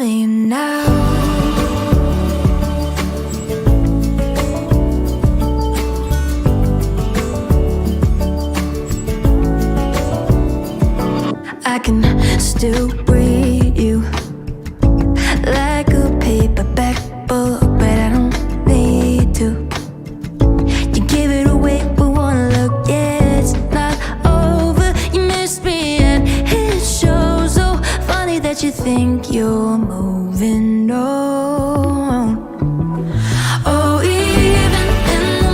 telling you now. I can still read you like a paperback book, but I don't need to. You give it away with one look, yeah, it's not over. You missed me and it shows. So funny that you think you're moving on. Oh, even in the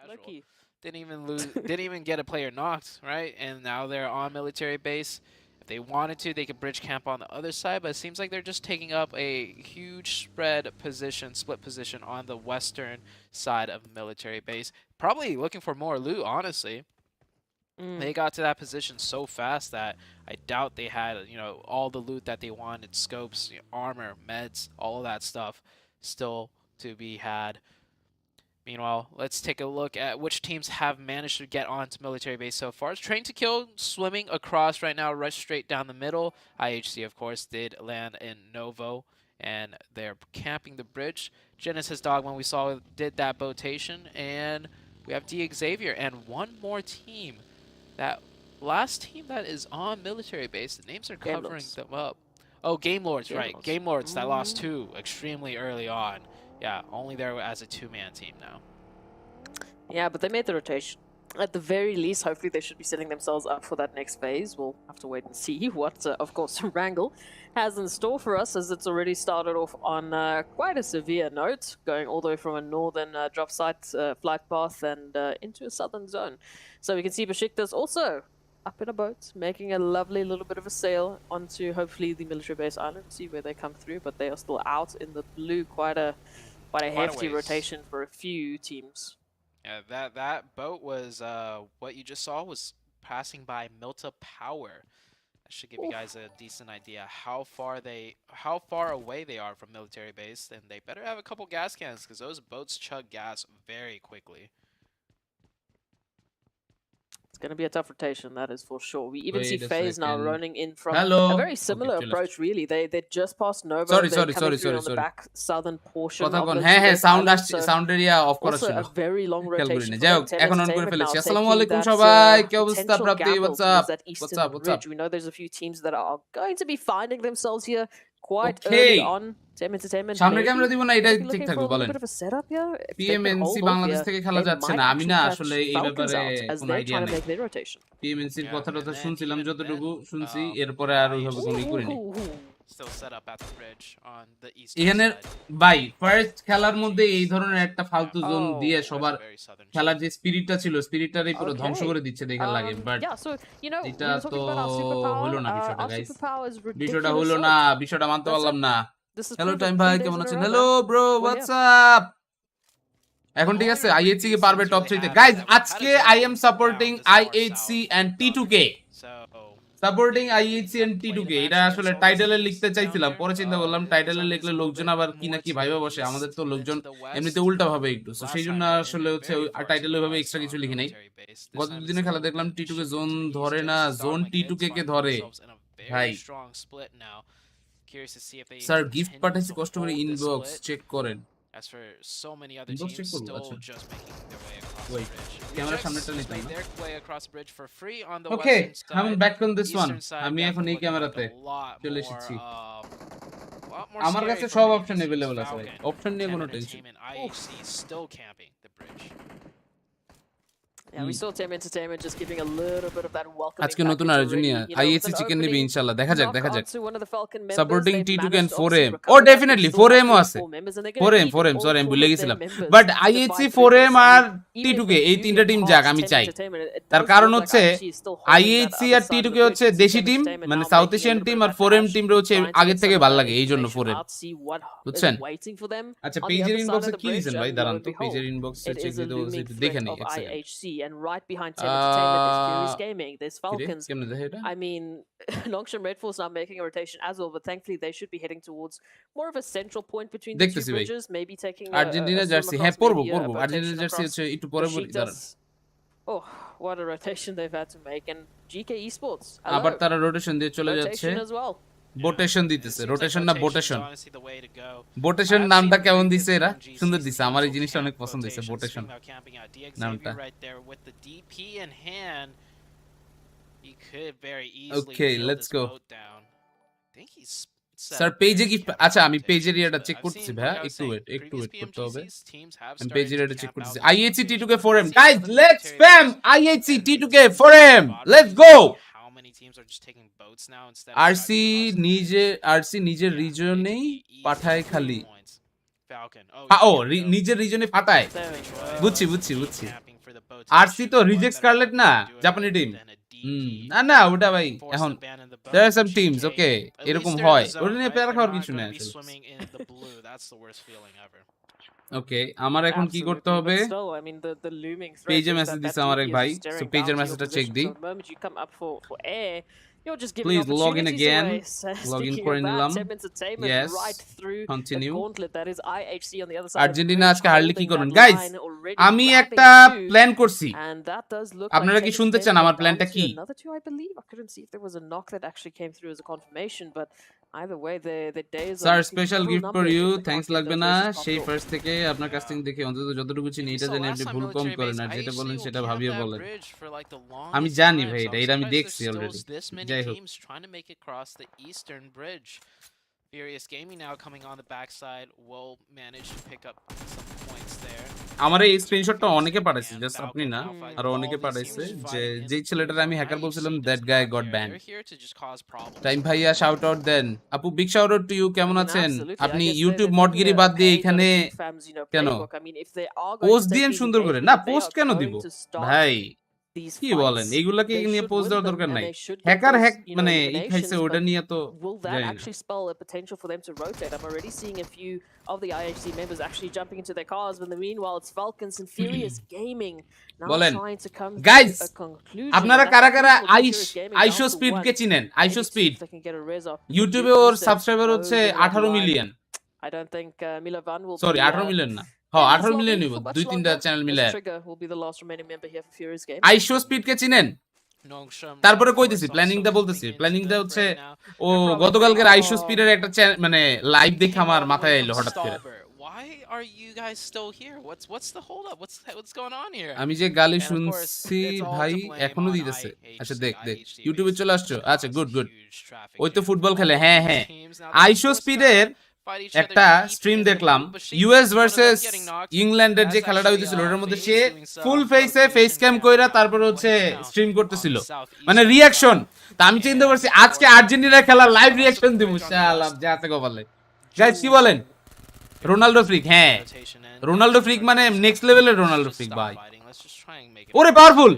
Lucky. Didn't even get a player knocked, right? And now they're on military base. If they wanted to, they could bridge camp on the other side, but it seems like they're just taking up a huge split position on the western side of the military base. Probably looking for more loot, honestly. They got to that position so fast that I doubt they had, all the loot that they wanted, scopes, armor, meds, all of that stuff still to be had. Meanwhile, let's take a look at which teams have managed to get onto military base so far. It's Train to Kill swimming across right now, right straight down the middle. IHC, of course, did land in Novo, and they're camping the bridge. Genesis Dogma, we saw, did that botation, and we have D Xavier and one more team. That last team that is on military base, the names are covering them up. Oh, Game Lords, right. Game Lords that lost two extremely early on. Yeah, only there as a two-man team now. Yeah, but they made the rotation. At the very least, hopefully they should be setting themselves up for that next phase. We'll have to wait and see what, of course, Wrangle has in store for us, as it's already started off on quite a severe note, going all the way from a northern drop site flight path and into a southern zone. So we can see Besiktas also up in a boat, making a lovely little bit of a sail onto hopefully the military base island. See where they come through, but they are still out in the blue. Quite a hefty rotation for a few teams. Yeah, that boat was what you just saw was passing by Milta Power. That should give you guys a decent idea how far away they are from military base. And they better have a couple gas cans because those boats chug gas very quickly. It's going to be a tough rotation, that is for sure. We even see FaZe now running in from a very similar approach, really. They just passed Nova. Sorry. On the back southern portion of the sound area off করা ছিল। Also a very long rotation. যাই হোক, এখন on করে ফেলেছি। আসসালামু আলাইকুম সবাই, কি অবস্থা প্রাপ্তি? What's up? We know there's a few teams that are going to be finding themselves here quite early on. সামনে ক্যামেরা দিব না, এটা ঠিক থাকবে বলেন। PMNC বাংলাদেশ থেকে খেলা যাচ্ছে না, আমি না আসলে এই ব্যাপারে কোনো আইডিয়া নেই। PMNC এর কথাটা তো শুনছিলাম, যতটুকু শুনছি, এরপরে আর ওইভাবে কোনো করিনি। এখানে ভাই ফার্স্ট খেলার মধ্যে এই ধরনের একটা ফালতু জোন দিয়ে সবার খেলার যে স্পিরিটটা ছিল, স্পিরিটটারই পুরো ধ্বংস করে দিচ্ছে দেখা লাগে। বাট এটা তো হলো না বিষয়টা, গাইস। বিষয়টা হলো না, বিষয়টা মানতে পারলাম না। হ্যালো টাইম ভাই, কেমন আছেন? Hello bro, what's up? এখন ঠিক আছে, আইএইচসি কে পারবে টপ 3 তে। গাইস, আজকে I am supporting IHC and T2K. Supporting IHC and T2K, এটা আসলে টাইটেলে লিখতে চাইছিলাম, পরে চিন্তা করলাম টাইটেলে লিখলে লোকজন আবার কি না কি ভাইবা বসে, আমাদের তো লোকজন এমনিতে উল্টা ভাবে একটু, তো সেই জন্য আসলে হচ্ছে টাইটেলে ভাবে এক্সট্রা কিছু লিখি নাই। গত দুদিনে খেলা দেখলাম টি2কে জোন ধরে না, জোন টি2কে কে ধরে ভাই। স্যার গিফট পাঠাইছি, কষ্ট করে ইনবক্স চেক করেন। As for so many other teams still just making their way across the bridge. Camera সামনেটা নিতে না। Their way across the bridge for free on the Okay, western side. I'm back on this one. আমি এখন এই ক্যামেরাতে চলে এসেছি। আমার কাছে সব অপশন अवेलेबल আছে ভাই, অপশন নিয়ে কোনো tension. IHC still camping the bridge. Yeah, we saw Team Entertainment just giving a little bit of that welcome. আজকে নতুন আয়োজন নিয়ে আইএসসি চিকেন নেবে ইনশাআল্লাহ, দেখা যাক। সাপোর্টিং টি2 কে 4M, ও ডেফিনেটলি 4M ও আছে। 4M সরি আমি ভুলে গেছিলাম। বাট আইএসসি 4M আর টি2কে এই তিনটা টিম যাক, আমি চাই। তার কারণ হচ্ছে আইএসসি আর টি2কে হচ্ছে দেশি টিম, মানে সাউথ এশিয়ান টিম, আর 4M টিমটা হচ্ছে আগে থেকে ভালো লাগে, এই জন্য 4M, বুঝছেন? আচ্ছা, পেজের ইনবক্সে কি দিবেন ভাই? দাঁড়ান তো, পেজের ইনবক্সে চেক দিতে বলছি, দেখে নেই এক second. And right behind Team Entertainment, there's Furious Gaming, there's Falcons. I mean, Longsham Red Force not making a rotation as well, but thankfully they should be heading towards more of a central point between the two bridges, maybe taking Argentina jersey. হ্যাঁ পরবো Argentina jersey হচ্ছে একটু পরে বলি, দাঁড়ান। Oh, what a rotation they've had to make, and GK Esports আবার তারা rotation দিয়ে চলে যাচ্ছে। বোটেশন দিতেছে, রোটেশন না বোটেশন। বোটেশন নামটা কেমন দিছে এরা, সুন্দর দিছে, আমার এই জিনিসটা অনেক পছন্দ হয়েছে বোটেশন নামটা। Okay let's go sir. পেজে কি, আচ্ছা আমি পেজের ইয়েটা চেক করতেছি ভাই, একটু ওয়েট করতে হবে। আমি পেজের ইয়েটা চেক করতেছি। IHC T2K 4M guys, let's spam IHC T2K 4M, let's go. RC নিজের রিজনেই পাঠায় খালি, ও নিজের রিজনে পাঠায়, বুঝছি। আরসি তো রিজেক্ট স্কারলেট না, জাপানি টিম। না ওটা ভাই এখন there are some teams, okay, এরকম হয়, ওটা নিয়ে প্যারা খাওয়ার কিছু নেই আসলে। ওকে আমার এখন কি করতে হবে, পেজে মেসেজ দিছে আমার এক ভাই, সো পেজের মেসেজটা চেক দিই। Please log in again. Log in করে নিলাম। Yes. Continue. আর্জেন্টিনা আজকে হারলে কি করবেন গাইস? আমি একটা প্ল্যান করছি, আপনারা কি শুনতে চান আমার প্ল্যানটা কি? Sir special gift for you, thanks লাগবে না, সেই ফার্স্ট থেকে আপনার কাছ থেকে দেখে অন্তত যতটুকু চিনি এটা জানি আপনি ভুল কম করেন, আর যেটা বলেন সেটা ভাবিয়ে বলেন। আমি জানি ভাই এটা আমি দেখছি অলরেডি। যাই হোক Furious Gaming now coming on the backside will manage to pick up some points there. আমার এই স্ক্রিনশটটা অনেকে পাঠাইছে, জাস্ট আপনি না আরো অনেকে পাঠাইছে, যে যেই ছেলেটার আমি হ্যাকার বলছিলাম that guy got banned. Time ভাইয়া শাউট আউট দেন। আপু big shout out to you, কেমন আছেন আপনি? ইউটিউব মডগিরি বাদ দিয়ে এখানে কেন পোস্ট দিয়েন সুন্দর করে? না পোস্ট কেন দিব ভাই, কি বলেন, এইগুলাকে নিয়ে পোস্ট দেওয়ার দরকার নাই। হ্যাকার হ্যাক মানে এই খাইছে ওটা নিয়ে তো জানি না। Of the IHC members actually jumping into their cars, but meanwhile it's Falcons and Furious Gaming now trying to come to a conclusion. আপনারা কারা কারা আইশো স্পিড কে চিনেন? আইশো স্পিড ইউটিউবে ওর সাবস্ক্রাইবার হচ্ছে 18 million. I don't think Milovan will sorry 18 million না, হ্যাঁ 18 million নিব, দুই তিনটা চ্যানেল মিলায়। আইশো স্পিড কে চিনেন? তারপরে কইতেছি প্ল্যানিংটা বলতেছি, প্ল্যানিংটা হচ্ছে ও গতকালকের আইশো স্পিডের একটা মানে লাইভ দেখে আমার মাথায় এলো হঠাৎ করে। আমি যে গালি শুনছি ভাই এখনো দিতেছে। আচ্ছা দেখ ইউটিউবে চলে আসছো, আচ্ছা গুড ওই তো ফুটবল খেলে, হ্যাঁ আইশো স্পিডের একটা স্ট্রিম দেখলাম, ইউএস ভার্সেস ইংল্যান্ডের যে খেলাটা হইতেছিল ওটার মধ্যে সে ফুল ফেসে ফেস ক্যাম কইরা তারপর হচ্ছে স্ট্রিম করতেছিল, মানে রিঅ্যাকশন। তা আমি চিন্তা করছি আজকে আর্জেন্টিনার খেলা লাইভ রিঅ্যাকশন দিব, শালা যাতে কপালে। গাইস কি বলেন? রোনাল্ডো ফ্রিক, হ্যাঁ রোনাল্ডো ফ্রিক মানে নেক্সট লেভেলের রোনাল্ডো ফ্রিক ভাই। ওরে পাওয়ারফুল,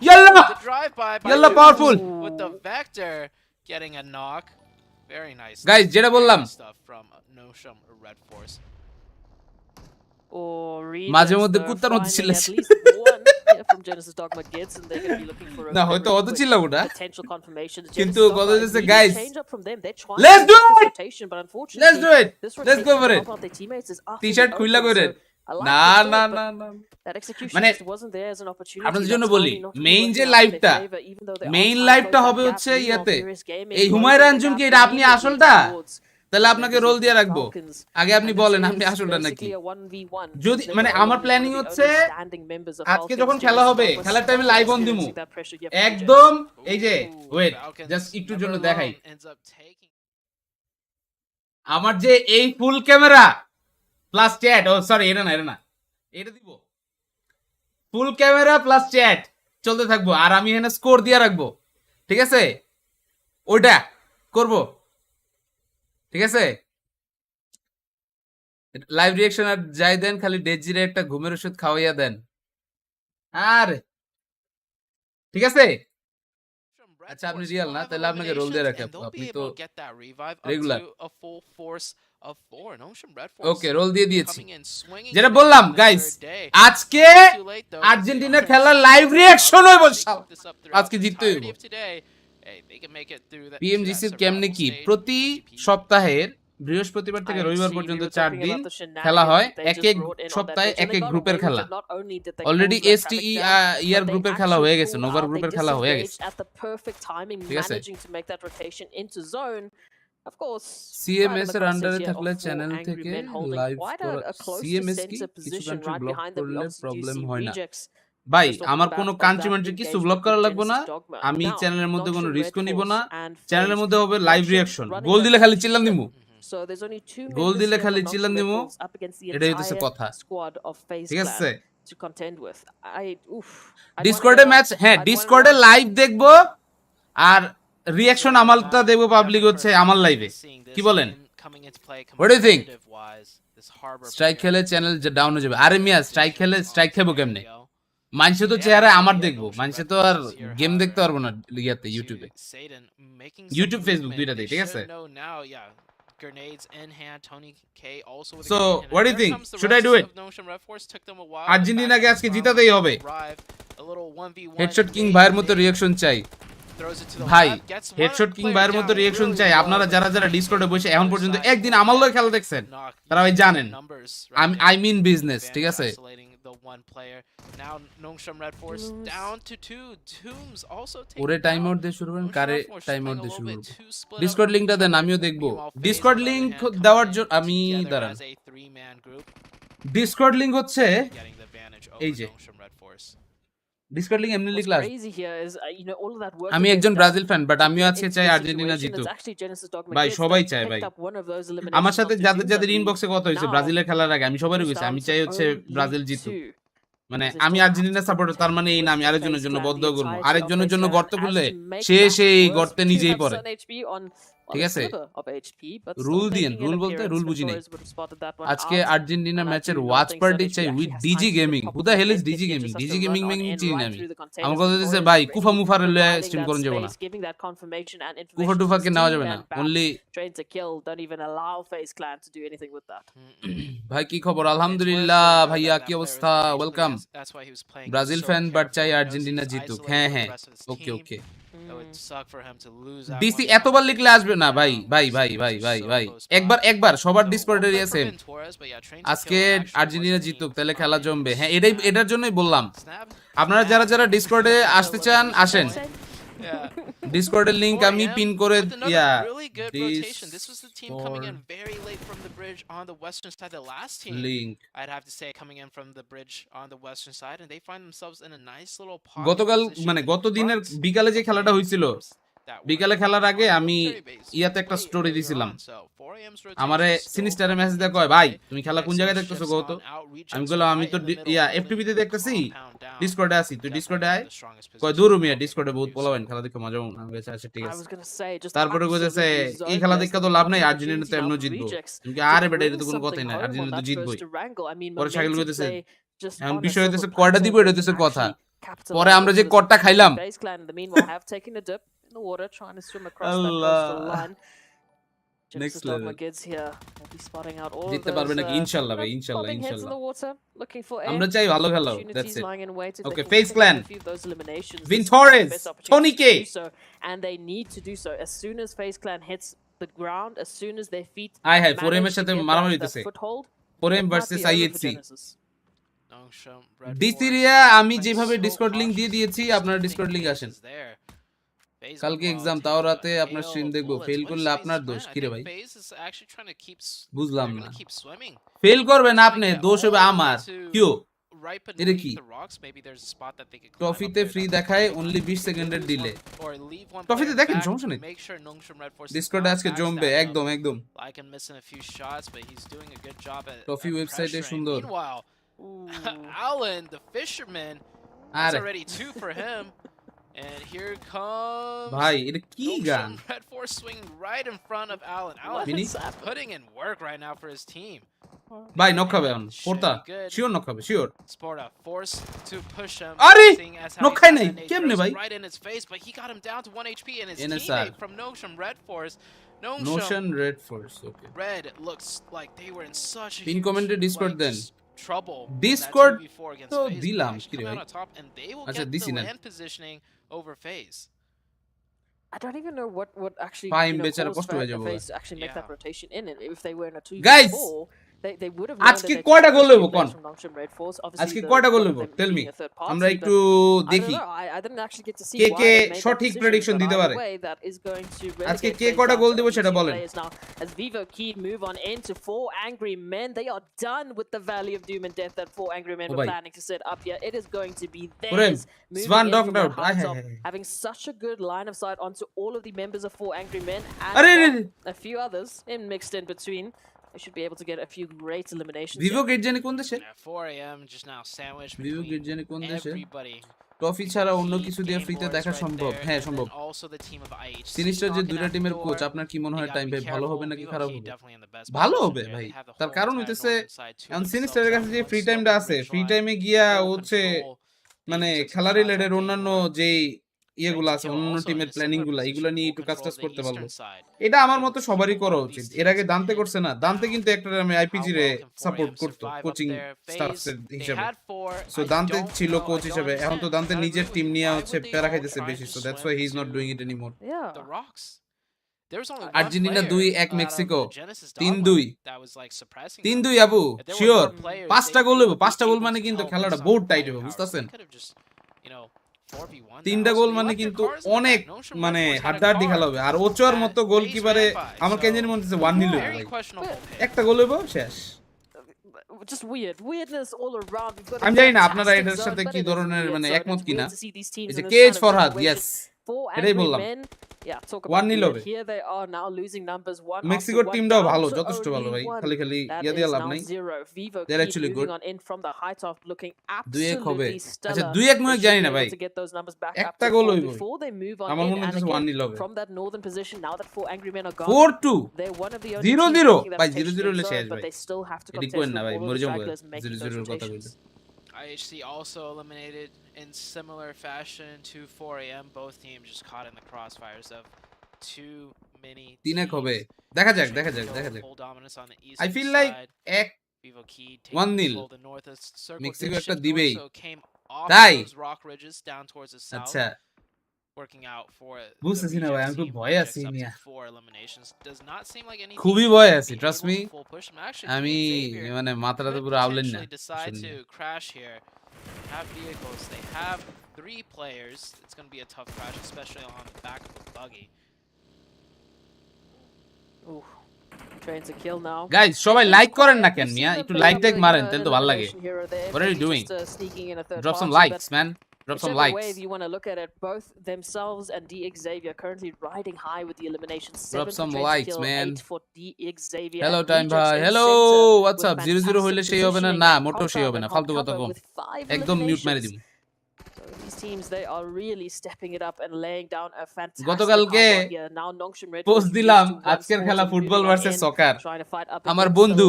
ইয়াল্লা powerful with the vector getting a knock. Very nice. Guys যেটা বললাম মাঝে মধ্যে কুত্তার মধ্যে চিল্লাচ্ছে না, হয়তো অত চিল্লাবো না, কিন্তু কথা হচ্ছে guys let's do it let's go for it. T-shirt খুইলা কইরেন না মানে আপনাদের জন্য বলি, মেইন লাইভটা হবে হচ্ছে ইয়াতে, এই হুমায়রা আঞ্জুমকে এটা আপনি আসলটা, তাহলে আপনাকে রোল দিয়ে রাখবো। আগে আপনি বলেন আপনি আসলটা নাকি। যদি মানে আমার প্ল্যানিং হচ্ছে আজকে যখন খেলা হবে খেলার টাইমে লাইভ অন দিমু একদম, এই যে ওয়েট জাস্ট একটুর জন্য দেখাই, আমার যে এই ফুল ক্যামেরা প্লাস চ্যাট, ও সরি এটা না এটা দিব, ফুল ক্যামেরা প্লাস চ্যাট চলতে থাকবো, আর আমি এখানে স্কোর দিয়ে রাখবো, ঠিক আছে? ওইটা করব, ঠিক আছে? লাইভ রিঅ্যাকশন আর যাই দেন, খালি ডেজিরে একটা ঘুমের ওষুধ খাওয়াইয়া দেন, আর ঠিক আছে? আচ্ছা আপনি রিয়াল না, তাহলে আপনাকে রোল দিয়ে রাখি, আপনি তো রেগুলার। ওকে রোল দিয়ে দিয়েছি। যেটা বললাম গাইস, আজকে আর্জেন্টিনা খেলার লাইভ রিঅ্যাকশন হইব, আজকে জিততে হইব। পিএমজিসি কেমনে কি প্রতি সপ্তাহের বৃহস্পতিবার থেকে রবিবার পর্যন্ত 4 দিন খেলা হয়, এক এক সপ্তাহে এক এক গ্রুপের খেলা। অলরেডি এসটিই ইয়ার গ্রুপের খেলা হয়ে গেছে, নোভার গ্রুপের খেলা হয়ে গেছে, ঠিক আছে? Of course, সিএমএস এর right আন্ডারে across থাকলে here, চ্যানেল four থেকে angry men holding live quite করা a close to সিএমএস কি center কিছু position country right block behind them. We করলে obviously do প্রবলেম see হয় না rejects. ভাই Just talking আমার about কোনো that কান্ট্রি মান্ট্রি কিছু ব্লক engagement করা with লাগবে না Genesis Dogma. আমি Now, চ্যানেলের মধ্যে কোনো Noxian, রিস্কও Red নিব না Force and চ্যানেলের FaZe. মধ্যে হবে live Noxian reaction running goal that দিলে খালি first চিল্লান step. দিমু So there's only two গোল members দিলে here খালি from চিল্লান Noxian Red দিমু Force up against the এটাই হচ্ছে entire কথা squad of FaZe ঠিক Clan আছে to contend with. I'd wanna ডিসকর্ডে know- match হ্যাঁ I'd wanna ডিসকর্ডে know- লাইভ দেখবো আর রিঅ্যাকশন আমারটা দেখবো পাবলিক হচ্ছে আমার লাইভে কি বলেন What do you think? Strike খেলে চ্যানেল ডাউন হয়ে যাবে আরে মিয়া স্ট্রাইক খেলে স্ট্রাইক খেবো কেমনে মানুষে তো চেহারা আমার দেখবো মানুষে তো আর গেম দেখতে পারবো না ইয়াতে ইউটিউবে ইউটিউব ফেসবুক দুইটাতেই ঠিক আছে So, what do you think? Should I do it? আর্জেন্টিনাকে আজকে জিতাতেই হবে হেডশট কিং ভাইয়ের মতো রিঅ্যাকশন চাই ভাই হেডশট কিং ভাইয়ের মতো রিঅ্যাকশন চাই আপনারা যারা যারা ডিসকর্ডে বসে এখন পর্যন্ত একদিন আমার লয় খেলা দেখছেন তারা ভাই জানেন আই মিন বিজনেস ঠিক আছে ওরে টাইম আউট দিয়ে শুরু করেন কারে টাইম আউট দিয়ে শুরু করব ডিসকর্ড লিংকটা দেন আমিও দেখবো ডিসকর্ড লিংক দেওয়ার জন্য আমি দাঁড়ান ডিসকর্ড লিংক হচ্ছে এই যে ডিসকর্ড লিংক এমনি লিখলাম আমি একজন ব্রাজিল ফ্যান বাট আমিও আজকে চাই আর্জেন্টিনা জিতুক ভাই সবাই চায় ভাই আমার সাথে যাদের যাদের ইনবক্সে কথা হয়েছে ব্রাজিলের খেলার আগে আমি সবারই কইছি আমি চাই হচ্ছে ব্রাজিল জিতুক মানে আমি আর্জেন্টিনা সাপোর্টার তার মানে এই না আমি আরেকজনের জন্য বদ্ধ করবো আরেকজনের জন্য গর্ত খুললে সে সেই গর্তে নিজেই পড়ে ঠিক আছে রুল দিয়েন রুল বলতে রুল বুঝি নাই আজকে আর্জেন্টিনা ম্যাচের ওয়াচ পার্টি চাই with DG gaming who the hell is DG gaming DG gaming চিনি না আমি আমার কথা হচ্ছে ভাই কুফা মুফার স্ট্রিম করুন যাব না কুফা টুফাকে নেওয়া যাবে না অনলি ভাই কি খবর আলহামদুলিল্লাহ ভাইয়া কি অবস্থা ওয়েলকাম ব্রাজিল ফ্যান বাট চাই আর্জেন্টিনা জিতুক হ্যাঁ হ্যাঁ ওকে ওকে ডিসি এতবার লিখলে আসবে না ভাই ভাই ভাই ভাই ভাই ভাই একবার সবার ডিসকর্ডে আছে আজকে আর্জেন্টিনা জিতুক তাহলে খেলা জমবে হ্যাঁ এটার জন্যই বললাম আপনারা যারা যারা ডিসকর্ডে আসতে চান আসেন ডিসকর্ডের লিংক আমি পিন করে This was the team coming in very late from the bridge on the western side. The last team, I'd have to say, coming in from the bridge on the western side, and they find themselves in a nice little pocket. গতকাল মানে গত দিনের বিকালে যে খেলাটা হয়েছিল বিকালে খেলার আগে আমি ইয়াতে একটা স্টোরি দিছিলাম আমারে সিনিস্টারে মেসেজ দেয় কয় ভাই তুমি খেলা কোন জায়গায় দেখতেছো গত আমি বললাম আমি তো ইয়া এফটিপি তে দেখতেছি ডিসকর্ডে আছি তুই ডিসকর্ডে আয় কয় দূর মিয়া ডিসকর্ডে বহুত পোলাবেন খেলা দেখে মজা পাবো আমি বলছি আচ্ছা ঠিক আছে তারপরে কইতেছে এই খেলা দেখে তো লাভ নাই আর্জেন্টিনা তো এমনও জিতবো তুমি আরে বেটা এটা তো কোনো কথাই না আর্জেন্টিনা তো জিতবই পরে শাকিল কইতেছে এখন বিষয় হইতেছে কয়টা দিব এটা হইতেছে কথা পরে আমরা যে কটটা খাইলাম in the water trying to swim across that coastal line. Next level kids here will be spotting out all of those inshallah bhai inshallah heads in the water looking for আমরা চাই ভালো খেলো that's it okay FaZe Clan Vin Torres Tony K and they need to do so as soon as FaZe Clan hits the ground as soon as their feet আয় হায় 4M এর সাথে মারামারি হইতেছে 4M versus IHC ডিসিরিয়া আমি যেভাবে Discord link দিয়ে দিয়েছি আপনারা ডিসকর্ড লিংক আসেন কালকে এক্সাম তাও রাতে আপনার স্ট্রিম দেখবো ফেল করলে আপনার দোষ কি রে ভাই বুঝলাম না ফেল করবেন আপনি দোষ হবে আমার কিও এটা কি ট্রফিতে ফ্রি দেখায় অনলি 20 সেকেন্ডের দিলে ট্রফিতে দেখেন সমস্যা নেই ডিসকর্ডে আজকে জমবে একদম একদম ট্রফি ওয়েবসাইটে সুন্দর Alan the fisherman that's already 2 for him. And here comes Bhai, এটা কি গান Red Force swinging right in front of Alan. Alan is putting in work right now for his team. ভাই নক খাবে এখন পড়তা sure knock খাবে sure Sporta forced to push him আরে knock খাই নাই কেমনে ভাই right in his face but he got him down to 1 HP and his teammate from Notion Red Force Notion Red Force okay Red looks like they were in such a pin comment Discord then trouble Discord তো দিলাম কি রে ভাই আচ্ছা দিছি না over FaZe. I don't even know what actually Fine, বেচারা কষ্ট হয়ে যাবে FaZe actually make that rotation in it if they were in a 2v4 guys they would have আজকে কয়টা গোল হইব কোন আজকে কয়টা গোল হইব টেল মি আমরা একটু দেখি কে কে সঠিক প্রেডিকশন দিতে পারে আজকে কে কয়টা গোল দিব সেটা বলেন as Vivo Key move on into 4 angry men. They are done with the Valley of Doom and Death that 4 angry men were planning to set up here. It is going to be theirs. Swan knocked out. Having such a good line of sight onto all of the members of 4 angry men and a few others mixed in between. They should be able to get a few great eliminations. Vivo Gate jani kon deshe? 4 AM just now sandwiched Vivo between Gate jani kon deshe? everybody. Trophy ছাড়া অন্য কিছু দিয়ে ফ্রিতে দেখা সম্ভব হ্যাঁ সম্ভব sinister যে দুইটা টিমের কোচ আপনার কি মনে হয় টাইম ভাই ভালো হবে নাকি খারাপ হবে ভালো হবে ভাই তার কারণ হইতেছে এখন সিনিস্টারের কাছে যে ফ্রি টাইমটা আছে ফ্রি টাইমে গিয়া হচ্ছে মানে খেলা রিলেটেড অন্যান্য যে ইয়েগুলো আছে অন্য টিমের প্ল্যানিং গুলা এগুলো নিয়ে একটু কাজ করতে পারবো এটা আমার মতো সবারই করা উচিত এর আগে দান্তে করছে না দান্তে কিন্তু একটা আমি আইপিজি রে সাপোর্ট করতো কোচিং স্টাফস হিসেবে সো দান্তে ছিল কোচ হিসেবে এখন তো দান্তে নিজের টিম নিয়ে হচ্ছে প্যারা খাইতেছে বেশি so that's why he is not doing it anymore Argentina 2-1 Mexico 3-2 3-2 Abu sure 5টা গোল হইব 5টা গোল মানে কিন্তু খেলাটা বহুত টাইট হবে বুঝতাছেন 3টা গোল মানে কিন্তু অনেক মানে হাড্ডাহাড্ডি খেলা হবে আর ওচোর মতো গোলকিপারে আমার কেন জানি মনে হচ্ছে 1-0 হবে একটা গোল হইব শেষ just weirdness all around. আমি জানি না আপনারা এটার সাথে কি ধরনের মানে একমত কিনা এই যে কেজ ফরহাদ ইয়েস এটাই বললাম Yeah, talk about 1-0 হবে here they are now losing numbers 1 মেক্সিকোর টিমটাও ভালো যথেষ্ট ভালো ভাই খালি ইয়া দিয়া লাভ নাই they're actually good on in from the height of looking 2-1 হবে absolutely আচ্ছা 2-1 মনে জানি না ভাই একটা গোল হইব before they move on আমার in মনে হচ্ছে 1-0 হবে from that northern position now that 4 angry men are gone 4-2 they're one of the 0-0 ভাই 0-0 হলে শেষ ভাই they still have to এডি কোন না ভাই মরে যাবো 0-0 এর কথা বলতে IHC also eliminated in similar fashion to 4 AM. Both teams just caught in the crossfires of too many. তিনেক হবে দেখা যাক I feel like 1-0 মেক্সিকো একটা দিবেই তাই আচ্ছা working out for বুঝতেছি না ভাই আমি খুব ভয়ে আছি নিয়া খুবই ভয়ে আছি ট্রাস্ট মি আমি মানে মাথাটা তো পুরো আউলেন না have vehicles they have 3 players it's going to be a tough crash especially on the back of the buggy ooh trying to kill now guys সবাই লাইক করেন না কেন মিয়া একটু লাইক ট্যাগ মারেন তাহলে তো ভালো লাগে what are you doing drop some likes man drop some likes way you want to look at it both themselves and D Xavier currently riding high with the elimination 7 drop some likes man for D Xavier hello time bhai hello what's up 0-0 হইলে সেই হবে না না মোটো সেই হবে না ফালতু কথা কম একদম মিউট মেরে দিমু these teams they are really stepping it up and laying down a fantastic গতকালকে পোস্ট দিলাম আজকের খেলা ফুটবল ভার্সেস সকার আমার বন্ধু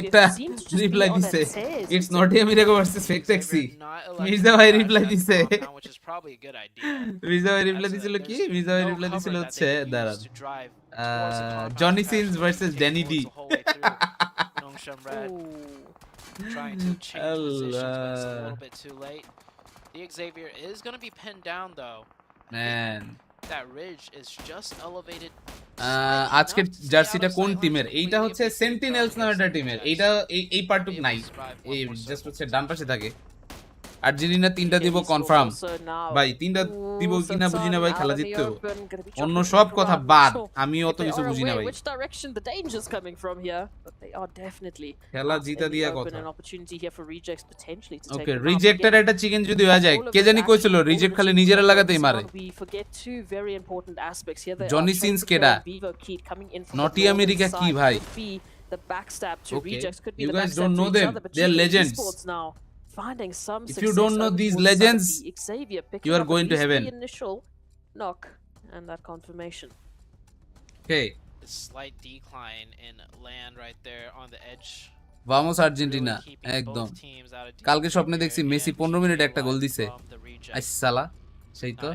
একটা রিপ্লাই দিছে it's not a miracle versus fake taxi Mirza ভাই রিপ্লাই দিছে মির্জা ভাই রিপ্লাই দিছিল কি মির্জা ভাই রিপ্লাই দিছিল হচ্ছে দাঁড়ান Johnny Sins versus Danny D trying to change positions but it's a little bit too late The Xavier is going to be pinned down though. Man. That ridge is just elevated. আজকের জার্সিটা কোন টিমের এইটা হচ্ছে সেন্টিনেলস নামের একটা টিমের এইটা এই পার্টুক নাই এই জাস্ট হচ্ছে ডান পাশে থাকে আর্জেন্টিনা 3টা দিব কনফার্ম ভাই 3টা দিব কিনা বুঝি না ভাই খেলা জিততে হবে অন্য সব কথা বাদ আমি অত কিছু বুঝি না ভাই খেলা জিতা দিয়া কথা ওকে রিজেক্টেড একটা চিকেন যদি হয়ে যায় কে জানি কইছিল রিজেক্ট খালি নিজেরা লাগাতেই মারে জনি সিনস কেডা নটি আমেরিকা কি ভাই the backstab to okay. rejects could be you the guys backstab don't know to them each other, but they're GK legends Esports now finding some if you don't know these legends you are going to heaven the initial knock and that confirmation okay a slight decline in land right there on the edge vamos argentina একদম কালকে স্বপ্নে দেখছি Messi 15 minute একটা গোল দিছে I সালা সেই তো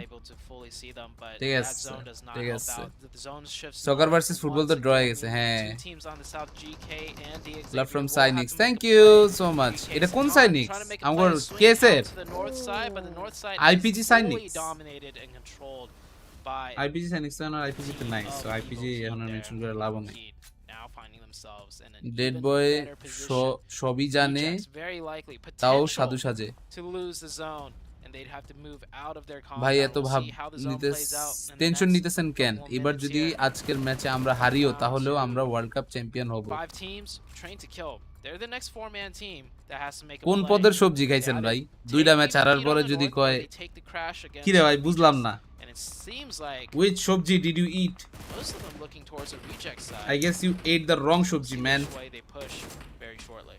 ঠিক আছে ঠিক আছে সকার ভার্সেস ফুটবল তো ড্র হয়ে গেছে হ্যাঁ love from Synix thank you so much এটা কোন সাইনিক্স আমার কেসের আইপিজি সাইনিক্স আইপিজি সাইনিক্স না আইপিজি তো নাই সো আইপিজি এখন মেনশন করে লাভ নেই themselves in an dead even boy better position. সবই জানে Rejects very likely তাও potential সাধু সাজে to lose the zone, and they'd have to move out of their ভাই compound. এত We'll ভাব see how the zone নিতে plays out in the tension next নিতেছেন কেন couple এবার minutes যদি here. আজকের ম্যাচে আমরা হারিও Down তাহলেও to আমরা ওয়ার্ল্ড কাপ চ্যাম্পিয়ন হব 5 teams trained to kill. They're the next 4-man team that has to make a কোন play. পদের সবজি They খাইছেন either ভাই take দুইটা ম্যাচ Vivo হারার Heat পরে on the যদি north, or কয় they take the crash against কি রে ভাই বুঝলাম Rejects. না And it seems like which সবজি did you eat most of them looking towards the reject side. I guess you ate the wrong See সবজি which man way they push very shortly.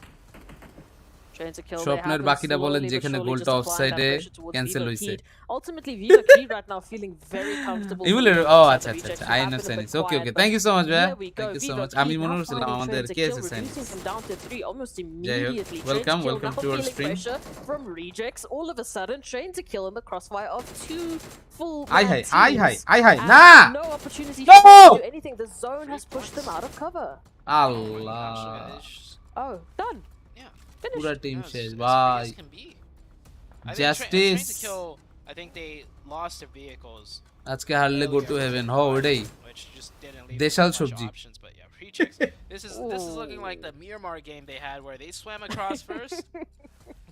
Trying to kill. স্বপ্নের বাকিটা বলেন যেখানে গোলটা অফসাইডে cancel হইছে Ultimately, Viva Key right now feeling very comfortable. ইভুলের with ও the আচ্ছা rejects. আচ্ছা We I have been a understand bit it's okay quiet, okay but thank you so much ভাই here we go. Thank you so Viva much Key আমি মনে now করছিলাম finding আমাদের Train to KS kill, essence reducing them down to 3 almost যাই হোক immediately. Welcome Train to welcome kill, to now our feeling stream pressure from rejects. All of a sudden, Train to kill in the crossfire of 2 full I man hi teams. I hi I hi And না no opportunity No! for them to do anything. The zone has pushed them out of cover. Allah Oh, done. Yeah. Finished. পুরা team Yeah, শেষ as ভাই free as can be. I think Justice. Train to Kill, I think they lost their vehicles, আজকে হারলে go to heaven হ ওটাই which just didn't leave Deshal them much সবজি options. But yeah, rejects. This is looking like the Miramar game they had, where they swam across first,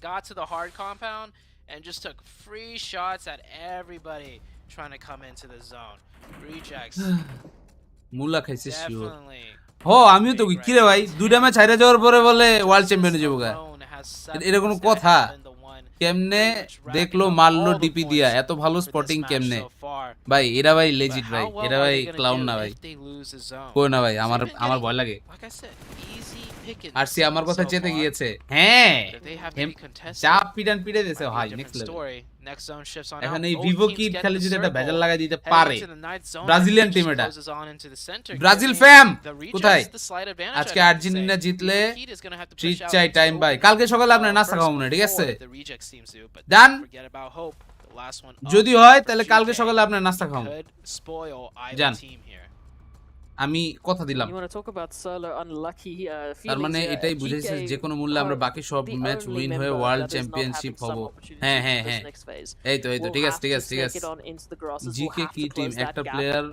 got to the hard compound, and just took free shots at everybody trying to come into the zone. Rejects মুলা খাইছে sure definitely. হ আমিও তো কি রে ভাই দুইটা match হাইরা যাওয়ার পরে বলে ওয়ার্ল্ড চ্যাম্পিয়ন হয়ে যাবো গা এটা কোনো কথা কেমনে দেখলো মারলো ডিপি দিয়া এত ভালো স্পটিং কেমনে ভাই এরা ভাই লেজিট ভাই এরা ভাই ক্লাউন না ভাই কই না ভাই আমার ভয় লাগে আর সে আমার কথা চেতে গিয়েছে হ্যাঁ চাপ পিটান পিটে দিয়েছে ভাই নেক্সট লেভেল এখন এই ভিভো কিট খেলে যদি একটা ভেজাল লাগাই দিতে পারে ব্রাজিলিয়ান টিম এটা ব্রাজিল ফ্যাম কোথায় আজকে আর্জেন্টিনা জিতলে ট্রিট চাই টাইম ভাই কালকে সকালে আপনার নাস্তা খাওয়াবো না ঠিক আছে ডান যদি হয় তাহলে কালকে সকালে আপনার নাস্তা খাওয়াবো জান আমি কথা দিলাম তার মানে এটাই বুঝাইছে যে কোনো মূল্যে আমরা বাকি সব ম্যাচ উইন হয়ে ওয়ার্ল্ড চ্যাম্পিয়নশিপ হব হ্যাঁ হ্যাঁ হ্যাঁ এই তো ঠিক আছে ঠিক আছে ঠিক আছে জিকে কি টিম একটা player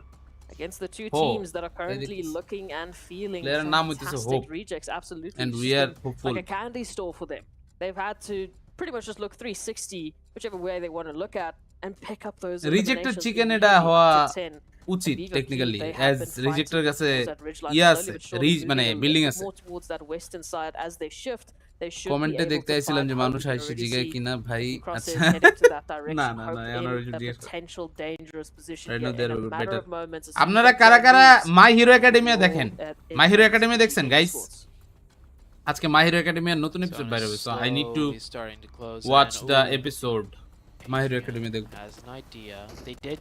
against the two teams that are currently looking and feeling fantastic. Rejects absolutely and we are hopeful like a candy store for them. They've had to pretty much just look 360 whichever way they want to look at and pick up those rejected chicken এটা হওয়া উচিত technically as রিজেক্টের কাছে ইয়াস ridge মানে building আছে কমেন্টে দেখতে আইছিলাম যে মানুষ আইছে জিগায় কিনা ভাই আচ্ছা না না না আমার জিজ্ঞেস আপনারা কারা কারা মাই হিরো একাডেমিয়া দেখেন মাই হিরো একাডেমি দেখছেন গাইস আজকে মাই হিরো একাডেমিয়ার নতুন এপিসোড বাইরে হবে so I need to watch the episode my hero academy দেখব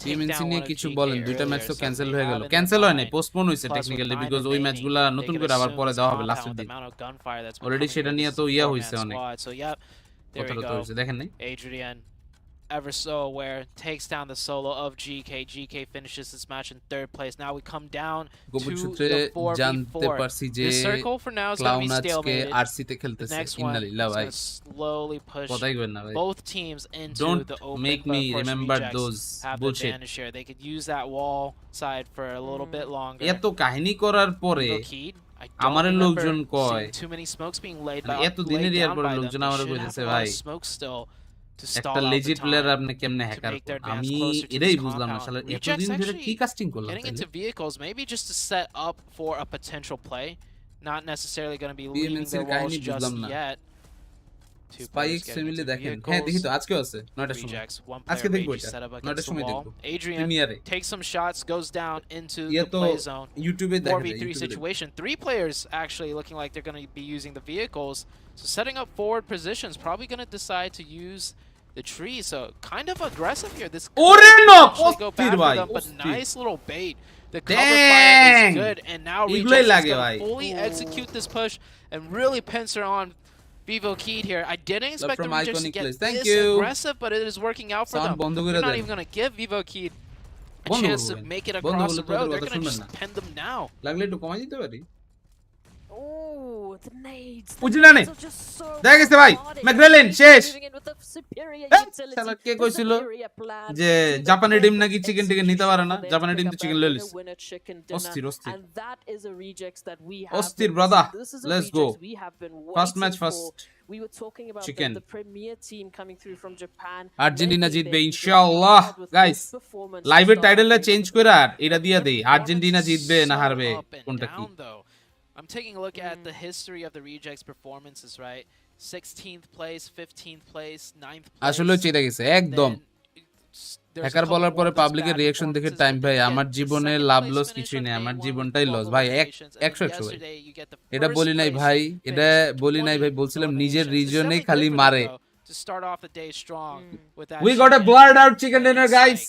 PMGC নিয়ে কিছু বলেন দুইটা ম্যাচ তো ক্যান্সেল হয়ে গেল ক্যান্সেল হয় নাই পোস্টপোন হইছে টেকনিক্যালি বিকজ ওই ম্যাচগুলা নতুন করে আবার পরে দেওয়া হবে লাস্টের দিন অলরেডি সেটা নিয়ে তো ইয়া হইছে অনেক কথাটা তো হইছে দেখেন নাই Adrian ever so aware takes down the solo of GK. GK finishes this match in 3rd place. Now we come down to the 4v4. This circle for now is going to be stalemated. The next one is going to slowly push both teams into the open. Make me remember those bullshit. Here. They could use that wall side for a little bit longer. এত কাহিনী করার পরে আমারে লোকজন কয় এত দিনের ইয়ার পরে লোকজন আমারে কইতেছে ভাই একটা লেজিট প্লেয়ার আপনি কেমনে হ্যাকার আমি এটাই বুঝলাম না শালা এতদিন ধরে কি কাস্টিং করলাম getting into vehicles maybe just to set up for a potential play not necessarily going to be leaving their walls just yet spikes family দেখেন হ্যাঁ দেখি তো আজকেও আছে 9টার সময় আজকে দেখবো এটা 9টার সময় দেখবো প্রিমিয়ারে takes some shots goes down into the play zone ইউটিউবে দেখা যায় 4v3 situation 3 players actually looking like they're going to be using the vehicles so setting up forward positions probably going to decide to use the tree, so kind of aggressive here. This could go bad for them, but nice little bait. The cover fire is good, and now Rejects is going to fully execute this push and really pincer on Vivo Kid here. I didn't expect the Rejects to get this aggressive, but it is working out for them. They're not even going to give Vivo Kid a chance to make it across the road. They're going to just pin them now. Oh, the nades. বুঝলি না নে দেখা গেছে ভাই ম্যাকগ্রেলেন শেষ শালা কে কইছিল যে জাপানি ডিম নাকি চিকেন টিকে নিতে পারে না জাপানি ডিম তো চিকেন লয়ে লিস অস্থির অস্থির অস্থির brother let's go first match first We were talking about chicken. the premier team coming through from Japan. Argentina জিতবে ইনশাআল্লাহ গাইস লাইভের টাইটেলটা চেঞ্জ করে আর এটা দিয়া দেই আর্জেন্টিনা জিতবে না হারবে কোনটা কি I'm taking a look at the history of the Rejects performances, right? 16th place, 15th place, 9th place. আসলে চেয়ে গেছে একদম হ্যাকার বলার পরে পাবলিকের রিঅ্যাকশন দেখে টাইম ভাই আমার জীবনে লাভ লস কিছুই নেই আমার জীবনটাই লস ভাই 100 ভাই এটা বলি নাই ভাই এটা বলি নাই ভাই বলছিলাম নিজের রিজনেই খালি মারে we got a blurred out chicken dinner guys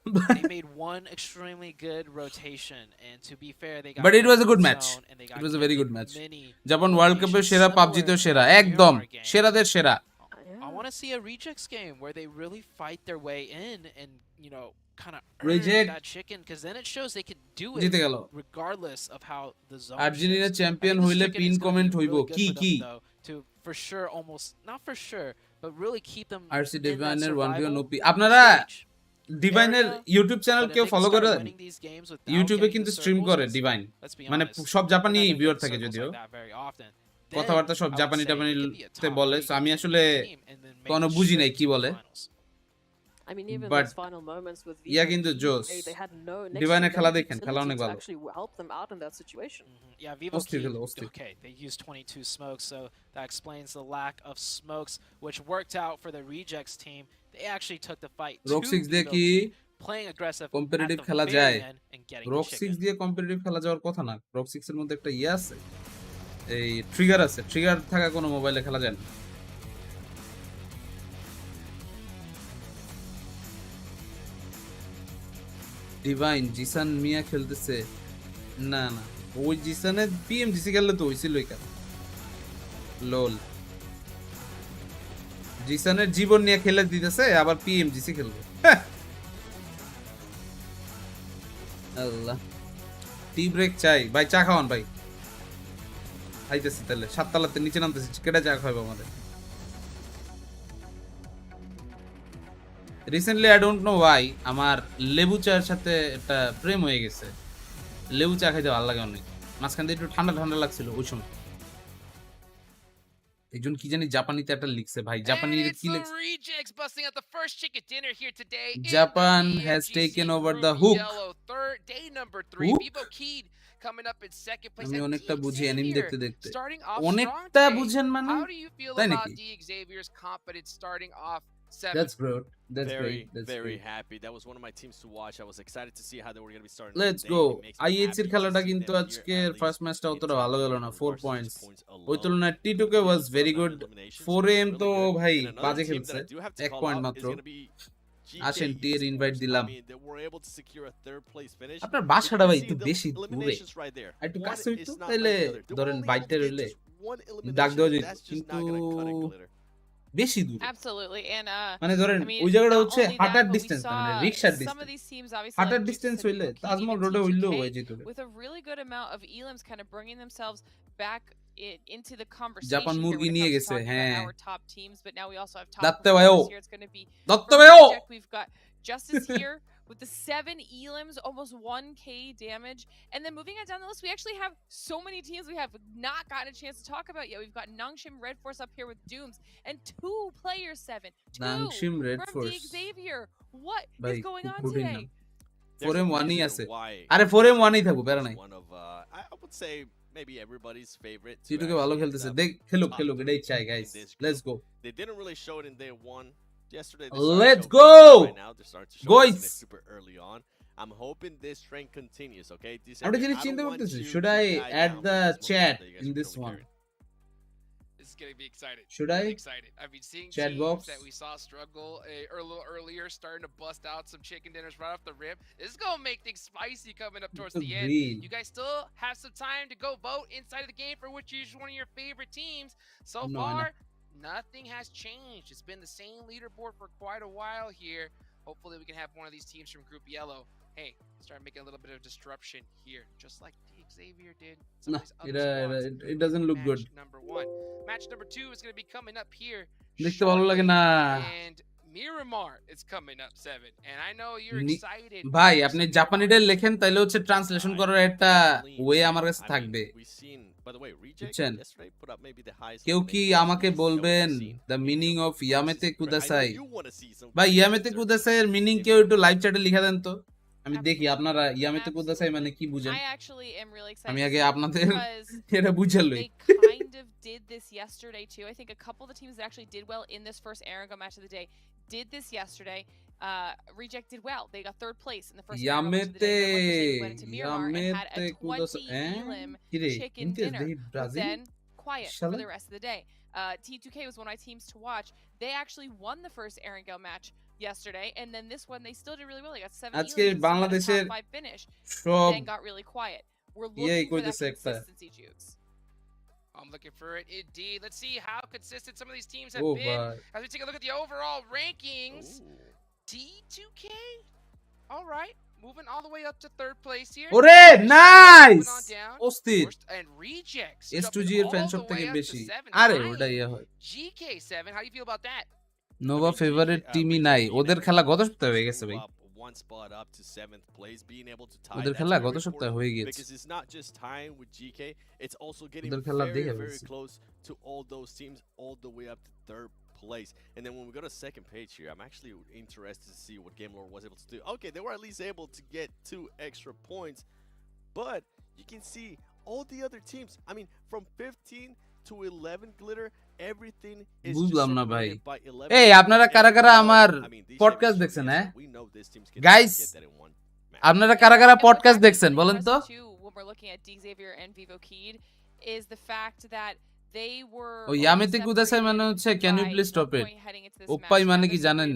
they made one extremely good rotation and to be fair they got but it was a good match it was a very good match Japan World Cup এর সেরা PUBG তেও সেরা একদম সেরাদের সেরা I want to see a Rejects game where they really fight their way in and, you know, kind of Reject that chicken because then it shows they can do it regardless of how the zone Argentina champion হইলে pin comment হইবো কি কি to for sure almost not for sure but really keep them RC Diviner 1v1 OP আপনারা ডিভাইনের YouTube channel কেউ follow করে ইউটিউবে কিন্তু stream করে ডিভাইন মানে সব জাপানি ভিউয়ার থাকে যদিও কথাবার্তা সব জাপানি টাপানিতে বলে সো আমি আসলে কোনো বুঝি নাই কি বলে I mean, even but those final moments with yeah, কিন্তু জোস they had no ডিভাইনের খেলা দেখেন খেলা অনেক ভালো actually help them out in that situation. Yeah, Vivo okay, they used 22 smokes, so that explains the lack of smokes, which worked out for the Rejects team. They actually took the fight. Rock 6 দিয়ে কি playing aggressive competitive খেলা যায় rock 6 দিয়ে competitive খেলা যাওয়ার কথা না rock 6 এর মধ্যে একটা আছে এই ট্রিগার আছে ট্রিগার থাকা কোনো মোবাইলে খেলা যায় না ডিভাইন জিসান মিয়া খেলতেছে না না ওই জিসানের পিএমজিসি খেললে তো হইছিল এখানে লল জিসানের জীবন নিয়ে খেলে দিতেছে আবার পিএমজিসি খেলবে আল্লাহ টি ব্রেক চাই ভাই চা খাওয়ান ভাই আইতেছি তাহলে 7 তলাতে নিচে নামতেছি কেটে চা খাইবো আমাদের recently I don't know Y আমার লেবু চায়ের সাথে একটা প্রেম হয়ে গেছে লেবু চা খাইতে ভালো লাগে অনেক মাঝখান দিয়ে একটু ঠান্ডা ঠান্ডা লাগছিল ওই সময় একজন কি জানি জাপানিতে একটা লিখছে ভাই জাপানি কি লিখছে Japan has taken over the hook আমি অনেকটা বুঝি অ্যানিমে দেখতে দেখতে অনেকটা বুঝেন মানে তাই নাকি That's great. That's great. That's very great. happy. That was one of my teams to watch. I was excited to see how they were going to be starting. Let's go. IH এর খেলাটা কিন্তু আজকে first ম্যাচটা অতটা ভালো গেল না 4 points ওই তুলনায় T2K was very good 4M তো ভাই বাজে খেলছে 1 পয়েন্ট মাত্র আসেন টি এর ইনভাইট দিলাম আপনার বাসাটা ভাই একটু বেশি দূরে একটু কাছে হইতো তাইলে ধরেন বাইকটা রইলে ডাক দেওয়া যেত কিন্তু বেশি দূর Absolutely, and মানে ধরেন ওই জায়গাটা হচ্ছে হাঁটার ডিসটেন্স মানে রিকশার ডিসটেন্স হাঁটার ডিসটেন্স হইলে তাজমহল রোডে হইলো হয়ে যেত with a really good amount of elims kind of bringing themselves back into the conversation. Japan মুরগি নিয়ে গেছে হ্যাঁ our top teams, but now we also have top Dutta ভাইও here. It's going to be Dutta ভাইও we've got Justice here with the 7 elims, almost 1k damage. And then moving on down the list, we actually have so many teams we have not gotten a chance to talk about yet. We've got Nongshim Red Force up here with Dooms and 2 players 7. Nongshim Red from Force. Xavier. What is going on today? 4M 1ই আছে আরে 4M 1ই থাকো বেরা নাই I would say maybe everybody's favorite. T2K ভালো খেলতেছে দেখ খেলুক এটাই চাই guys let's go They didn't really show it in day 1. Yesterday, let's go, guys! Super early on. I'm hoping this trend continues. Okay. Should I add the chat in this one? This is gonna be exciting. Should I? Excited. I've been seeing chat teams box that we saw struggle a little earlier, starting to bust out some chicken dinners right off the rip. This is gonna make things spicy coming up towards the end. You guys still have some time to go vote inside of the game for which is one of your favorite teams. So far. Nothing has changed. It's been the same leaderboard for quite a while here. Hopefully we can have one of these teams from Group Yellow hey, start making a little bit of disruption here, just like Xavier did. Nah, it doesn't look good. Number 1. Match number 2 is going to be coming up here. দেখতে ভালো লাগে না And Miramar is coming up 7. And I know you're excited. ভাই আপনি জাপানিটা লেখেন তাইলে হচ্ছে translation করার একটা ওয়ে আমার কাছে থাকবে বুঝছেন কেউ কি আমাকে বলবেন দ্য মিনিং অফ ইয়ামেতে কুদাসাই ভাই ইয়ামেতে কুদাসাই এর মিনিং কেউ একটু লাইভ চ্যাটে লিখে দেন তো আমি দেখি আপনারা ইয়ামেতে কুদাসাই মানে কি বুঝেন আমি আগে আপনাদের এটা বুঝাই লই kind of did this yesterday too. I think a couple of the teams that actually did well in this first Aragon match of the day did this yesterday. Reject did well. They got 3rd place in the first Aragon match of the day. They went into Miramar and had a 20 elim chicken dinner. But then quiet for the rest of the day. T2K was one of my teams to watch. They actually won the first Aragon match yesterday, and then this one they still did really well. They got 7 আজকে elims, বাংলাদেশের 5 finish, সব then got really quiet. We're looking for that consistency, Jukes. I'm looking for it indeed. Let's see how consistent some of these teams have been. As we take a look at the overall rankings, T2K, all right, moving all the way up to 3rd place here. ওরে nice অস্থির And Rejects S2G এর fan সব থেকে বেশি আরে ওটা ইয়া হয় GK7, how do you feel about that? নোভা ফেভারিট টিমই নাই ওদের খেলা গত সপ্তাহে হয়ে গেছে ভাই one spot up to 7th place, being able to tie ওদের খেলা গত সপ্তাহে হয়ে গেছে because it's not just tying with GK, it's also getting ওদের খেলা very, দেখে very ফেলছি close to all those teams all the way up to 3rd place. And then when we go to 2nd page here, I'm actually interested to see what Game Lord was able to do. Okay, they were at least able to get 2 extra points, but you can see all the other teams, I mean from 15 to 11 glitter, everything is বুঝলাম না ভাই separated by 11. এই আপনারা কারা কারা আমার podcast দেখছেন হ্যাঁ গাইস আপনারা কারা কারা পডকাস্ট দেখছেন বলেন তো When we're looking at Xavier and Vivo Keyed is the fact that they were ও ইয়ামেতে কুদাসাই মানে হচ্ছে can you please stop it ওপাই মানে কি জানেন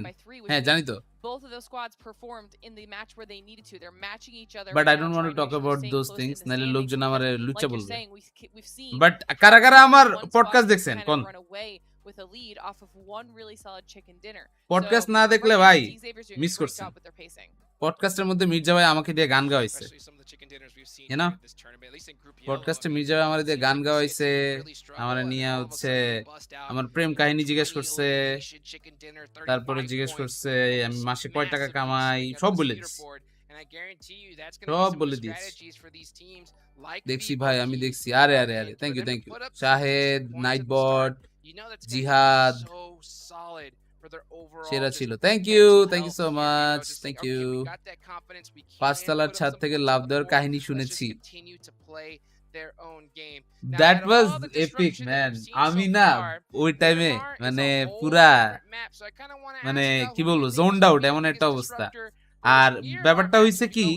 হ্যাঁ জানি তো both of those squads performed in the match where they needed to. They're matching each other. But I don't want to talk about those things. নালে লোকজন আমারে লুচ্চা বলবে We've seen বাট কারা কারা আমার পডকাস্ট দেখছেন কোন with a lead off of one really solid chicken dinner. Podcast না দেখলে ভাই মিস করছেন পডকাস্টের মধ্যে মির্জা ভাই আমাকে দিয়ে গান গাওয়াইছে you know পডকাস্টে মির্জা ভাই আমারে দিয়ে গান গাওয়াইছে আমারে নিয়ে হচ্ছে আমার প্রেম কাহিনী জিজ্ঞেস করছে তারপরে জিজ্ঞেস করছে আমি মাসে কয় টাকা কামাই সব বলে দিছি সব বলে দিয়েছি দেখছি ভাই আমি দেখছি আরে আরে আরে থ্যাংক ইউ শাহেদ নাইটবট জিহাদ সেরা ছিল thank you so much thank you পাঁচতলার ছাদ থেকে লাভ দেওয়ার কাহিনী শুনেছি দ্যাট ওয়াজ এপিক ম্যান আমি না ওই টাইমে মানে পুরা মানে কি বলবো জোনড আউট এমন একটা অবস্থা আর ব্যাপারটা হইছে কি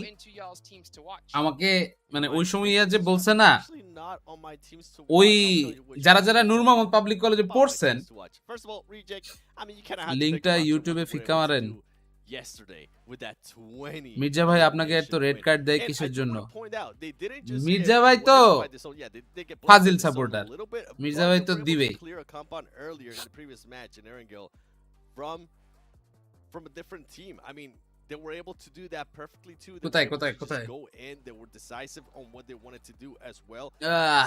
আমাকে মানে ওই সময় যে বলছে না ওই যারা যারা নূর মোহাম্মদ পাবলিক কলেজে পড়ছেন লিংকটা ইউটিউবে ফিকা মারেন মির্জা ভাই আপনাকে এত রেড কার্ড দেয় কিসের জন্য মির্জা ভাই তো ফাজিল সাপোর্টার মির্জা ভাই তো দিবেই from a different team. I mean, they were able to do that perfectly too. Kotai. Go in. They were decisive on what they wanted to do as well.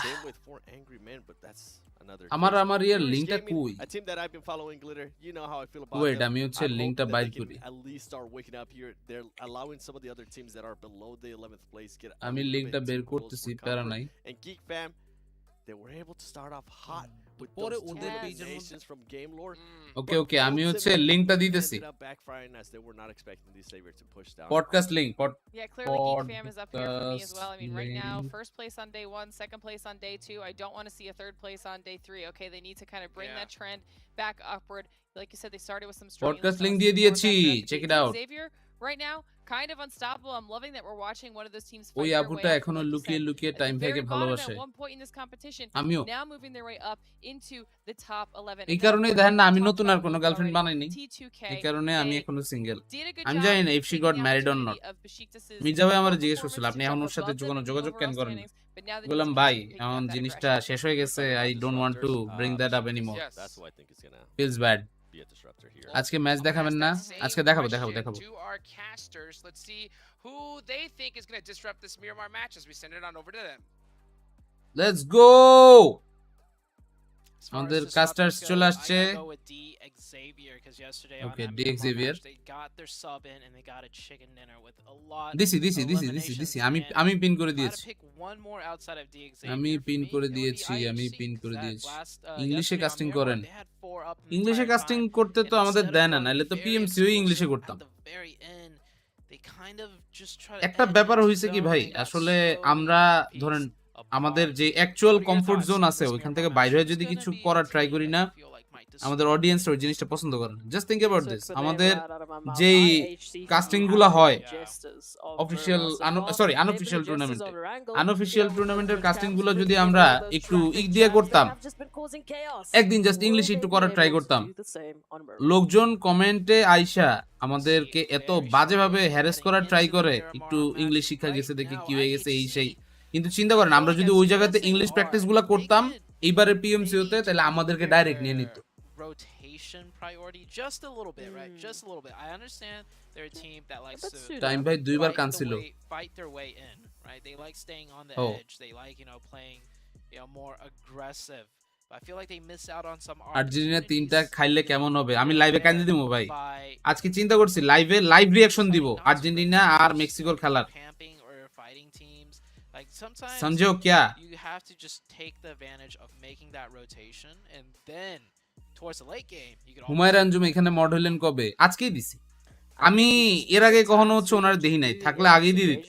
Same with 4 Angry Men, but that's another. আমার ইয়ার লিংকটা কই? A team that I've been following, Glitter. You know how I feel about Wait, them. আমি হচ্ছে লিংকটা বাইর করি. At least start waking up here. They're allowing some of the other teams that are below the 11th place get. আমি লিংকটা বের করতেছি প্যারা নাই. And Geek Fam, they were able to start off hot. পরে ওদের পেজের মধ্যে from Game Lord. ওকে আমি হচ্ছে লিংকটা দিতেছি podcast link Yeah, clearly Geek Fam is up here for me as well. I mean, right now, first place on day 1, second place on day 2. I don't want to see a 3rd place on day 3. Okay, they need to kind of bring that trend back upward. Like you said, they started with some strong podcast link দিয়ে দিয়েছি, check it out. Xavier right now kind of unstoppable. I'm loving that we're watching one of those teams ওই আবুটা এখনো লুকিয়ে time থেকে ভালোবাসে আমিও now moving their way up into the top 11. এই কারণে দেখেন না আমি নতুন আর কোনো গার্লফ্রেন্ড বানাইনি এই কারণে আমি এখনো সিঙ্গেল আমি জানি না if she got married or not Mirza ভাই আমারে জিজ্ঞেস করছিল আপনি এখন ওর সাথে কোনো যোগাযোগ কেন করেন বললাম ভাই এখন জিনিসটা শেষ হয়ে গেছে I don't want to bring that up anymore feels bad আজকে ম্যাচ দেখাবেন না আজকে দেখাবো who they think is going to disrupt this Miramar match as we send it on over to them. Let's go. As far আমাদের as কাস্টার্স disruptors চলে go, I আসছে। gotta go with D Xavier because yesterday on Okay, that D Miramar Xavier. match, they got their sub in and they got a chicken dinner with a lot দিছি of eliminations. আমি pin করে If I had দিয়েছি। to pick one more outside of D Xavier, আমি for pin me, করে it would be দিয়েছি, আমি IHC, pin 'cause করে that দিয়েছি। last, ইংলিশে yesterday on কাস্টিং Miramar, করেন। they had 4 up the ইংলিশে entire কাস্টিং time, করতে তো and আমাদের instead দেয় of না, going নাহলে তো very পিএমসিও ইংলিশে explosive করতাম। at the very end, they kind of just try to একটা end ব্যাপার into হইছে কি zone, ভাই, they got আসলে slowly আমরা one ধরেন piece আমাদের apart. যে actual What are your comfort thoughts zone on আছে this ওইখান Miramar থেকে match? বাইরে হয়ে Who's যদি gonna কিছু be the করার ট্রাই team করি that না, you feel like might আমাদের disrupt অডিয়েন্স ওই this? জিনিসটা পছন্দ করে না। Just think about this, Took the name আমাদের right out of my mouth. যেই IHC কাস্টিং have গুলা been হয় the jesters of official Miramar so far. Sorry They've been unofficial the jesters টুর্নামেন্টে, of Wrangle. আনঅফিশিয়াল The টুর্নামেন্টের French casting camps গুলো bring যদি in আমরা all those একটু traffic ইক দিয়ে jams. করতাম, They have just been causing chaos. একদিন জাস্ট Will ইংলিশ they একটু be করার ট্রাই able to করতাম, do the same on Miramar? লোকজন কমেন্টে আইসা আমাদেরকে এত বাজেভাবে হ্যারাস করার ট্রাই করে, একটু ইংলিশ শিক্ষা গেছে দেখে কি হয়ে গেছে এই সেই। কিন্তু চিন্তা করেন আমরা যদি ওই জায়গাতে ইংলিশ প্র্যাকটিস গুলা করতাম এইবারে পিএমসি হতে, তাহলে আমাদেরকে ডাইরেক্ট নিয়ে নিত। Rotation priority just a little bit, right? Just a little bit. I understand they're a team that likes Let's to do time that. ভাই দুইবার fight কানছিল। fight their way in, right? They like staying on the Oh. edge. They like, playing, more aggressive. But I feel like they miss out on some Argentina তিনটা opportunities খাইলে কেমন হবে, আমি লাইভে কান্দি দিমু ভাই। by আজকে চিন্তা করছি লাইভে লাইভ রিঅ্যাকশন দিব deciding not to, Argentina right? আর Just, মেক্সিকোর খেলার। camping or fighting teams. Like sometimes সমঝো क्या? you have to just take the advantage of making that rotation, and then towards the late game you can Humayun Anjum এখানে mod হইলেন কবে? আজকেই দিছি। আমি এর আগে কখনো হচ্ছে ওনার দেখি নাই, থাকলে আগেই দিয়ে দিত।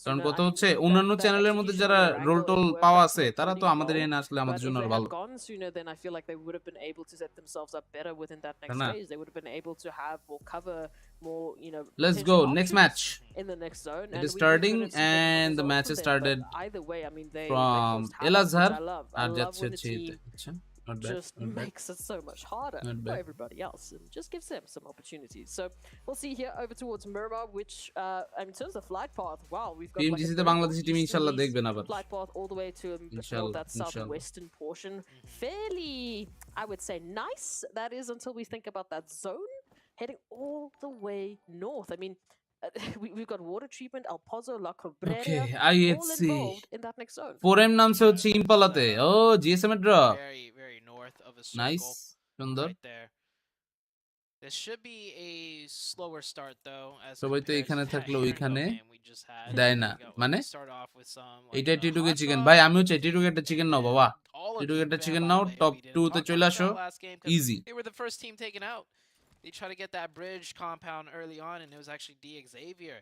কারণ কথা হচ্ছে অন্যান্য চ্যানেলের মধ্যে যারা রোল টোল পাওয়া আছে তারা তো আমাদের এনে আসলে আমাদের জন্য আরো ভালো। Gone sooner, then I feel like they would have been able to set themselves up better within that next Nah. phase. They would have been able to have or cover more, Let's potential go next options match. in the next zone. It And is we starting couldn't see the and the results match from is them, started but either way, I mean, they from caused havoc, এলাজহার which I love. I আর love যাচ্ছে when the হচ্ছে team আচ্ছা not bad, just not bad. makes it so much harder Not for bad. everybody else and just gives them some opportunities. So we'll see here over towards Miramar, which in terms of flight path, wow, we've got PMGC তে like Bangladeshi team ইনশাআল্লাহ দেখবেন আবার। flight path all the way to ইনশাআল্লাহ, that ইনশাআল্lah. southwestern portion. Fairly, I would say, nice. That is until we think about that zone heading all the way north. I mean, we've got water treatment, El Pozo, La Cabrera, Okay, all IHC involved in that next zone. 4M নামছে হচ্ছে ইম্পালাতে। ও GSM এর drop, very very north of a circle nice সুন্দর। right there. This should be a slower start though as সবাই তো compared এখানে to থাকলে that ওইখানে Hero game we just had. দেয় না, We মানে start off with some এইটা টিটুকে hot চিকেন sauce, ভাই, আমিও চাই টিটুকে একটা চিকেন নাও বাবা, all of টিটুকে you একটা fan, chicken by now, the way, top we didn't 2 তে talk চলে about আসো, that last game 'cause easy. they were the first team taken out. They tried to get that bridge compound early on and it was actually D Xavier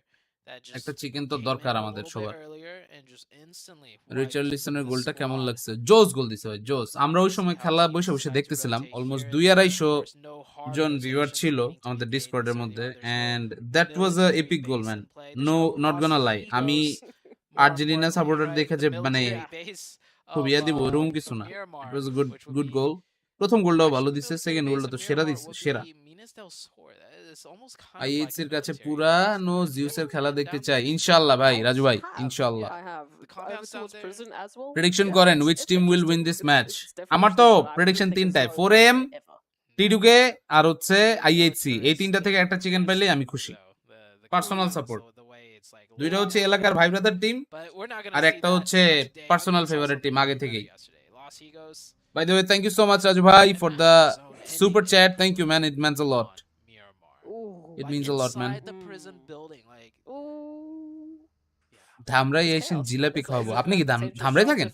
that just একটা chicken তো came দরকার in a আমাদের little bit সবার। earlier and just instantly wiped রিচার্লিসনের the গোলটা কেমন squad. লাগছে? জোস গোল দিছে ভাই, জোস। আমরা ওই সময় খেলা বসে বসে দেখতেছিলাম, অলমোস্ট 2-250 জন ভিউয়ার ছিল আমাদের ডিসকর্ডের মধ্যে, and that was a epic goal man, no not gonna lie. আমি আর্জেন্টিনা সাপোর্টার দেখে যে মানে খুব ইয়া দিব ওরকম কিছু না, ইট ওয়াজ গুড গুড গোল। প্রথম গোলটাও ভালো দিছে, সেকেন্ড গোলটা তো সেরা দিছে, সেরা। আইএইচ এর কাছে পুরানো জিউসের খেলা দেখতে চাই ইনশাআল্লাহ ভাই, রাজু ভাই ইনশাআল্লাহ। I have. Over towards prison as well. Prediction করেন which team will win this match? আমার তো প্রেডিকশন তিনটায়, 4am, টিডুকে আর হচ্ছে আইএইচসি। এই তিনটা থেকে একটা চিকেন পেলে আমি খুশি। পার্সোনাল সাপোর্ট, দুইটা হচ্ছে এলাকার ভাই ব্রাদার টিম, আর একটা হচ্ছে পার্সোনাল ফেভারিট টিম আগে থেকেই। By the way, thank you so much Raju bhai for the super chat. Thank you man, it means a lot. It means a lot man. Dhamrai এসেন jalebi খাওয়াবো। আপনি কি ধামরাই থাকেন?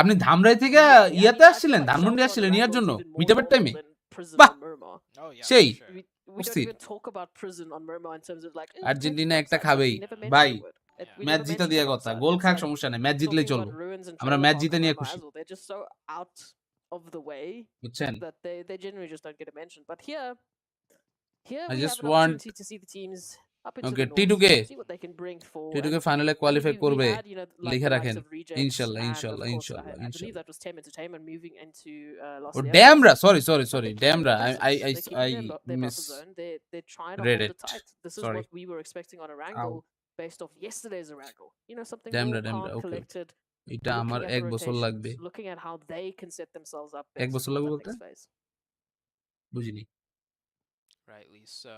আপনি ধামরাই থেকে ইয়াতে আসছিলেন, ধানমন্ডি আসছিলেন ইয়ার জন্য মিটাপের টাইমে? বাহ সেই আর্জেন্টিনা একটা খাবেই ভাই, ম্যাচ জিতা দিয়ে কথা, গোল খাক সমস্যা নেই, ম্যাচ জিতলেই চলবে, আমরা ম্যাচ জিতে নিয়ে খুশি, of the way বুঝছেন? that they generally just don't get a mention. But here I we just have an want opportunity to see the teams up into Okay, the north, T2K see what they can bring forward. টিটুকে ফাইনালে qualify করবে লিখে the রাখেন likes of Rejects ইনশাআল্লাহ and, of ইনশাআল্লাহ course, ইনশাআল্লাহ I believe ইনশাআল্lah। that was Tem Entertainment moving into Los ও Leones. ড্যামরা, সরি ড্যামরা, They keep I their miss buffer zone. They're trying to read hold it. it tight. This is Sorry. what we were expecting on a wrangle based off yesterday's wrangle. Something Damra, more calm, okay. collected. এটা আমার looking at এক the বছর rotations, লাগবে। looking at how they can set themselves up এক best বছর for লাগবে that বলতে? next phase. বুঝিনি। Rightly so.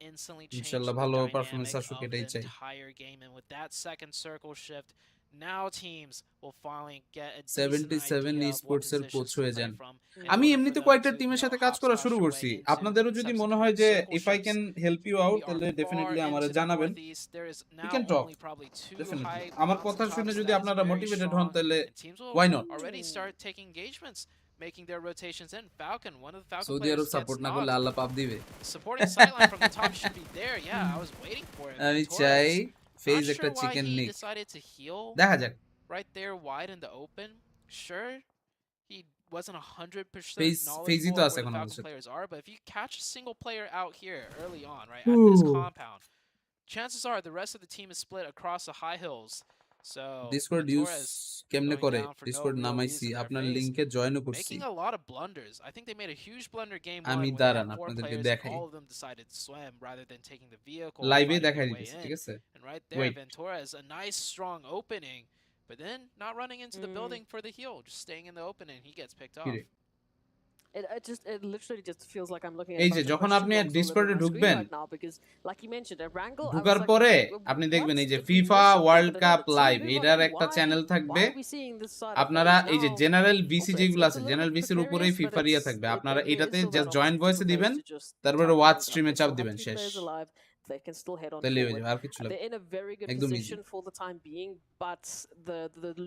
instantly change ইনশাআল্লাহ the ভালো dynamic পারফরম্যান্স of আসুক the এটাই চাই entire game. And with that second circle shift, now teams will finally get a decent 77 idea of what esports এর coach positions to হয়ে play যান from. আমি order এমনিতে for them কয়েকটা to, টিমের you know, সাথে কাজ করা hopscotch শুরু their করছি way into আপনাদেরও যদি মনে হয় subsequent যে circle if I shifts. Can help you out We are তাহলে far ডেফিনেটলি আমারে into the জানাবেন northeast. There is we now can talk only probably 2 definitely high আমার mountain কথা top শুনে যদি stats, আপনারা very মোটিভেটেড হন strong, তাহলে and teams will why not already start taking engagements. making their rotations in. Falcon, one of the Falcon Saudi players Arab gets support না করলে knocked. আল্লাহ পাপ দিবে Supporting sideline from the top should be there. Yeah, I was waiting for it. আমি Torres, চাই not phase একটা sure why chicken he নিক decided to heal দেখা যাক right there wide in the open. Sure, he wasn't 100% ফেজই knowledgeable তো of আছে where the এখন Falcon আমাদের সাথে players are, but if you catch a single player out here early on, right, at this compound, chances are the rest of the team is split across the high hills. So Discord use Torres কেমনে going করে down for no Discord real নামাইছি reason there. আপনার FaZe লিংকে জয়েনও করছি making a lot of blunders. I think they made a huge blunder game আমি 1 when they দাঁড়ান had 4 আপনাদেরকে players and দেখাই all of them decided to swim rather than taking the vehicle লাইভে finding দেখাই their way দিতেছি in. ঠিক আছে And right there, Wait. Ventura a nice strong opening, but then not running into the building for the heal, just staying in the opening. He gets picked off. It literally just feels like I'm looking at এই a যে bunch of যখন question আপনি marks all over ডিসকর্ডে my screen ঢুকবেন right now because, like you mentioned, at Wrangle, I was ঢুকার like, পরে "Well, আপনি what? দেখবেন এই যে Did we FIFA miss something? World Did cup another team live move এটার on? একটা Why- channel থাকবে why are we seeing this side of আপনারা things এই যে now?" জেনারেল বিসি Also, যেগুলো it's আছে a little জেনারেল bit বিসির উপরেই precarious, but FIFA yeah it's- থাকবে it- আপনারা there is এটাতে still just that join opportunity ভয়েসে for দিবেন players to just তারপরে tap watch things up. স্ট্রিমে They চাপ still have দিবেন 2 শেষ players alive. They can still head on তাহলেই হয়ে forward. যাবে আর কিছু লাগবে They're in a very good একদম position easy. for the time being, but the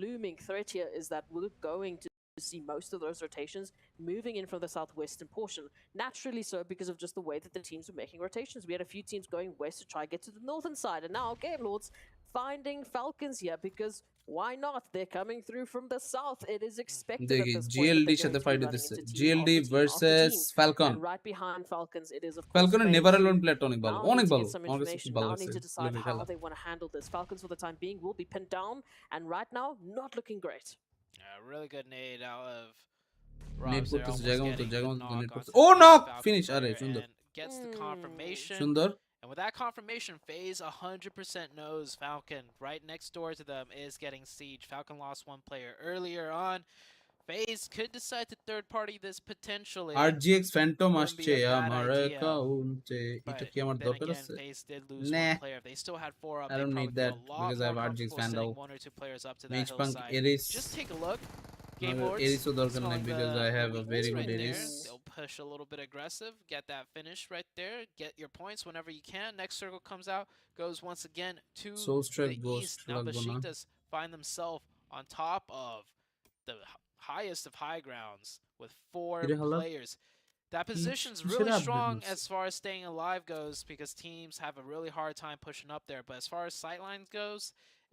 looming threat here is that we're going to see most of those rotations moving in from the southwestern portion. Naturally so, because of just the way that the teams were making rotations. We had a few teams going west to try and get to the northern side, and now Game Lords finding Falcons here because why not? They're coming through from the south. It is expected at দেখি this point that GLD they're সাথে going to fight be running হইতেছে into team GLD after team after versus team. Falcon And right behind Falcons, it is of course ফ্যালকনের FaZe, never who alone প্লেয়ারটা অনেক ভালো now need অনেক to ভালো get some আমার কাছে information, খুব ভালো now লাগছে need to decide level how খেলা they want to handle this. Falcons for the time being will be pinned down, and right now, not looking great. Yeah, really good nade out of net Robs there, করতেছে almost জায়গা মতো getting জায়গা the মতো knock net onto করতেছে the ও knock Falcon finish আরে player সুন্দর and gets the confirmation. সুন্দর And with that confirmation, FaZe 100% knows Falcon right next door to them is getting siege. Falcon lost 1 player earlier on. FaZe could decide to third party this potentially. RGX phantom Wouldn't be আসছে a bad আমার idea, অ্যাকাউন্টে এটা But কি আমার then দরকার again, আছে FaZe did lose Nah. 1 player. If they still had 4 up, I they don't probably need feel that a lot because I have more RGX comfortable Vandal. sending 1 or 2 players up to that Mage Punk hillside. Eris Just take a look. Game Lords এরিসও দরকার নাই smelling because the I have a very weakness good right there. Eris They'll push a little bit aggressive, get that finish right there, get your points whenever you can. Next circle comes out, goes once again to Soulstrike the Ghost east. Now লাগবো না Besiktas find themselves on top of the highest of high grounds with 4 কিরে হালা players. That position's কিসের really update strong হচ্ছে? as far as staying alive goes because teams have a really hard time pushing up there. But as far as sightlines goes,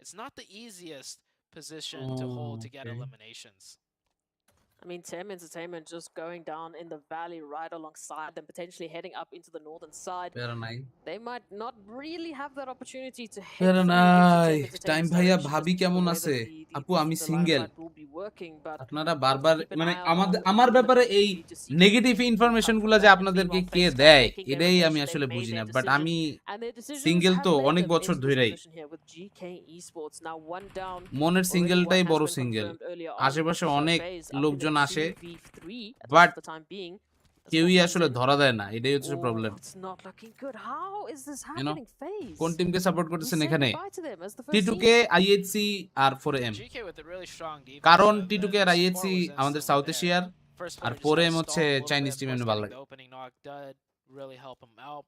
it's not the easiest position to hold to get okay. eliminations. I mean, Tem Entertainment just going down in the valley right alongside them, potentially heading up into the northern side. প্যারা নাই They might not really have that opportunity to head প্যারা through নাই into Tem time Entertainment's ভাইয়া direction ভাবি just because কেমন the way আছে that the আপু আমি line of single sight will be working, but আপনারা we'll বারবার keep an মানে eye আমাদের on আমার the ব্যাপারে এই opportunity to see negative who information comes গুলা back যে and আপনাদেরকে meanwhile কে FaZe দেয় making their এটাই আমি rotation. আসলে They've বুঝি made না their বাট decision, আমি and their decisions single have তো led অনেক them বছর into this ধরেই position here with GK Esports. Now 1 down. মনের Already সিঙ্গেলটাই one has বড় been single confirmed earlier on, আশেপাশে so অনেক FaZe up in লোকজন a আসে 2v3 at but least for the time being. That's কেউই not আসলে Tencent. ধরা দেয় না এটাই হচ্ছে Oh, problem it's not looking good. How is this You know, happening, FaZe? কোন টিমকে সাপোর্ট We করতেছেন say এখানে goodbye to them as the first T2K team. IHC আর 4M GK with a really strong defense. কারণ though. T2K The আর support IHC was আমাদের instantly south there. এশিয়ার First আর player just had 4M to হচ্ছে stall a little Chinese bit, team of এমনি course, ভালো getting লাগে the opening knock did really help him out.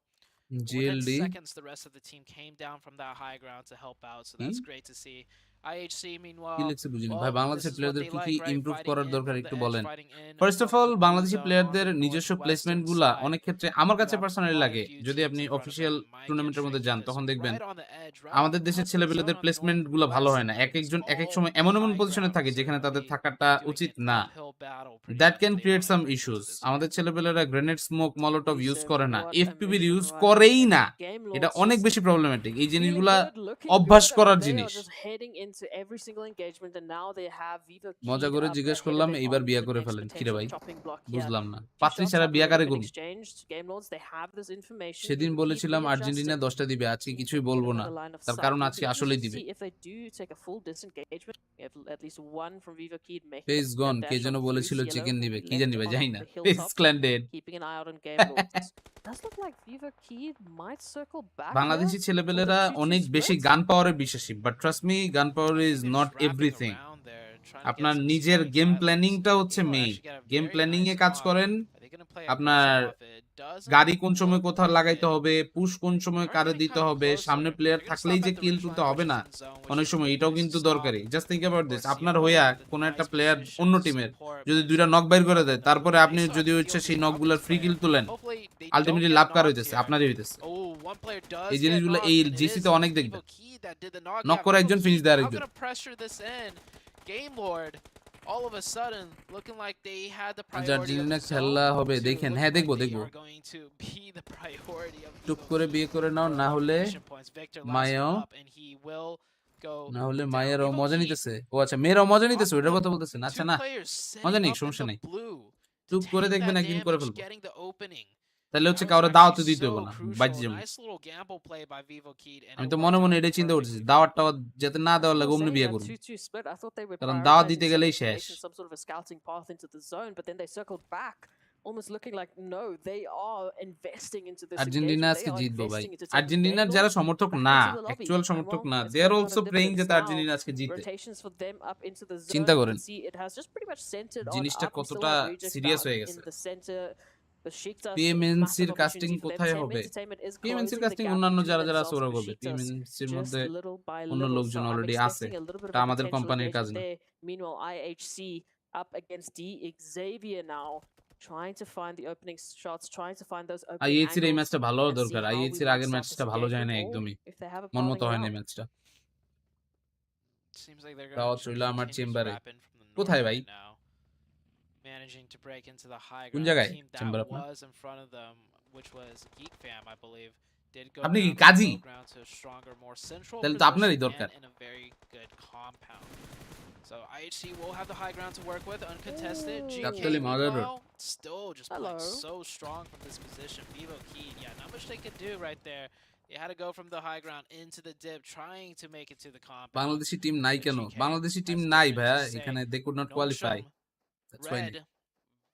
Within GLD seconds, the rest of the team came down from that high ground to help out, so কি that's great to see. IHC, কি meanwhile, লিখছে বুঝিনি ভাই well, this বাংলাদেশের is what প্লেয়ারদের they কি like, কি right? Improve Fighting করার in দরকার from একটু the edge, বলেন fighting in first of from all the blue Bangladeshi zone on প্লেয়ারদের the নিজস্ব northwestern প্লেসমেন্ট গুলা side. অনেক ক্ষেত্রে আমার কাছে You have personally quite a লাগে few যদি teams আপনি in front of official them. Might get টুর্নামেন্টের মধ্যে tricky যান 'cause তখন দেখবেন right on the edge, right আমাদের on দেশের the ছেলেপেলেদের zone on the placement গুলো ভালো হয় না northwest, এক but একজন it's এক এক all সময় এমন এমন high পজিশনে ground, থাকে so যেখানে they'll তাদের be থাকাটা doing উচিত an না uphill battle pretty that much can if they create wanna some break into issues this আমাদের ছেলেপেলেরা grenade smoke molotov use Listen, করে না what a এফপিবির mission ইউজ right করেই there. না Game এটা Lords অনেক just বেশি প্রবলেমেটিক এই feeling জিনিসগুলা good, looking অভ্যাস good. I করার mean, they are জিনিস just heading into every single engagement, and now they have Viva মজা keyed করে up জিজ্ঞেস ahead of করলাম them এইবার onto বিয়া the করে next ফেলেন কিরে potential ভাই chopping block here. বুঝলাম না 2 পাত্রী shots ছাড়া have বিয়া already কারে been করুন exchanged. Game Lords, they have this information. সেদিন Keep বলেছিলাম আর্জেন্টিনা readjusting. 10টা দিবে আজকে See if কিছুই they get বলবো না another line of তার sight. কারণ We'll আজকে be আসলেই interested to দিবে see if they do take a full disengagement. We have at least one from Viva Keyed making face that gone K dash যেন on through. বলেছিল Cielo chicken will দিবে be কি জানি left ভাই on জানি না the face hilltop, ক্ল্যান্ডেড keeping an eye out on Game Lords. Does look like Viva Keyed might circle back Bangladeshi here. ছেলেপেলেরা 2-2 অনেক বেশি split. গান পাওয়ারে বিশ্বাসী বাট ট্রাস্ট মি গান power is They're not just wrapping everything around there. আপনার নিজের game প্ল্যানিংটা হচ্ছে মেইন। গেম প্ল্যানিং এ কাজ করেন, আপনার গাড়ি কোন সময় কোথাও লাগাইতে হবে, পুশ কোন সময় কারে দিতে হবে, সামনে প্লেয়ার থাকলেই যে কিল তুলতে হবে না, অনেক সময় এটাও কিন্তু দরকারি। জাস্ট থিংক অ্যাবাউট দিস, আপনার হইয়া কোন একটা প্লেয়ার অন্য টিমের যদি 2টা নক বাইর করে দেয়, তারপরে আপনি যদি হচ্ছে সেই নকগুলোর ফ্রি কিল তুলেন, আলটিমেটলি লাভ কার হইতেছে? আপনারই হইতেছে। এই জিনিসগুলো এই জিসি তে অনেক দেখবেন, নক করে একজন ফিনিশ দেয় আরেকজন। All of a sudden, looking like they had the priority of Argentina the খেলা zone, হবে to দেখেন। look হ্যাঁ like দেখবো they দেখবো। are going to be the priority of took Vivo করে Key বিয়ে করে নাও, for না হলে elimination points. Victor last মায়াও, one up, and he will go না হলে down. মায়েরাও Vivo মজা Key নিতেছে। ও আচ্ছা, মেয়েরাও মজা নিতেছে, often ওইটার have কথা বলতেছেন। আচ্ছা, 2 না players মজা sitting নেই, up in সমস্যা the নেই। blue to টুক করে take দেখবেন that একদিন করে damage, ফেলবো। getting the opening. তাহলে That হচ্ছে was কাউরে দাওয়াতও actually দিতে so হবে না, crucial. বাইরে যাবো। Nice little gamble play by Vivo Key, and আমি it তো worked মনে মনে out এটাই চিন্তা করতেছি, perfectly. দাওয়াতটা যাতে না দেওয়ার লাগে, অমনি বিয়ে করবো। কারণ দাওয়াত দিতে গেলেই শেষ। some sort of a scouting path into the zone, but then they circled back, almost looking like no, they are investing into this Argentina engagement. আজকে They are জিতবো ভাই। investing into taking আর্জেন্টিনার Vendor যারা সমর্থক back না, into the lobby. Actual And সমর্থক well, না, it's they are gonna be also one of প্রেইং dividends যাতে now. আর্জেন্টিনা আজকে জিতে। Rotations for them up into the zone. চিন্তা You করেন can see it has just pretty much centered on জিনিসটা up. We still কতটা have Reject serious down হয়ে in গেছে। the center. Besiktas, পিএমএনসির massive casting opportunity for them. কোথায় 10 হবে? Entertainment is পিএমএনসির closing the casting gap অন্যান্য between যারা যারা আছে themselves ওরা and করবে। Besiktas. পিএমএনসির Just মধ্যে little by অন্য little, লোকজন so I'm অলরেডি আছে, expecting a little bit এটা of a আমাদের potential কোম্পানির কাজ engagement না। there. Meanwhile, IHC up against D Xavier now, trying to find the opening shots, trying to find those opening আইএইচসির এই angles, ম্যাচটা ভালো হওয়া and see দরকার। how we আইএইচসির might আগের start ম্যাচটা this ভালো engagement, যায় না or একদমই, if they have a মন মতো bowling হয় না round. ম্যাচটা। Seems like they're দাওয়াত going to রইল আমার continue to চেম্বারে। wrap in from the কোথায় north ভাই? right now. Managing to break into the high কোন ground. জায়গায় The team চেম্বার that আপনার? was in front of them, which was Geek Fam, I believe, did go আপনি কি down from Kazi? low ground to a stronger, more central তাহলে তো আপনারই position দরকার। and in a very good compound. So IHC will have the high ground to work with, uncontested. GK Absolutely, mother. meanwhile, still just playing Hello. so strong from this position. Vivo Key, yeah, not much they could do right there. They had to go from the high ground into the dip, trying to make it to the compound. Bangladeshi team নাই কেন? GK Bangladeshi team has নাই nothing ভাইয়া, to say. এখানে they could not qualify. Nongshim, That's why Red,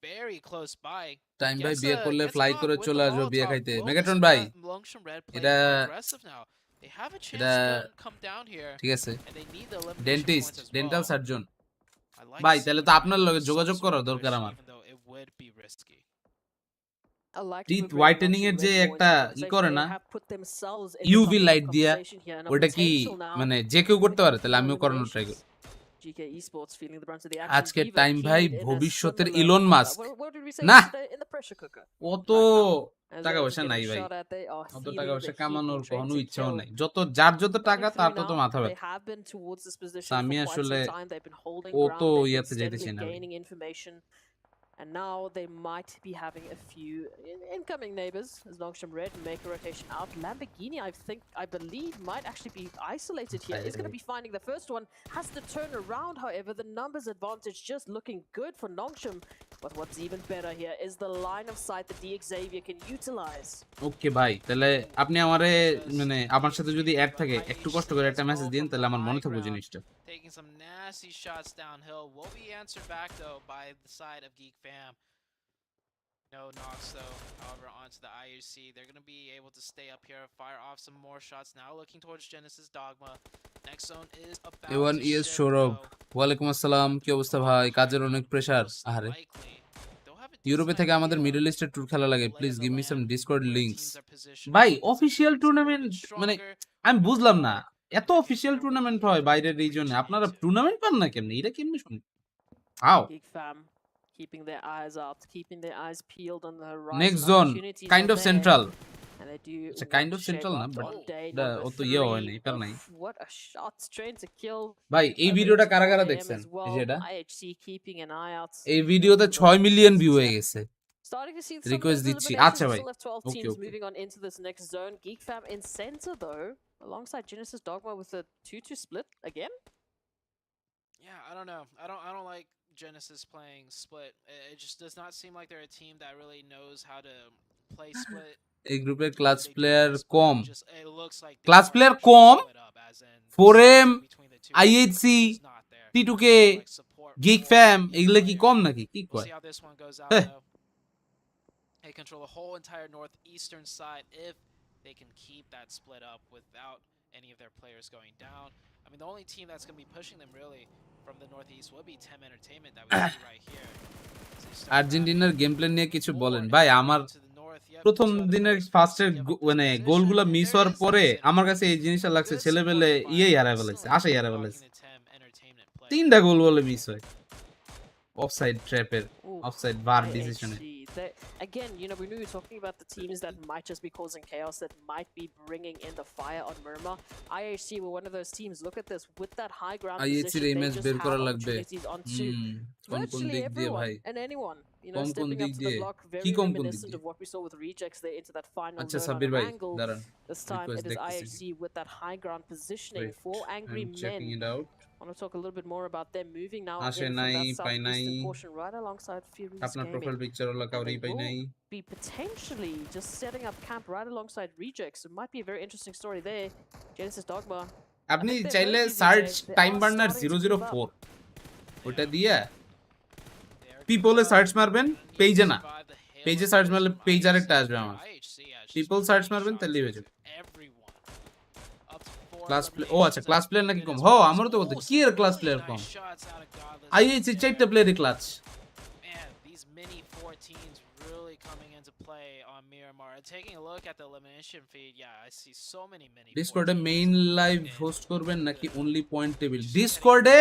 very close by. Time ভাই Gets বিয়ে a- করলে gets fly caught করে with চলে the আসবে বিয়ে Molotov. খাইতে। Will মেগাট্রন this ভাই, Longshim Red play এটা more aggressive now? They have a chance এটা to come down here, ঠিক আছে, and they need the elimination dentist, points as dental well. Surgeon I like ভাই, seeing তাহলে তো them আপনার make লগে some যোগাযোগ sort করা of দরকার risk, আমার। even though it would be risky. I like Teeth to bring whitening Nongshim এর যে Red more একটা into the ই করে conversation. না, They have put themselves in the UV top of the light দিয়া, conversation here, and a ওটা কি potential now মানে যে কেউ করতে পারে? for তাহলে আমিও করানোর ট্রাই eliminations. করি। GK Esports feeling the brunt of the action. আজকের Vivo টাইম ভাই Key in a ভবিষ্যতের similar- Elon Musk. What did we say না, yesterday? In the pressure cooker. অত As টাকা they're পয়সা getting নাই ভাই, shot at, they are অত feeling টাকা the পয়সা heat কামানোর and trying কোনো to ইচ্ছাও kill. নাই। যার যত টাকা তার 33 তত now. মাথা They ব্যথা। have been towards this position So আমি for quite আসলে some time. They've been holding O ground. তো They've been ইয়াতে যাইতেছি steadily না ভাই। gaining information. And now they might be having a few incoming neighbors as Longshim Red make a rotation out. Lamborghini, I believe, might actually be isolated here. Is going to be finding the first one. Has to turn around, however. The numbers advantage just looking good for Longshim. But what's even better here is the line of sight that D Xavier can utilize. ওকে ভাই, তাহলে আপনি আমারে মানে আমার সাথে যদি add থাকে, একটু কষ্ট করে একটা মেসেজ দিন, তাহলে আমার মনে থাকবে জিনিসটা। Taking some nasty shots downhill. Will be answered back though by the side of Geek Fam. No knocks though, however, onto the IUC. They're going to be able to stay up here, fire off some more shots now, looking towards Genesis Dogma. Next zone is about A1 to ES shift Sourav, though. ওয়ালাইকুম আসসালাম, কি অবস্থা ভাই? কাজের অনেক pressure. Most আরে likely, they'll have a ইউরোপে decent থেকে আমাদের idea মিডল ইস্টের ট্যুর খেলা লাগে, of the lay please of the give me some land, Discord where links. teams are positioned. ভাই This is official a little tournament bit মানে stronger. আমি বুঝলাম না, এত অফিশিয়াল টুর্নামেন্ট হয় বাইরের রিজনে, আপনারা টুর্নামেন্ট পান না কেমনে? এটা কেমনে শুনি? How? Geek Fam keeping their eyes out, keeping their eyes peeled on the horizon. Next zone Opportunities kind are of there, central. and they do আচ্ছা, want kind to of shape central না, up but on day এটা number অত ইয়ে হয় 3. না, এটা নাই। Oof, what a shot, trying to kill. ভাই এই over ভিডিওটা into কারা কারা 4 AM দেখছেন? as এই well. যে এটা, IHC keeping an eye out. এই ভিডিওতে 6 মিলিয়ন ভিউ হয়ে গেছে। Starting to see some of request those দিচ্ছি। eliminations. আচ্ছা We ভাই, still have 12 okay teams okay. moving on into this next zone. Geek Fam in center though, alongside Genesis Dogma with a 2-2 split again. Yeah, I don't know. I don't like Genesis playing split. It just does not seem like they're a team that really knows how to play split. এই গ্রুপের class They do player play split, com, just it looks like they class are player actually com, split up, as in the 4M, synergy between the two IHC, is not there. T2K, Like support gig for ফ্যাম, each এগুলো কি player. কম নাকি? কি We'll কয়? see how this one goes out Eh. though. They control the whole entire northeastern side if they can keep that split up without any of their players going down. I mean, the only team that's going to be pushing them really from the northeast will be Tem Entertainment that we see right here. আর্জেন্টিনার game plan নিয়ে কিছু বলেন ভাই। আমার প্রথম দিনের ফার্স্টের মানে গোলগুলো মিস হওয়ার পরে আমার কাছে এই জিনিসটা লাগছে ছেলেবেলে ইয়েই হারায় ফেলেছে, আশাই হারায় ফেলেছে। 3টা গোল বলে মিস হয় অফসাইড ট্র্যাপের, অফসাইড বার ডিসিশনে। Again, you know, we knew we were talking about the teams that might just be causing chaos, that might be bringing in the fire on Murmur. IHC were one of those teams. Look at this, with that high ground position, they just have opportunities onto virtually everyone and anyone. You know, stepping up to the block, very reminiscent of what we saw with Rejects there into that final load on an angle. This time it is IHC with that high ground positioning for Angry Men. I want to talk a little bit more about them moving now in from that southeastern portion right alongside Fury's Gaming. Be potentially just setting up camp right alongside Rejects. It might be a very interesting story there. Genesis Dogma. আপনি চাইলে search TimeBurner 004 ওটা দিয়ে পিপলে search মারবেন, পেজে না, পেজে search মারলে page আরেকটা আসবে আমার। পিপল সার্চ মারবেন তাহলে হয়ে যাবে। ক্লাস প্লে, ও আচ্ছা ক্লাস প্লেয়ার নাকি কম? হ্যাঁ আমারও তো বলতে কি এর ক্লাস প্লেয়ার কম। আইএইচসি 4টা প্লেয়ারই ক্লাচ। ডিসকর্ডে মেইন লাইভ হোস্ট করবেন নাকি অনলি পয়েন্ট টেবিল? ডিসকর্ডে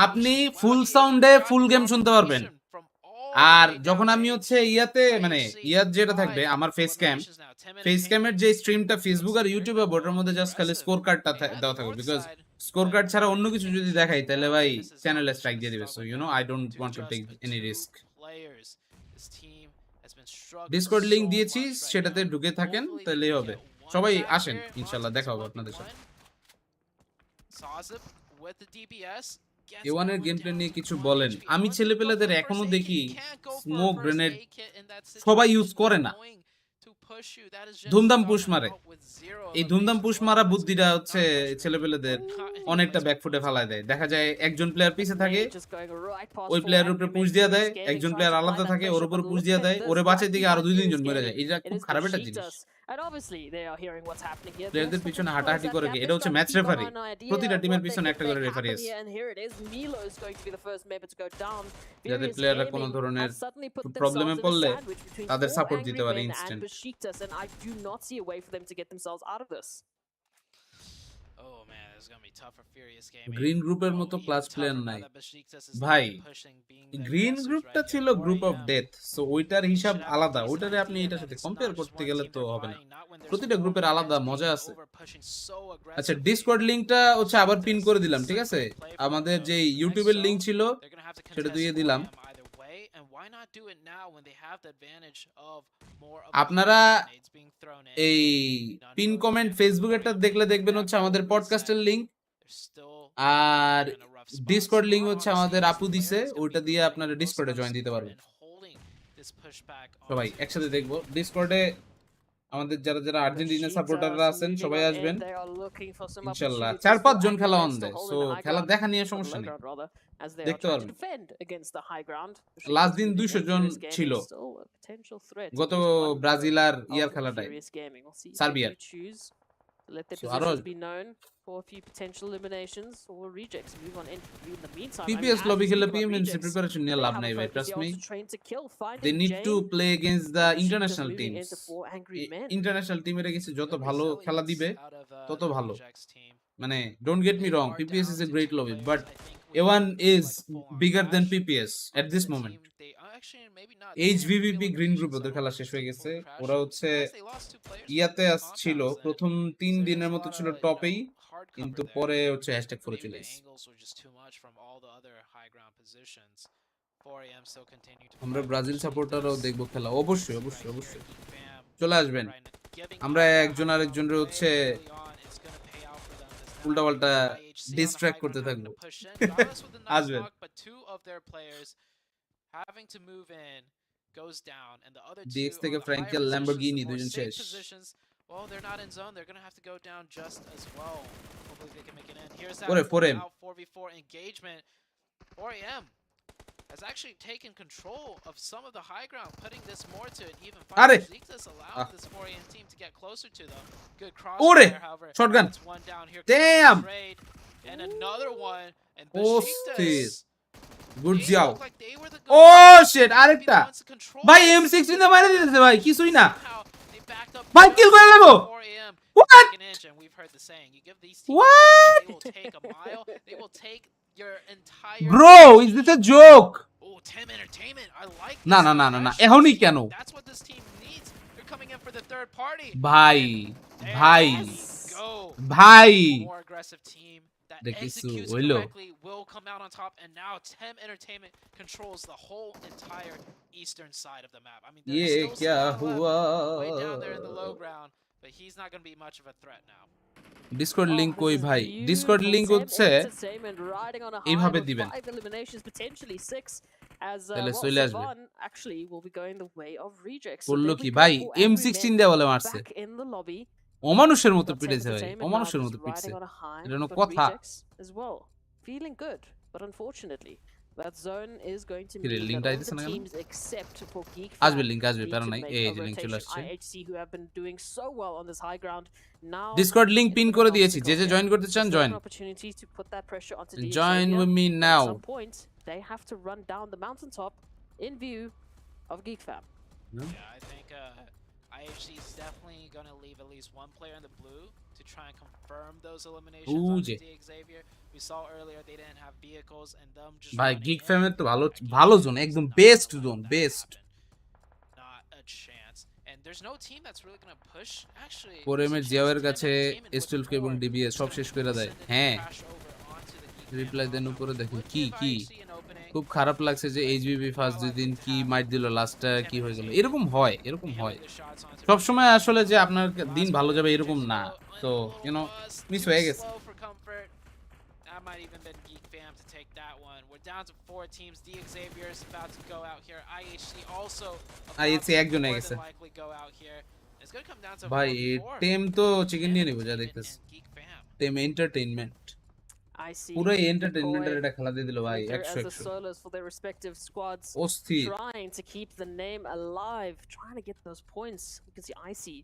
আপনি ফুল সাউন্ডে ফুল গেম শুনতে পারবেন। আর যখন আমি হচ্ছে ইয়াতে মানে ইয়ার যেটা থাকবে আমার ফেস ক্যামের যে স্ট্রিমটা ফেসবুক আর ইউটিউবে ওটার মধ্যে জাস্ট খালি স্কোর কার্ডটা দেওয়া থাকবে, বিকজ স্কোর কার্ড ছাড়া অন্য কিছু যদি দেখাই তাহলে ভাই চ্যানেলে স্ট্রাইক দিয়ে দিবে। So you know I don't want to take any risk. Discord link দিয়েছি, সেটাতে ঢুকে থাকেন তাহলেই হবে। সবাই আসেন, ইনশাআল্লাহ দেখা হবে আপনাদের সাথে। A1 এর গেম প্লে নিয়ে কিছু বলেন। আমি ছেলেপেলেদের এখনো দেখি স্মোক গ্রেনেড সবাই ইউজ করে না, ধুমধাম পুশ মারে। এই ধুমধাম পুশ মারা বুদ্ধিটা হচ্ছে ছেলেপেলেদের অনেকটা ব্যাকফুটে ফেলায় দেয়। দেখা যায় একজন প্লেয়ার পিছে থাকে, ওই প্লেয়ারের উপরে পুশ দিয়ে দেয়, একজন প্লেয়ার আলাদা থাকে, ওর উপর পুশ দিয়ে দেয়, ওরে বাঁচাই দিকে আরো 2-3 জন মরে যায়। এটা খুব খারাপ একটা জিনিস। প্লেয়ারদের পিছনে হাঁটাহাঁটি করে কি, এটা হচ্ছে ম্যাচ রেফারি। প্রতিটা টিমের পিছনে একটা করে রেফারি আছে, যাতে প্লেয়াররা কোনো ধরনের প্রবলেমে পড়লে তাদের সাপোর্ট দিতে পারে ইনস্ট্যান্ট। গ্রিন গ্রুপের মতো ক্লাস প্লেয়ার নাই ভাই। গ্রিন গ্রুপটা ছিল গ্রুপ অফ ডেথ, সো ওইটার হিসাব আলাদা, ওইটারে আপনি এটার সাথে কম্পেয়ার করতে গেলে তো হবে না। প্রতিটা গ্রুপের আলাদা মজা আছে। আচ্ছা ডিসকর্ড লিংকটা হচ্ছে আবার পিন করে দিলাম, ঠিক আছে? আমাদের যে ইউটিউবের লিংক ছিল সেটা দিয়ে দিলাম। আপনারা এই পিন কমেন্ট ফেসবুকেরটা দেখলে দেখবেন হচ্ছে আমাদের পডকাস্টের লিংক, আর ডিসকর্ড লিংক হচ্ছে আমাদের আপু দিছে, ওইটা দিয়ে আপনারা ডিসকর্ডে জয়েন দিতে পারবেন। সবাই একসাথে দেখবো ডিসকর্ডে। আমাদের যারা যারা আর্জেন্টিনা সাপোর্টাররা আছেন সবাই আসবেন ইনশাআল্লাহ। 4-5 জন খেলা অন দেয়, সো খেলা দেখা নিয়ে সমস্যা নেই, দেখতে পারবেন। লাস্ট দিন 200 জন ছিল গত ব্রাজিল আর ইয়ার খেলাটায়, সার্বিয়ার। Let their positions be known for a few potential eliminations or rejects. Move on in the meantime. PPS lobby খেলে PMGC preparation নিয়ে লাভ নাই ভাই, trust me. They need to play against the international teams. International team-এর কাছে যত ভালো খেলা দিবে তত ভালো। মানে don't get me wrong, PPS is a great lobby, but A1 is bigger than PPS at this moment. HVVP green group ওদের খেলা শেষ হয়ে গেছে। ওরা হচ্ছে ইয়াতে আসছিল প্রথম 3 দিনের মতো ছিল টপেই, কিন্তু পরে হচ্ছে #4 চলে গেছে। আমরা ব্রাজিল সাপোর্টারও দেখবো খেলা, অবশ্যই অবশ্যই অবশ্যই চলে আসবেন। আমরা একজন আরেকজনের হচ্ছে উল্টাপাল্টা ডিস্ট্র্যাক্ট করতে থাকবো, আসবেন। Having to move in goes down, and the other DX two থেকে ফ্র্যাঙ্কেল ল্যাম্বরগিনি দুজন শেষ। Well, they're not in zone. They're going to have to go down just as well. Hopefully they can make it in. Here's that 4M 4v4 engagement. 4am has actually taken control of some of the high ground, putting this more to an even Are. fight. Zigza's allowed this 4AM team to get closer to them. Good cross fire, however. Shotgun. That's one down here. Damn. Trade, and another one. And Hosted. Besiktas, Good they job. look like they were the Oh shit, be the আরেকটা ones to control ভাই this. M16 তে মারা দিতেছে ভাই কিছুই না Somehow they backed up ভাই কিল করে দেব 4AM. What? Second inch, and we've heard the saying. You give these teams What? they will take a mile. They will take your entire Bro, is this a joke? Oh, Tim Entertainment. I like না this না না না না aggression. এখনই কেন That's what this team needs. They're coming in for the third party. ভাই There ভাই we go. ভাই More aggressive team that দেখিছো executes হইলো correctly will come out on top, and now Tim Entertainment controls the whole entire eastern side of the map. I mean, ये there's still क्या Salah हुआ left way down there in the low ground, but he's not going to be much of a threat now. Discord link কই ভাই Discord link হচ্ছে এইভাবে দিবেন তাহলে চলে আসবে করলো কি ভাই M16 দিয়ে বলে মারছে অমানুষের মতো পিটেছে ভাই অমানুষের মতো পিটছে এটা কোনো কথা Feeling good, but unfortunately, that zone is going to কি রে, mean link that all আইতেছে the না কেন? teams except for Geek আসবে Fam লিংক আসবে need প্যারা to নাই make এই a যে লিংক চলে rotation. আসছে IHC, who have been doing so well on this high ground, now Discord link it's pin got করে an দিয়েছি যে obstacle যে here. জয়েন করতে চান It's got join an opportunity to put that pressure onto the join Xavier, with me but now at some point they have to run down the mountaintop in view of Geek Fam. Yeah, I think IHC is definitely going to leave at least one player in the blue to try and confirm those eliminations on যে the Xavier. We saw earlier they didn't have vehicles, and them just ভাই running gig in ফ্যামের তো ভালো against ভালো them zone is একদম not best gonna zone let that best happen. Not a chance. And there's no team that's really going to push. Actually, পোরেমের there's a জিয়াওয়ের chance কাছে Tim Entertainment with S12K এবং more DBS is সব gonna শেষ করে দেয় send it হ্যাঁ crash over onto the Geek Fam reply দেন compound. উপরে দেখেন Would কি give কি IHC an opening. খুব খারাপ লাগছে যে এইচবিবি ফার্স্ট দুই দিন কি মাইট দিল লাস্টটা কি হয়ে গেল এরকম হয় এরকম হয় সব সময় আসলে যে আপনার দিন ভালো যাবে এরকম না তো ইউ নো মিস হয়ে গেছে That might even been Geek Fam to take that one. We're down to 4 teams. The Xavier is about to go out here. IHC also about IHC to একজন হয়ে more গেছে than likely go out here. It's going to come down to ভাই 4v4. টেম তো chicken নিয়ে নিব যা Tim দেখতেছি and Geek Fam. টেম এন্টারটেইনমেন্ট I see পুরো এন্টারটেইনমেন্টের McCoy এটা খেলা দিয়ে দিল ভাই enter 100 as the 100 solos for their respective squads, অস্থির trying to keep the name alive, trying to get those points. You can see Icy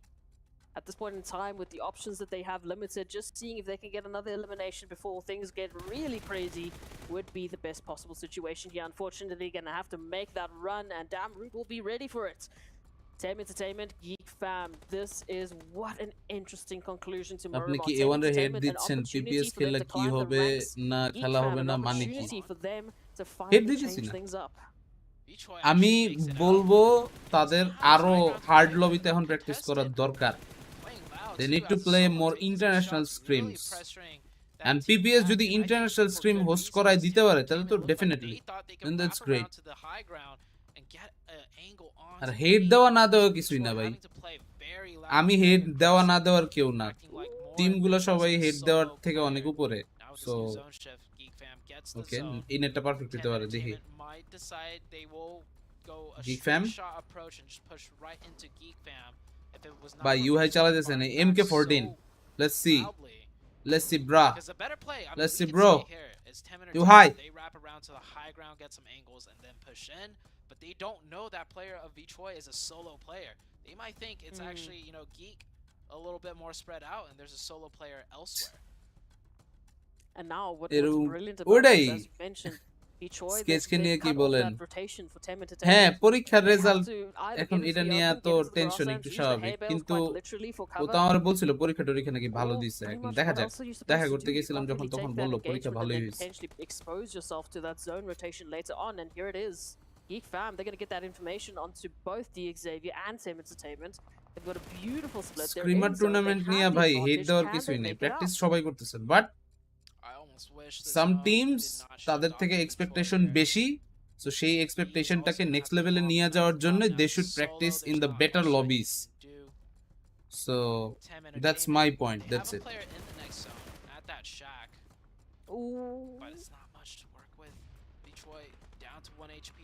at this point in time with the options that they have limited, just seeing if they can get another elimination before things get really crazy would be the best possible situation here. Unfortunately, gonna have to make that run, and Damn Root will be ready for it. Tem Entertainment, Geek Fam. This is what an interesting conclusion to আপনি Murmur. কি Tem A1 এর head Entertainment, an দিচ্ছেন opportunity PPS for them খেললে to কি climb the হবে ranks. না Geek খেলা Fam, হবে an না মানে কি opportunity for them to head finally দিতেছি change না things up. Vichoi আমি actually makes it out. বলবো তাদের আরো হার্ড লবিতে এখন প্র্যাকটিস করার দরকার Playing loud they too need to as a play solo, more taking some international shots, really scrims. pressuring that And team PPS back, যদি and I think international for scrim good host reason. করায় This দিতে team পারে তাহলে তো looked like definitely they thought they could then that's wrap great. around to the high ground and get an angle on আর to head the দেওয়া lead. না দেওয়া কিছুই Vichoi না ভাই having to play very loud, আমি very head দেওয়া না aggressive, দেওয়ার কেউ না acting like more টিমগুলো than সবাই just a হেড দেওয়ার solo থেকে অনেক player. উপরে Now with this so new zone shift, Geek Fam gets the okay zone. ইনেরটা পারফেক্ট Tim হতে পারে দেখি Entertainment might decide they will go a Geek straight Fam? shot approach and just push right into Geek Fam. If it was not ভাই for ইউহাই Vichoi চালাতেছেন fighting MK14 back let's so see loudly. Let's see ব্রা Because a better play, I mean, Let's we see, can bro. see it here. It's Tim You Entertainment. high. They wrap around to the high ground, get some angles, and then push in. But they don't know that player of Vichoi is a solo player. They might think it's actually, you know, Geek a little bit more spread out, and there's a solo player elsewhere. And now what's এরকম brilliant about ওটাই this, as you mentioned, Vichoi, স্কেচকে they've নিয়ে কি cut off বলেন that rotation for Tem হ্যাঁ Entertainment. পরীক্ষার They have result to either এখন get into এটা the নিয়ে open, তো get into the tension grasslands, একটু use the স্বাভাবিক hay bales কিন্তু quite literally for ও cover. তো আমার বলছিল পরীক্ষা টরীক্ষা নাকি ভালো Or দিচ্ছে pretty এখন much দেখা what যাক else are you supposed দেখা to করতে do? You গেছিলাম can't যখন really তখন take that বললো পরীক্ষা engagement and ভালোই then হয়েছে potentially expose yourself to that zone rotation later on, and here it is. Geek Fam, they're going to get that information onto both the Xavier and Tem Entertainment. They've got a beautiful split. They're স্ক্রিমার in zone, they tournament নিয়ে have the ভাই head advantage. দেওয়ার Can কিছুই they নেই make it practice up? সবাই করতেছে but I almost wish the some zone teams did not তাদের shift থেকে onto Vichoi expectation here. বেশি সো সেই He's এক্সপেকটেশনটাকে also gonna next have to লেভেলে walk নিয়ে around যাওয়ার the জন্য top they now. Should Solo, practice in there's the not better much they lobbies can do. So Tem that's Entertainment, my point they that's have a it player in the next zone at that shack, Ooh. but it's not much to work with. Vichoi down to 1 HP.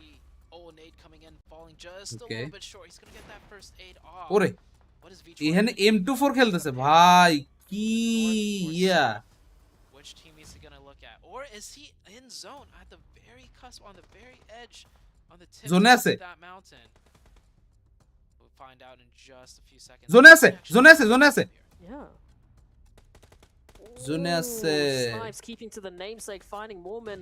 Oh, nade coming in, falling just a Okay. little bit short. He's gonna get that first aid off. ওরে What is Vichoi এখানে gonna do? M24 খেলতেছে ভাই কি ইয়া Which team is he gonna look at? Or is he in zone at the very cusp, on the very edge, on the tip Zone of আছে that mountain? We'll find out in just a few seconds. জোনে আছে জোনে আছে Yeah. জোনে আছে Snipes keeping to the namesake, finding Mormon.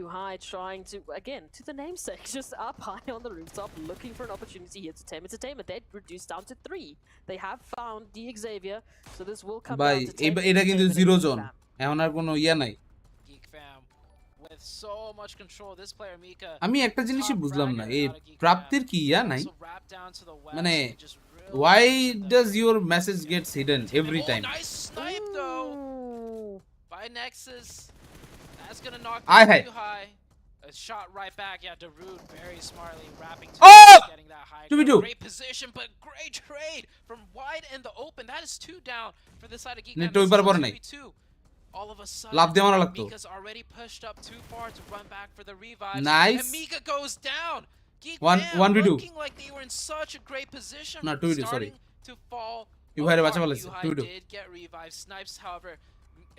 Uhai trying to, again, to the namesake, just up high on the rooftop, looking for an opportunity here to tame entertainment. They're reduced down to 3. They have found the Xavier, so this will come ভাই down to tame এটা কিন্তু entertainment zero and zone Geek Fam. এখন আর কোনো ইয়া নাই Geek Fam with so much control. This player Mika. আমি একটা জিনিসই top বুঝলাম না fragger এই out of Geek প্রাপ্তির Fam. কি ইয়া নাই Also wrapped down to the west, মানে he just really why pushed the- does your message gets hidden every Oh, time nice snipe though Ooh. by Nexus. That's gonna knock Aye, down hey. too high. A shot right back. Yeah, Darude very smartly wrapping to Oh! getting that high. 2v2. ground. Great position, but great trade from wide in the open. That is 2 down for the side of Geek. Net ওই পার পড়ে নাই। 2v2. All of a লাভ দিয়ে sudden, মারা লাগতো Mika's already pushed up too far to run back for the revive. Nice. And Mika goes down. Geek 1v2 looking like they were in such a great position. No, 2v2, sorry. starting to fall. Uhai বাঁচা apart. ফেলেছে Uhai 2v2 did get revived. Snipes, however,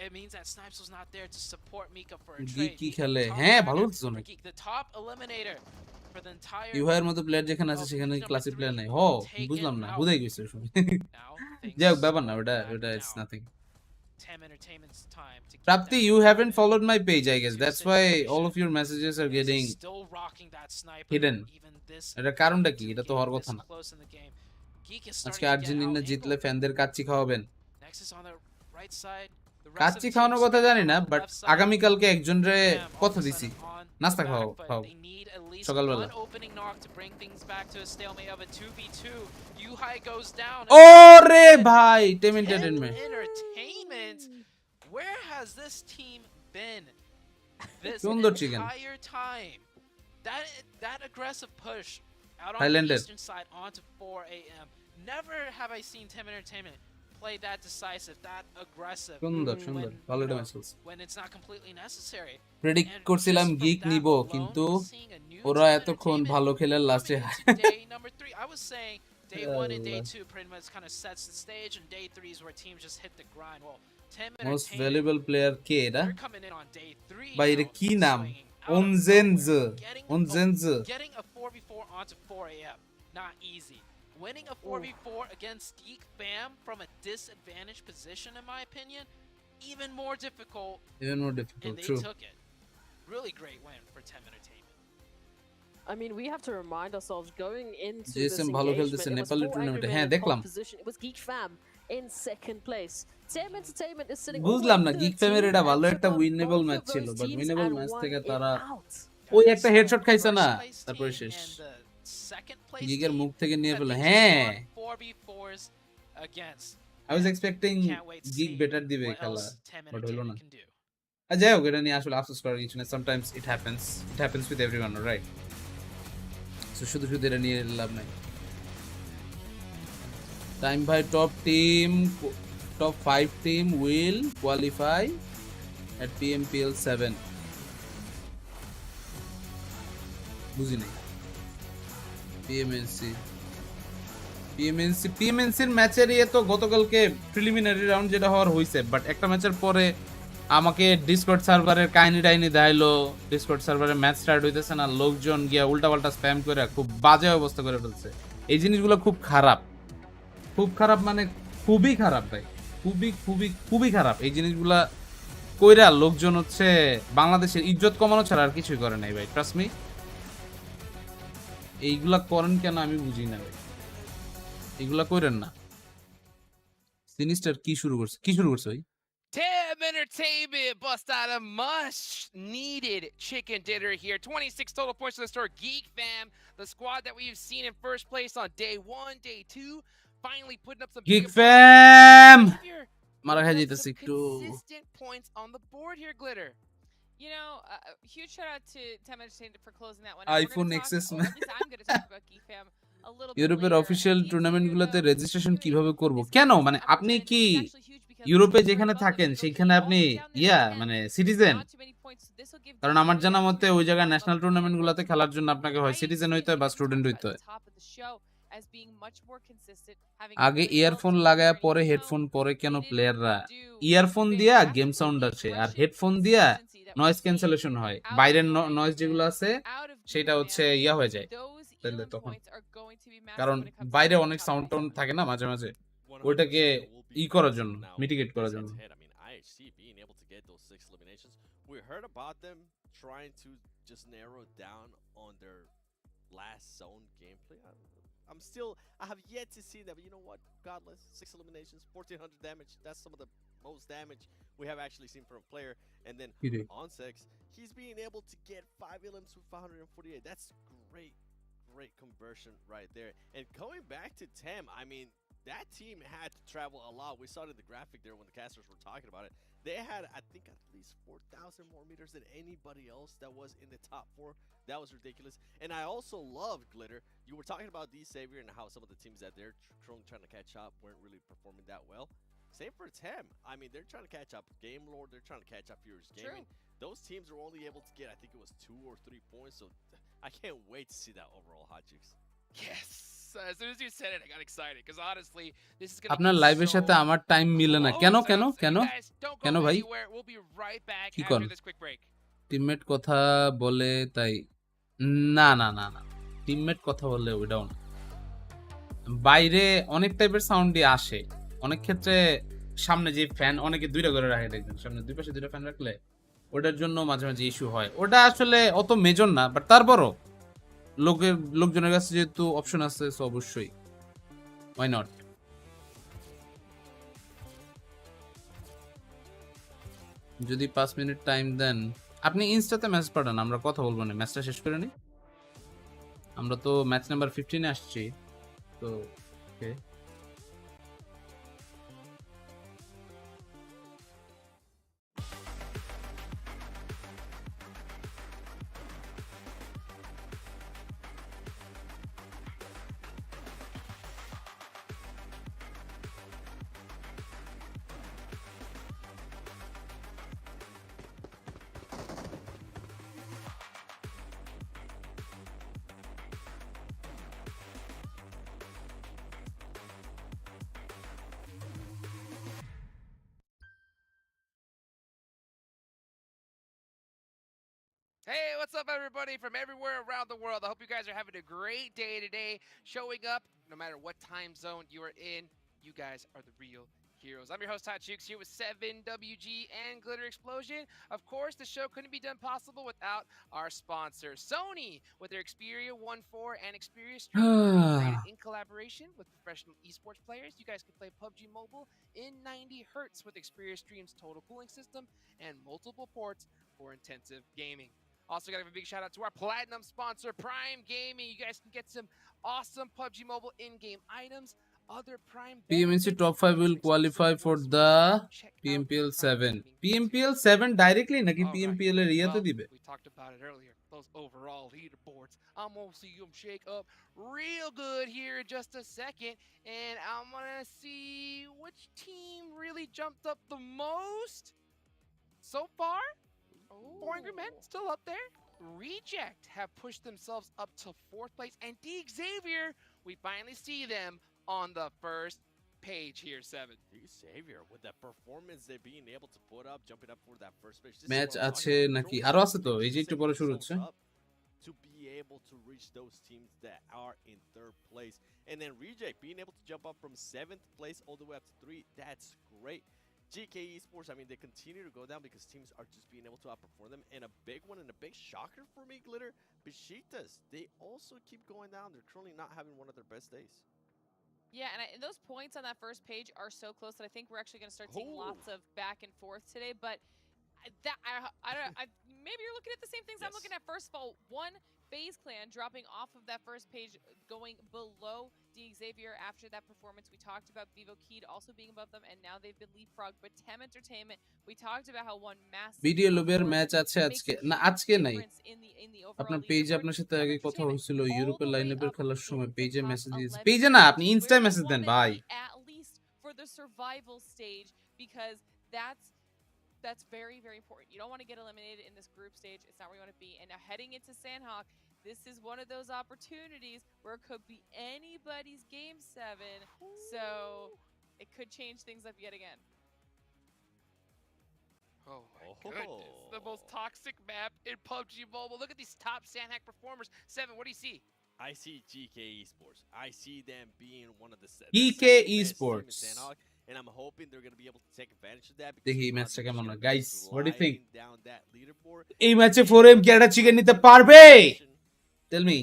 it means that Snipes was not there to support Mika for a Geek trade. কি Mika, খেলে top হ্যাঁ fragger ভালো for হচ্ছে অনেক Geek, the top eliminator for the entire ইউহাইয়ের মতো player যেখানে আছে সেখানে ক্লাসিক প্লেয়ার নাই হ বুঝলাম না বুঝাই গেছে শুনে now. Things যাই হোক ব্যাপার না ওটা back ওটা it's down. Nothing Tam Entertainment's time to keep Prapti that you haven't momentum. followed my page I guess Two that's why situation. all of your messages are Nexus getting still rocking that sniper, hidden. even this এটার কারণটা কি to এটা তো get হওয়ার this কথা না close in the game. Geek is আজকে starting to get Argentina জিতলে out-angled. ফ্যানদের কাচ্চি খাওয়াবেন Nexus on the right side. The rest of kacchi the খাওয়ানোর team কথা spread জানি out না on the but left side. আগামীকালকে একজনরে Bam, all of কথা a দিছি sudden on নাস্তা the খাও back, but খাও they need at least সকালবেলা one opening knock to bring things back to a stalemate of a 2v2. Uhai goes down. ওরে ভাই team entertainment Entertainment. Where has this team been this সুন্দর chicken. entire time? That aggressive push out on Highlander. the eastern side onto 4 a.m. Never have I seen Team Entertainment play that decisive, that aggressive. সুন্দর সুন্দর when, ভালো you know, damage চলছে when it's not completely necessary. Predict And করছিলাম just from gig that নিব alone, কিন্তু seeing a new ওরা Team এতক্ষণ Entertainment ভালো খেলে লাস্টে coming into day number 3. I was saying day 1 and day Allah. 2 pretty much kind of sets the stage, and day 3 is where teams just hit the grind. Well, Team most Entertainment, valuable player কে এটা they're coming in on day 3. ভাই now, এটা কি নাম swinging out of অনজেনজ nowhere, অনজেনজ getting a 4v4 onto 4 a.m. Not easy. Winning a 4v4 against Geek Fam from a disadvantaged position, in my opinion, even more difficult, even more and difficult they true took it. Really great win for Tem Entertainment. I mean, we have to remind ourselves going into this GSM ভালো engagement, খেলতেছে it was Nepali 4 টুর্নামেন্টে angry হ্যাঁ men in দেখলাম pole position. It was Geek Fam in second place. Tem Entertainment is sitting বুঝলাম না all the way gig ফ্যামের 13 এটা ভালো and একটা took on winnable both match of ছিল those but teams winnable and match won থেকে it তারা out. ওই একটা হেডশট খাইছে না First place তারপরে team শেষ and the second place গিগের team মুখ থেকে নিয়ে that ফেলে they just হ্যাঁ won 4v4s against. I was expecting Can't wait to gig see better দিবে what খেলা else Tem বাট হলো না Entertainment can do. আর যাই হোক এটা নিয়ে আসলে আফসোস করার কিছু নেই sometimes it happens with everyone right so শুধু শুধু এটা নিয়ে লাভ নাই টাইম ভাই top 5 team will qualify at PMPL 7 বুঝি নাই PMNC এর ম্যাচের ইয়ে তো গতকালকে প্রিলিমিনারি রাউন্ড যেটা হওয়ার হইছে বাট একটা ম্যাচের পরে আমাকে ডিসকর্ড সার্ভারের কাহিনী দেখাইলো ডিসকর্ড সার্ভারে ম্যাচ স্টার্ট হইতেছে না লোকজন গিয়া উল্টাপাল্টা স্প্যাম করে খুব বাজে অবস্থা করে ফেলছে এই জিনিসগুলো খুব খারাপ মানে খুবই খারাপ ভাই খুবই খারাপ এই জিনিসগুলা কইরা লোকজন হচ্ছে বাংলাদেশের ইজ্জত কমানো ছাড়া আর কিছুই করে নাই ভাই ট্রাস্ট মি এইগুলা করেন কেন আমি বুঝি না ভাই এগুলা কইরেন না সিনিস্টার কি শুরু করছে ভাই Tem Entertainment bust out a much needed chicken dinner here. 26 total points to the store. Geek Fam, the squad that we've seen in first place on day 1, day 2, finally putting up some Geek big Fam মারা খাই some যাইতেছে একটু consistent points on the board here, Glitter. You know, huge shout out to Tem Entertainment for closing that one out. iPhone We're gonna XS talk, or at least I'm going to talk about Geek Fam a little bit ইউরোপের later. Official Geek টুর্নামেন্টগুলোতে Fam, registration really কিভাবে করব this কেন is মানে আপনি opportunity কি is actually huge because ইউরোপে it's যেখানে very থাকেন buzzy. সেখানে All আপনি down there yeah at the end. মানে citizen Not too many points. This will give কারণ Geek আমার Fam জানা an মতে ওই জায়গায় opportunity ন্যাশনাল to টুর্নামেন্টগুলোতে খেলার জন্য আপনাকে হয় right সিটিজেন in হইতে হয় বা the স্টুডেন্ট top হইতে at হয় the top of the show. as being much more consistent, having আগে good ইয়ারফোন multiplayer লাগায় learning পরে now. হেডফোন পরে কেন They didn't প্লেয়াররা do ইয়ারফোন দিয়া গেম fantastically সাউন্ড the আসে আর aggression হেডফোন and দিয়া consistency that we've noise seen cancellation হয় out of বাইরের violating নয়েজ যেগুলো and আছে out of সেটা Deep হচ্ছে Man. ইয়া হয়ে যায় Those তাহলে Elam তখন points are going to be massive কারণ when it comes to বাইরে getting অনেক top সাউন্ড টাউন্ড 27. থাকে না মাঝে মাঝে 100% ওইটাকে there will be ই করার massive জন্য now মিটিগেট with করার this জন্য head-to-head. I mean, IHC being able to get those 6 eliminations. We heard about them trying to just narrow down on their last zone gameplay. I have yet to see that, but you know what? Godless, 6 eliminations, 1400 damage. That's some of the most damage we have actually seen from a player. And then on Sex, he's being able to get 5 elims with 548. That's great conversion right there. And going back to Tem, I mean, that team had to travel a lot. We saw it in the graphic there when the casters were talking about it. They had, I think, at least 4,000 more meters than anybody else that was in the top 4. That was ridiculous. And I also love Glitter. You were talking about D Savior and how some of the teams that they're trying to catch up weren't really performing that well. Same for Tem. I mean, they're trying to catch up Game Lord. They're trying to catch up Furious Gaming. Those teams were only able to get, I think it was 2 or 3 points. So I can't wait to see that overall, Hot Chicks. Yes. As soon as you said it, I got excited because honestly, this is going to আপনার লাইভের সাথে আমার time মিলে না কেন কেন কেন কেন ভাই We'll be right back কি after this quick break. Teammate কথা বলে তাই না না না না টিমমেট কথা বললে ওইটাও না বাইরে অনেক টাইপের সাউন্ডই আসে অনেক ক্ষেত্রে সামনে যে ফ্যান অনেকে দুইটা করে রাখে দেখবেন সামনে দুই পাশে দুইটা ফ্যান রাখলে ওটার জন্য মাঝে মাঝে ইস্যু হয় ওটা আসলে অত মেজর না বাট তারপরও লোকজনের কাছে যেহেতু অপশন আছে সো অবশ্যই ওয়াই নট যদি 5 মিনিট টাইম দেন আপনি ইনস্টাতে মেসেজ পাঠান আমরা কথা বলবো না ম্যাচটা শেষ করে নি আমরা তো ম্যাচ নাম্বার 15 এ আসছি তো ওকে Hey, what's up, everybody from everywhere around the world? I hope you guys are having a great day today. Showing up, no matter what time zone you are in, you guys are the real heroes. I'm your host, Todd Chooks, here with 7WG and Glitter Explosion. Of course, the show couldn't be done possible without our sponsor, Sony, with their Xperia 1.4 and Xperia Stream. Created in collaboration with professional esports players. You guys can play PUBG Mobile in 90 hertz with Xperia Stream's total cooling system and multiple ports for intensive gaming. Also, got to give a big shout out to our platinum sponsor, Prime Gaming. You guys can get some awesome PUBG Mobile in-game items. Other Prime PMGC top 5 will qualify for the PMPL 7. PMPL 7 directly নাকি PMPL এর ইয়াতে দিবে? We talked about it earlier. Those overall leaderboards. I'm going to see them shake up real good here in just a second. And I'm going to see which team really jumped up the most so far. Angry Men still up there. Reject have pushed themselves up to 4th place. And D Xavier, we finally see them on the first page here, 7. D Xavier with that performance they're being able to put up, jumping up for that first page. Match আছে নাকি আরো আছে তো এই যে একটু পরে শুরু হচ্ছে to be able to reach those teams that are in 3rd place. And then Reject being able to jump up from 7th place all the way up to 3. That's great. GK Esports, I mean, they continue to go down because teams are just being able to outperform them. And a big one and a big shocker for me, Glitter, Beshitas, they also keep going down. They're currently not having one of their best days. Yeah, and those points on that first page are so close that I think we're actually going to start seeing lots of back and forth today. But maybe you're looking at the same things I'm looking at. First of all, one FaZe Clan dropping off of that first page, going below D Xavier after that performance. We talked about Vivo Keed also being above them, and now they've been leapfrogged. But Tem Entertainment, we talked about how one massive video লোবের match আছে আজকে না আজকে নাই আপনার পেজে আপনার সাথে আগে কথা হয়েছিল ইউরোপের লাইনআপের খেলার সময় পেজে মেসেজ দিয়েছে পেজে না আপনি ইনস্টায় মেসেজ দেন ভাই at least for the survival stage, because that's That's very, very important. You don't want to get eliminated in this group stage. It's not where you want to be. And now heading into Sandhawk, this is one of those opportunities where it could be anybody's game 7. So it could change things up yet again. Oh my goodness. The most toxic map in PUBG Mobile. Look at these top Sandhack performers. 7, what do you see? I see GK Esports. I see them being one of the GK Esports. And I'm hoping they're going to be able to take advantage of that. দেখি ম্যাচটা কেমন হয় guys, what do you think? Down that leaderboard. এই ম্যাচে 4M কি একটা chicken নিতে পারবে? Tell me.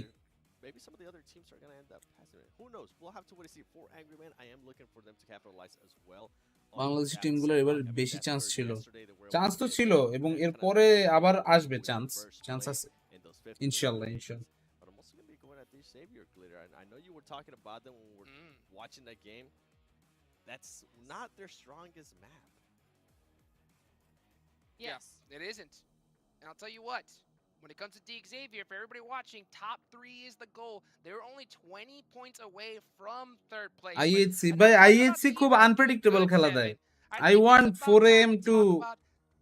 Maybe some of the other teams are going to end up passing it. Who knows? We'll have to wait to see. For Angry Man, I am looking for them to capitalize as well. Bangladeshi টিমগুলোর এবার বেশি chance ছিল, chance তো ছিল এবং এরপরে আবার আসবে chance আছে ইনশাআল্লাহ ইনশাআল্লাহ। But I'm also going to be going at this Savior Glitter. And I know you were talking about them when we were watching that game. That's not their strongest map. Yes. Yeah, it isn't. And I'll tell you what, when it comes to D Xavier, for everybody watching, top 3 is the goal. They're only 20 points away from 3rd place. IHC ভাই IHC খুব unpredictable খেলা দেয়। I want 4AM to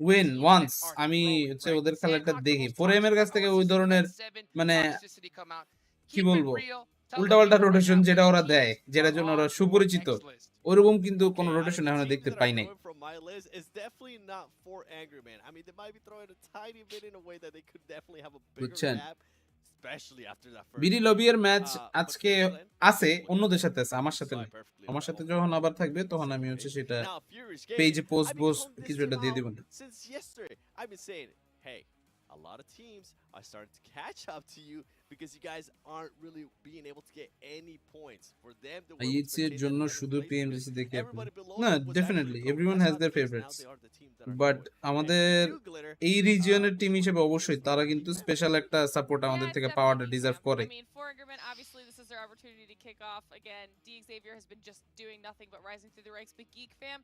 win once. আমি হচ্ছে ওদের খেলাটা দেখি 4AM এর কাছ থেকে ওই ধরনের মানে কি বলবো উল্টাপাল্টা রোটেশন যেটা ওরা দেয়, যেটার জন্য ওরা সুপরিচিত, ওরকম কিন্তু কোনো রোটেশন এখনো দেখতে পাই নাই। My list is definitely not for Angry Man. I mean, they might be throwing a tiny bit in a way that they could definitely have a bigger gap, especially after that first. BD lobby এর match আজকে আছে অন্যদের সাথে আছে, আমার সাথে না। আমার সাথে যখন আবার থাকবে তখন আমি হচ্ছে সেটা পেজে পোস্ট কিছু একটা দিয়ে দিব। Since yesterday, I've been saying, hey, a lot of teams are starting to catch up to you because you guys aren't really being able to get any points for them to win. IHC এর জন্য শুধু PMGC দেখে না, definitely everyone has their favourites, but আমাদের এই রিজিয়নের team হিসেবে অবশ্যই তারা কিন্তু স্পেশাল একটা সাপোর্ট আমাদের থেকে পাওয়াটা ডিজার্ভ করে। I mean, for Angerman, obviously this is their opportunity to kick off again. D Xavier has been just doing nothing but rising through the ranks, but Geek Fam,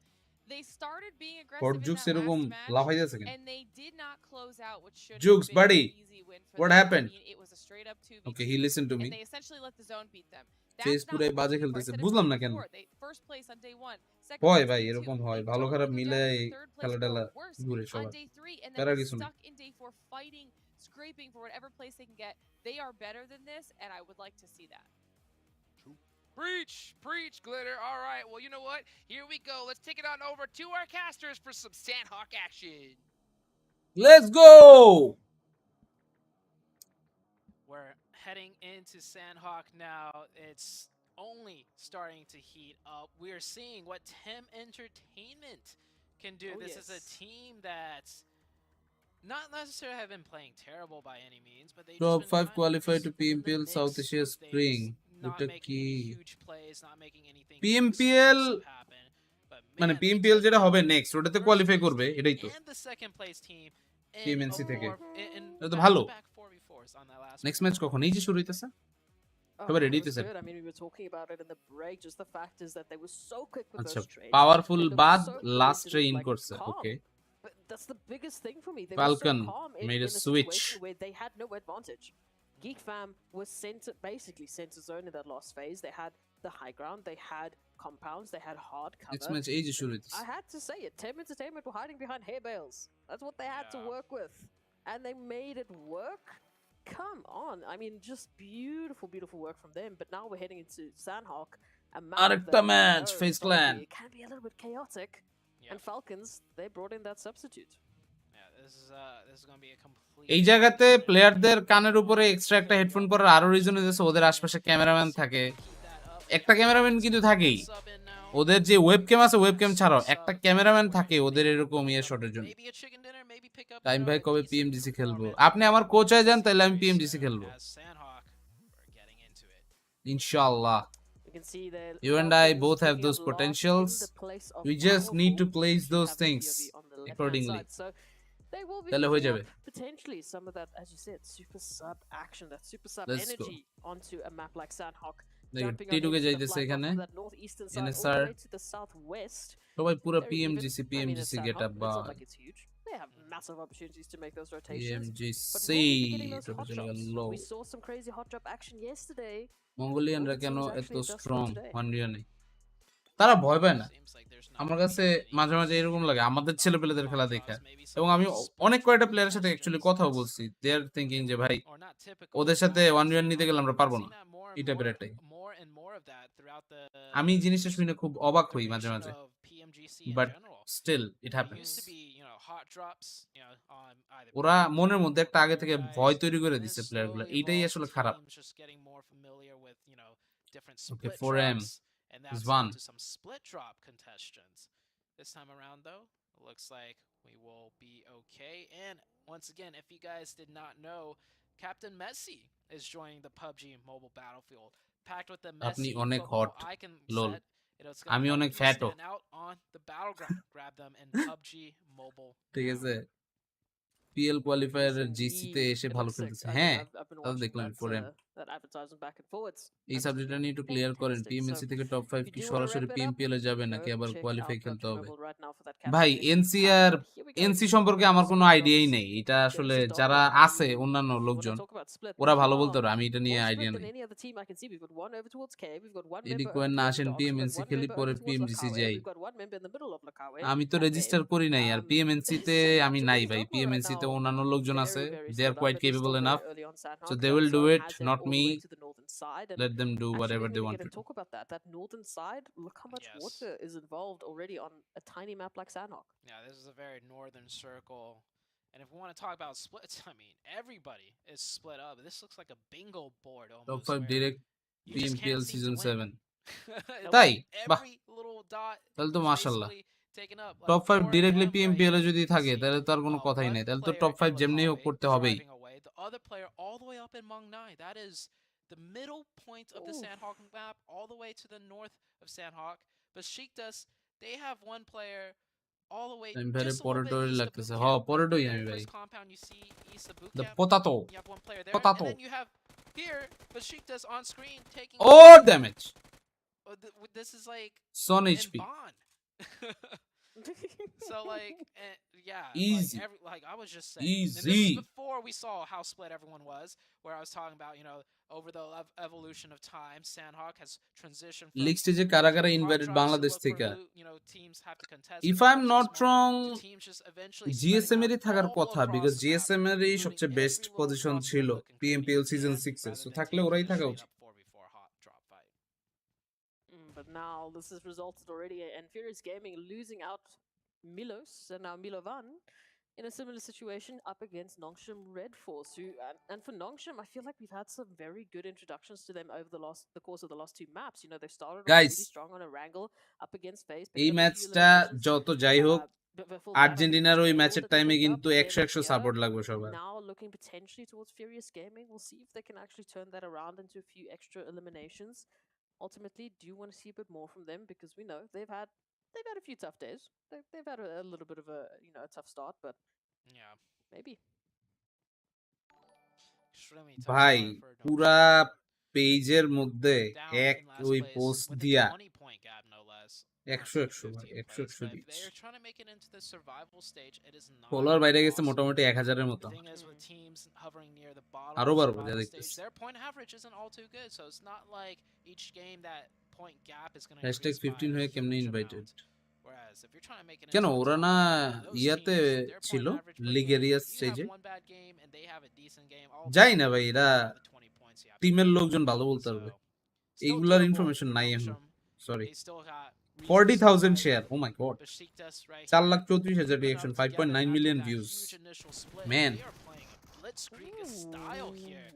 they started being aggressive in that last match, and they did not close out, which should have been an easy win for them. What happened? I mean, it was a straight up 2v2. Okay, he listened to me. And they essentially let the zone beat them. Face পুরাই বাজে খেলতেছে, বুঝলাম না কেন। First place on day 1, second হয় place ভাই on day এরকম 2, হয়, they ভালো totally খারাপ down, মিলাই third place খেলাটালা or worse ঘুরে on সবার। day 3, and প্যারা then কিছু না। stuck in day 4 fighting, scraping for whatever place they can get. They are better than this, and I would like to see that. Preach, Glitter. All right, well, you know what? Here we go. Let's take it on over to our casters for some Sandhawk action. Let's go! We're heading into Sandhawk now. It's only starting to heat up. We're seeing what Tim Entertainment can do. This is a team that's not necessarily have been playing terrible by any means, but they Top just 5 been qualified to finding PMPL the South mix Asia of Spring. things, not making any huge plays, not making anything PMPL happen. But মানে man, PMPL যেটা হবে next ওটাতে qualify করবে, এটাই তো and the second place team PMNC থেকে। এটা তো ভালো। on that last next match কখন? এই যে শুরু হইতেছে সবাই রেডি হইতেছে। I mean, we were talking about it in the break. Just the fact is that they were so quick with আচ্ছা those trades. Powerful They looked বাদ so last cool, train like, করছে। calm. Okay, But that's the biggest thing for me. They Falcon were so calm made a in a switch. situation where they had no advantage. Geek Fam was basically center zone in that last phase. They had the high ground, they had compounds, they had hard next cover. Match এই যে শুরু হইতেছে। I had to say it. Tem Entertainment were hiding behind hay bales. That's what they had to work with, and they made it work. Come on, I mean, just beautiful work from them. But now we're heading into Sandhawk, a map আরেকটা that we match know face is clan. it can be a little bit chaotic. And Falcons, they brought in that substitute. Yeah, this is going to be a complete এই জায়গাতে প্লেয়ারদের কানের উপরে extra একটা headphone পরার আরো reason হচ্ছে ওদের আশেপাশে ক্যামেরাম্যান থাকে, একটা ক্যামেরাম্যান কিন্তু থাকেই। ওদের যে ওয়েবক্যাম আছে ওয়েবক্যাম ছাড়াও একটা ক্যামেরাম্যান থাকে ওদের এরকম ইয়ে শটের জন্য। টাইম ভাই কবে পিএমজিসি খেলবো? আপনি আমার কোচ হয়ে যান তাহলে আমি পিএমজিসি খেলবো ইনশাআল্লাহ। You and I both have those potentials. We just need to place those things accordingly. তাহলে হয়ে যাবে। Potentially some of that, as you said, super sub action, that super sub Let's energy onto a map like Sandhawk. টিটুকে যাইতেছে এখানে NSR সবাই পুরো PMGC getup বা They have massive opportunities to make those rotations. PMGC We saw some crazy hot drop action yesterday. মঙ্গোলিয়ানরা কেন এত strong হান্ড্রিয়ানে? তারা ভয় পায় না। আমার কাছে মাঝে মাঝে এরকম লাগে আমাদের ছেলেপেলেদের খেলা দেখে, এবং আমি অনেক কয়টা প্লেয়ারের সাথে অ্যাকচুয়ালি কথাও বলছি, দে আর থিংকিং যে ভাই ওদের সাথে 1v1 নিতে গেলে আমরা পারবো না, এটা বেরাটাই। আমি জিনিসটা শুনে খুব অবাক হই মাঝে মাঝে, বাট স্টিল ইট হ্যাপেন্স। ওরা মনের মধ্যে একটা আগে থেকে ভয় তৈরি করে দিচ্ছে প্লেয়ারগুলো, এইটাই আসলে খারাপ। Okay, 4M And now is it's on one. to some split drop contests. This time around, though, it looks like we will be okay. And once again, if you guys did not know, Captain Messi is joining the PUBG mobile battlefield, packed with the আপনি Messi অনেক football hot, icon lol. set. It's going আমি to অনেক help you ফ্যাটও, stand out on the battleground. Grab them in PUBG mobile. ঠিক আছে। PL কোয়ালিফায়ারের জিসিতে এসে It ভালো looks sick. খেলতেছে, I mean, হ্যাঁ I've been তাহলে watching দেখলাম that, 4M। that advertisement back and forwards. এই That's সাবজেক্টটা looking নিয়ে একটু ক্লিয়ার করেন, fantastic. পিএমএসসি So থেকে টপ 5 if you কি do want to সরাসরি wrap it up, পিএমপিএল এ যাবে নাকি go আবার check কোয়ালিফাই out খেলতে PUBG হবে? Mobile right now for that ভাই Captain Messi. এনসি আর Here we go. এনসি সম্পর্কে আমার কোনো Split আইডিয়াই drops. নেই, এটা There's আসলে the dog যারা one. I আছে mean, অন্যান্য when I লোকজন talk about split, ওরা we ভালো are বলতে পারবে, আমি এটা নিয়ে more আইডিয়া split নেই। than any other team I can see. We've got one over towards K. We've got one eddy member কোয়েন over না towards আসেন Dogs. We've PMNC got one খেলি member পরে over towards পিএমজিসি Lakawe. যাই। We've got one member in the middle of Lakawe. আমি তো and register Babe. করি নাই, আর পিএমএনসি তে So আমি yeah, নাই things ভাই, don't look right পিএমএনসি তে now. অন্যান্য লোকজন আছে, Very they are split up. Quite It is capable still enough, very early on Sandhawk. so they will That do zone it, has them not all the me. way to the northern side. And Let them do actually, whatever we they didn't want even to get do. to talk about that. That northern side, look how much Yes. water is involved already on a tiny map like Sandhawk. Yeah, this is a very northern circle. And if we want to talk about splits, I mean, everybody is split up. This looks like a bingo board top almost. 5 where direct you just PMPL can't seem season to win. 7, Like, তাই বাহ, every little dot তাহলে তো is মাশাআল্লাহ। basically taken up. Top 5 4 directly right PMPL A here. যদি You থাকে see, তাহলে তো আর কোনো কথাই one নাই, তাহলে তো player টপ 5 in যেমনি হোক Lakawe করতে হবেই। driving away. The other player all the way up in Mong Nai. That is the middle point of the Oof. Sandhawk map, all the way to the north of Sandhawk. But Besiktas, they have one player all the way আমি ভাই just a little bit পরেটোই east of লাগতেছে, boot হ camp. পরেটোই The আমি very ভাই, first compound you see east of boot the camp. পোতাতো You have one player there, Potato. and then you have here Besiktas on screen taking. ও damage This is like সন in HP Bond. So like, yeah, Easy. like I was just saying. And this Easy. is before we saw how split everyone was. Where I was talking about, over the evolution of time, Sandhawk has transitioned from league স্টেজে কারা কারা hard invited drops to Bangladesh look থেকে, where teams have to contest if with I am PUBG not Small wrong to teams just eventually GSM spreading এরই out থাকার all কথা, across because the map, GSM এরই including সবচেয়ে every best little position crossroad ছিল nook and cranny PMPL you season can, 6 এ, rather so than থাকলে taking ওরাই a থাকা straight উচিত। up 4v4 hot drop fight. But now this has resulted already in Furious Gaming losing out Milos and now Milovan in a similar situation up against Nongshim Red Force. And for Nongshim, I feel like we've had some very good introductions to them over the course of the last two maps. They started off Guys, really strong on a wrangle up against FaZe. এই ম্যাচটা যত যাই হোক আর্জেন্টিনার ওই ম্যাচের টাইমে কিন্তু 100 সাপোর্ট লাগবে সবার। Now looking potentially towards Furious Gaming, we'll see if they can actually turn that around into a few extra eliminations. Ultimately, do want to see a bit more from them because we know they've had a few tough days. They've had a little bit of a tough start, but Yeah. maybe. Extremely tough ভাই start for পুরা Nongshim. পেজের মধ্যে Down এক in last ওই place post with a দিয়া 20-point gap, no less. 100 ভাই 15 100 plays, but reach, they're trying to make it into the survival stage. It is not follower বাইরে গেছে possible. মোটামুটি 1000 এর মতো, The thing is, with teams hovering near the bottom আরো of the বাড়বো যা survival দেখতেছি। stage, their point average isn't all too good. So it's not like each game that point gap is going to hashtag increase by 15 হয়ে a কেমনে huge invited, amount. Whereas if you're trying to make it কেন into the ওরা top না 5, those ইয়াতে teams, their ছিল point average per লিগেরিয়া game, you স্টেজে, have one bad game and they have a decent game. All of a যাই sudden, না ভাই, এরা you have the 20 points you have to টিমের win. লোকজন ভালো বলতে পারবে, So, still এইগুলার doable ইনফরমেশন for নাই এখন, Nongshim. Sorry. They still got reason to 40,000 survive. Share, oh my God, Besiktas right 4,34,000 here, reaction, put it up 5.9 together million after that views, huge initial split. Man. They are playing a blitzkrieg style here.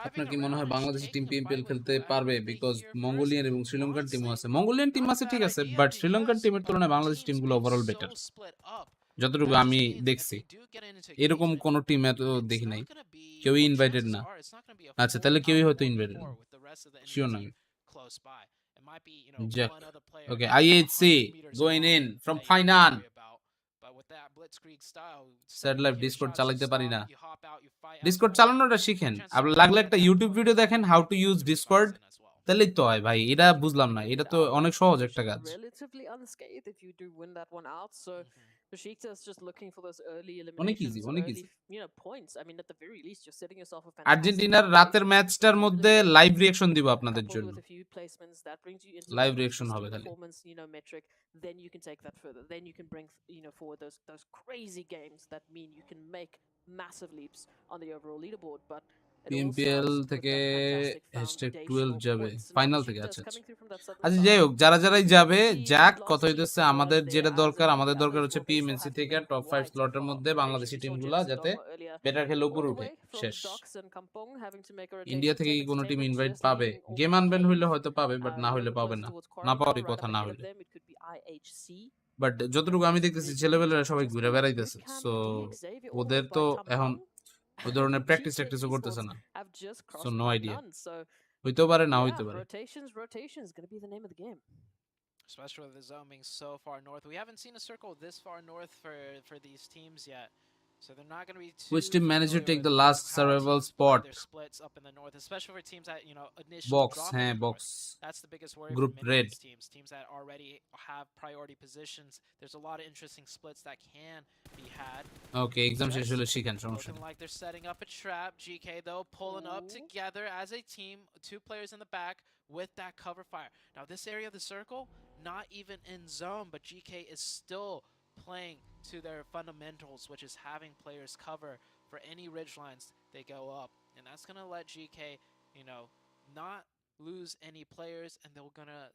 আপনার Driving কি মনে হয় around and বাংলাদেশের team taking a PMPL fight with খেলতে whoever পারবে? they because hear Mongolian first. এবং শ্রীলঙ্কার টিমও আছে, Honestly, Mongolian team not a আছে bad ঠিক আছে, idea বাট শ্রীলঙ্কার because টিমের of তুলনায় Bangladesh teams টিমগুলো being overall so better, split up. যতটুকু That just আমি means if দেখছি। they do get into এরকম engagement, কোন টিম এত it's দেখি নাই, not gonna be, কেউই or ইনভাইটেড chances না। are, it's not gonna be a আচ্ছা, 4 তাহলে কেউই out হয়তো 4v4 ইনভাইটেড না, with the rest of the enemy sure team নয়। close by. It might be, যাক, one other player okay, 100 IHC meters going away in from that you final. worry about. But with that blitzkrieg style, sad you live hear Discord shots, you চালাইতে পারি stop, না, you hop out, you fight out Discord for চালানোটা শিখেন, chances আপনার are লাগলে you একটা get that YouTube point video দেখেন how to use through Discord, Bison as well. তাহলেই তো হয় ভাই, এটা বুঝলাম না, এটা তো অনেক সহজ একটা কাজ। Relatively unscathed if you do win that one out. So Besiktas just looking for those early অনেক ইজি, eliminations, অনেক early, easy. points. I mean, at the very least, you're setting yourself a fantastic আর্জেন্টিনার রাতের foundation. ম্যাচটার মধ্যে live reaction দিব আপনাদের Coupled জন্য। with a few placements, that brings you into live that reaction consistent হবে খালি। performance, metric. Then you can take that further. Then you can bring, forward those crazy games that mean you can make massive leaps on the overall leaderboard. But it all PMPL starts with থেকে that fantastic #12 foundational যাবে points. Now, final থেকে। Besiktas আচ্ছা আচ্ছা coming through from that southern আচ্ছা, side. যাই হোক, যারাই যাবে যাক। Last কথা team হইতেছে to আমাদের arrive যেটা there, দরকার, as আমাদের দরকার others হচ্ছে will also PMNC have to থেকে make টপ 5 quite a স্লটের far মধ্যে বাংলাদেশি rotation. টিমগুলা Georgians যাতে Dogma earlier বেটার খেলে all উপরে the উঠে। way from শেষ। Docks and Kampong having to make a India rotation. থেকে কি কোনো টিম ইনভাইট পাবে? গেম আনবেন হইলে হয়তো পাবে, বাট না হইলে পাবে না। না পাওয়ারই কথা না হইলে। Them, it could be IHC. But যতটুকু আমি দেখতেছি ছেলেবেলেরা সবাই ঘুরে বেড়াইতেছে, সো ওদের তো এখন ওই ধরনের প্র্যাকটিস ট্যাকটিসও করতেছে না। সো নো আইডিয়া, হইতেও পারে না হইতে পারে। Rotations going to be the name of the game. Especially with the zone being so far north. We haven't seen a circle this far north for these teams yet. So they're not going to be too Which team managed to familiar take with the last how survival teams play spot? their splits up in the north, especially for teams that, initially Box, drop in হ্যাঁ the box. north. That's the biggest worry Group for many red. of these teams. Teams that already have priority positions. There's a lot of interesting splits that can be had. Okay, exam শেষ হলে শিখেন, সমস্যা Looking নেই। like they're setting up a trap. GK though pulling up together as a team, 2 players in the back with that cover fire. Now this area of the circle, not even in zone, but GK is still playing to their fundamentals, which is having players cover for any ridge lines they go up. And that's going to let GK, not lose any players, and they're going to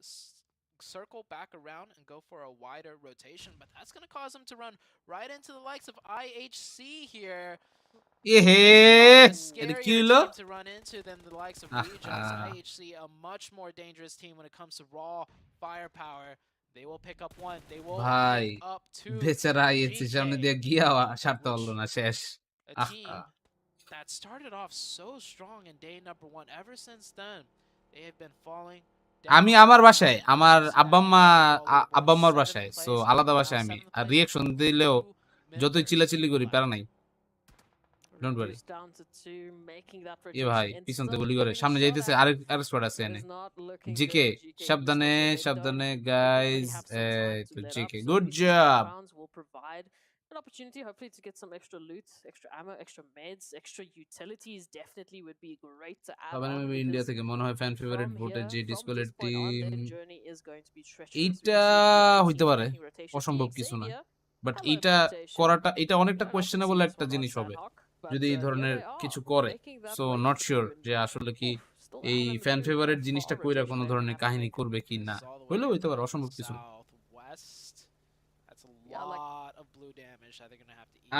circle back around and go for a wider rotation. But that's going to cause them to run right into the likes of IHC here. এটা কি হলো? To run into than the likes of Regions. IHC, a much more dangerous team when it comes to raw firepower. They will pick up 1. They will ভাই pick up 2. বেচারা ISC সামনে দিয়ে গিয়া ছাড়তে পারলো না, শেষ। A team that started off so strong in day number 1. Ever since then, they have been falling. আমি আমার বাসায়, আমার আব্বা-আম্মার বাসায়, সো আলাদা বাসায় আমি আর রিঅ্যাকশন দিলেও যতই চিল্লাচিল্লি করি প্যারা নাই। Don't worry. এ ভাই পিছন থেকে গুলি করে সামনে যাইতেছে, আরেক স্কোয়াড আছে এনে। জিকে সাবধানে সাবধানে গাইস। তো GK good job. An opportunity hopefully to get some extra loot, extra ammo, extra meds, extra utilities definitely would be great to add on. আমি ইন্ডিয়া থেকে মনে হয় ফ্যান ফেভারিট ভোটে যে ডিসকোলের টিম এইটা হইতে পারে, অসম্ভব কিছু না। বাট এইটা করাটা, এটা অনেকটা কোয়েশ্চেনেবল একটা জিনিস হবে যদি এই ধরনের কিছু করে। সো নট শিওর যে আসলে কি এই ফ্যান ফেভারিট জিনিসটা কইরা কোনো ধরনের কাহিনী করবে কি না, হইলেও হইতে পারে, অসম্ভব কিছু না।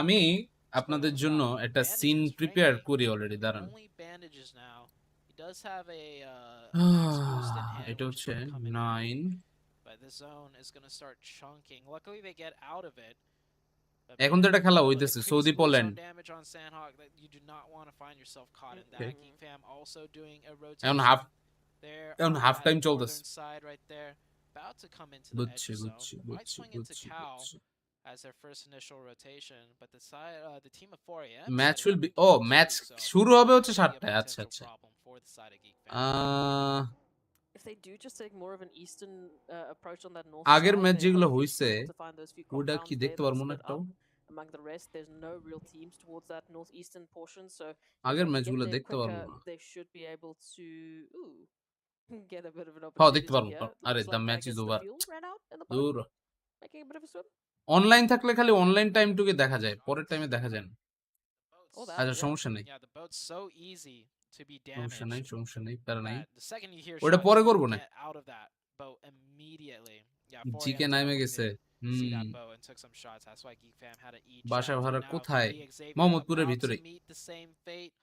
আমি আপনাদের জন্য একটা সিন প্রিপেয়ার করি অলরেডি, দাঁড়ান। এটা হচ্ছে 9 এখন তো একটা খেলা হইতেছে সৌদি পোল্যান্ড। এখন হাফ টাইম চলতেছে। বুঝছি বুঝছি বুঝছি বুঝছি। as their first initial rotation, but the team of 4am match will be match শুরু হবে হচ্ছে 7টায়। আচ্ছা আচ্ছা। If they do just take more of an eastern approach on that north আগের side, ম্যাচ they যেগুলো hopefully হইছে be able to find those few ওটা compounds কি there দেখতে that পারবো না split একটাও? up. Among the rest, there's no real teams towards that northeastern portion, so if আগের they can ম্যাচগুলো get there দেখতে পারবো quicker, না। they should be able to get a bit of an হ্যাঁ দেখতে opportunity পারবো। here. আরে Looks the like match Vegas is the over. fuel ran out in the দূর bottom, making a bit of a swim. Online থাকলে খালি online টাইমটুকু দেখা যায়, পরের টাইমে দেখা যায় না। Oh, that, আচ্ছা yeah. সমস্যা নেই, Yeah, the boat's so easy to be সমস্যা নাই, damaged. সমস্যা নেই, প্যারা নাই। The second you hear ওটা shots, পরে you করবো না। get out of that boat immediately. Yeah, 4am GK নামে গেছে। see that boat and took some shots. That's why Geek Fam had to eat. বাসা ভাড়া Now কোথায়? the Xavier মোহাম্মদপুরের about to ভিতরেই। meet the same fate.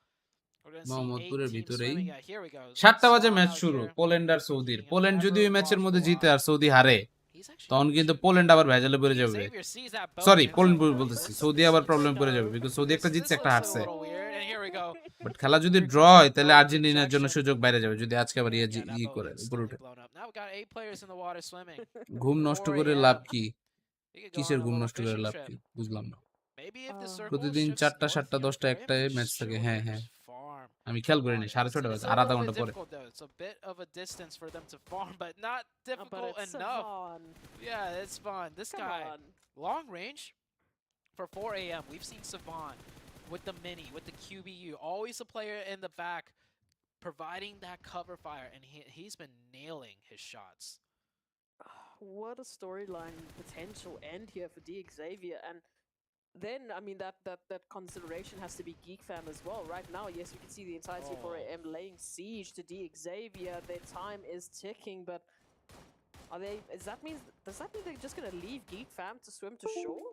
We're gonna see মোহাম্মদপুরের 8 teams ভিতরেই। swimming. Yeah, here we go. 7টা বাজে Spawn match out শুরু, here. Poland আর সৌদির। Taking পোল্যান্ড an যদি ওই ম্যাচের মধ্যে ever জিতে আর watchful সৌদি হারে, He's actually তখন কিন্তু shooting. পোল্যান্ড আবার ভেজালে পড়ে যাবে। Xavier sees that boat sorry and Poland is like, বলতেছি, this সৌদি আবার looks প্রবলেম like পড়ে a- যাবে, বিকজ সৌদি একটা জিতছে, this একটা looks a হারছে। little weird. And here we go. But খেলা যদি ড্র হয় তাহলে আর্জেন্টিনার জন্য সুযোগ বাইরে যাবে, যদি আজকে আবার Yeah, that ই boat করে উপরে instantly উঠে। blown up. Now we got 8 players in the water swimming. ঘুম নষ্ট করে 4 লাভ a.m. কি? He could go কিসের on a ঘুম little নষ্ট করে fishing লাভ trip. কি? বুঝলাম না। Maybe if the circle প্রতিদিন shifts 4টা north 7টা here 10টা for him, একটায় just ম্যাচ থাকে। হ্যাঁ হ্যাঁ, farm. আমি খেয়াল করিনি, 6:30 বাজে, আর আধা ঘন্টা পরে। Difficult though. It's a bit of a distance for them to farm, but not Oh, but difficult it's enough. fun. Yeah, it's fun. This Come guy, on. long range, for 4 a.m., we've seen Savon with the mini, with the QBU, always a player in the back providing that cover fire, and he's been nailing his shots. What a storyline potential end here for D Xavier, and then I mean that consideration has to be Geek Fam as well. Right now, yes, you can see the entirety of 4 a.m. laying siege to D Xavier. Their time is ticking, but does that mean they're just gonna leave Geek Fam to swim to shore?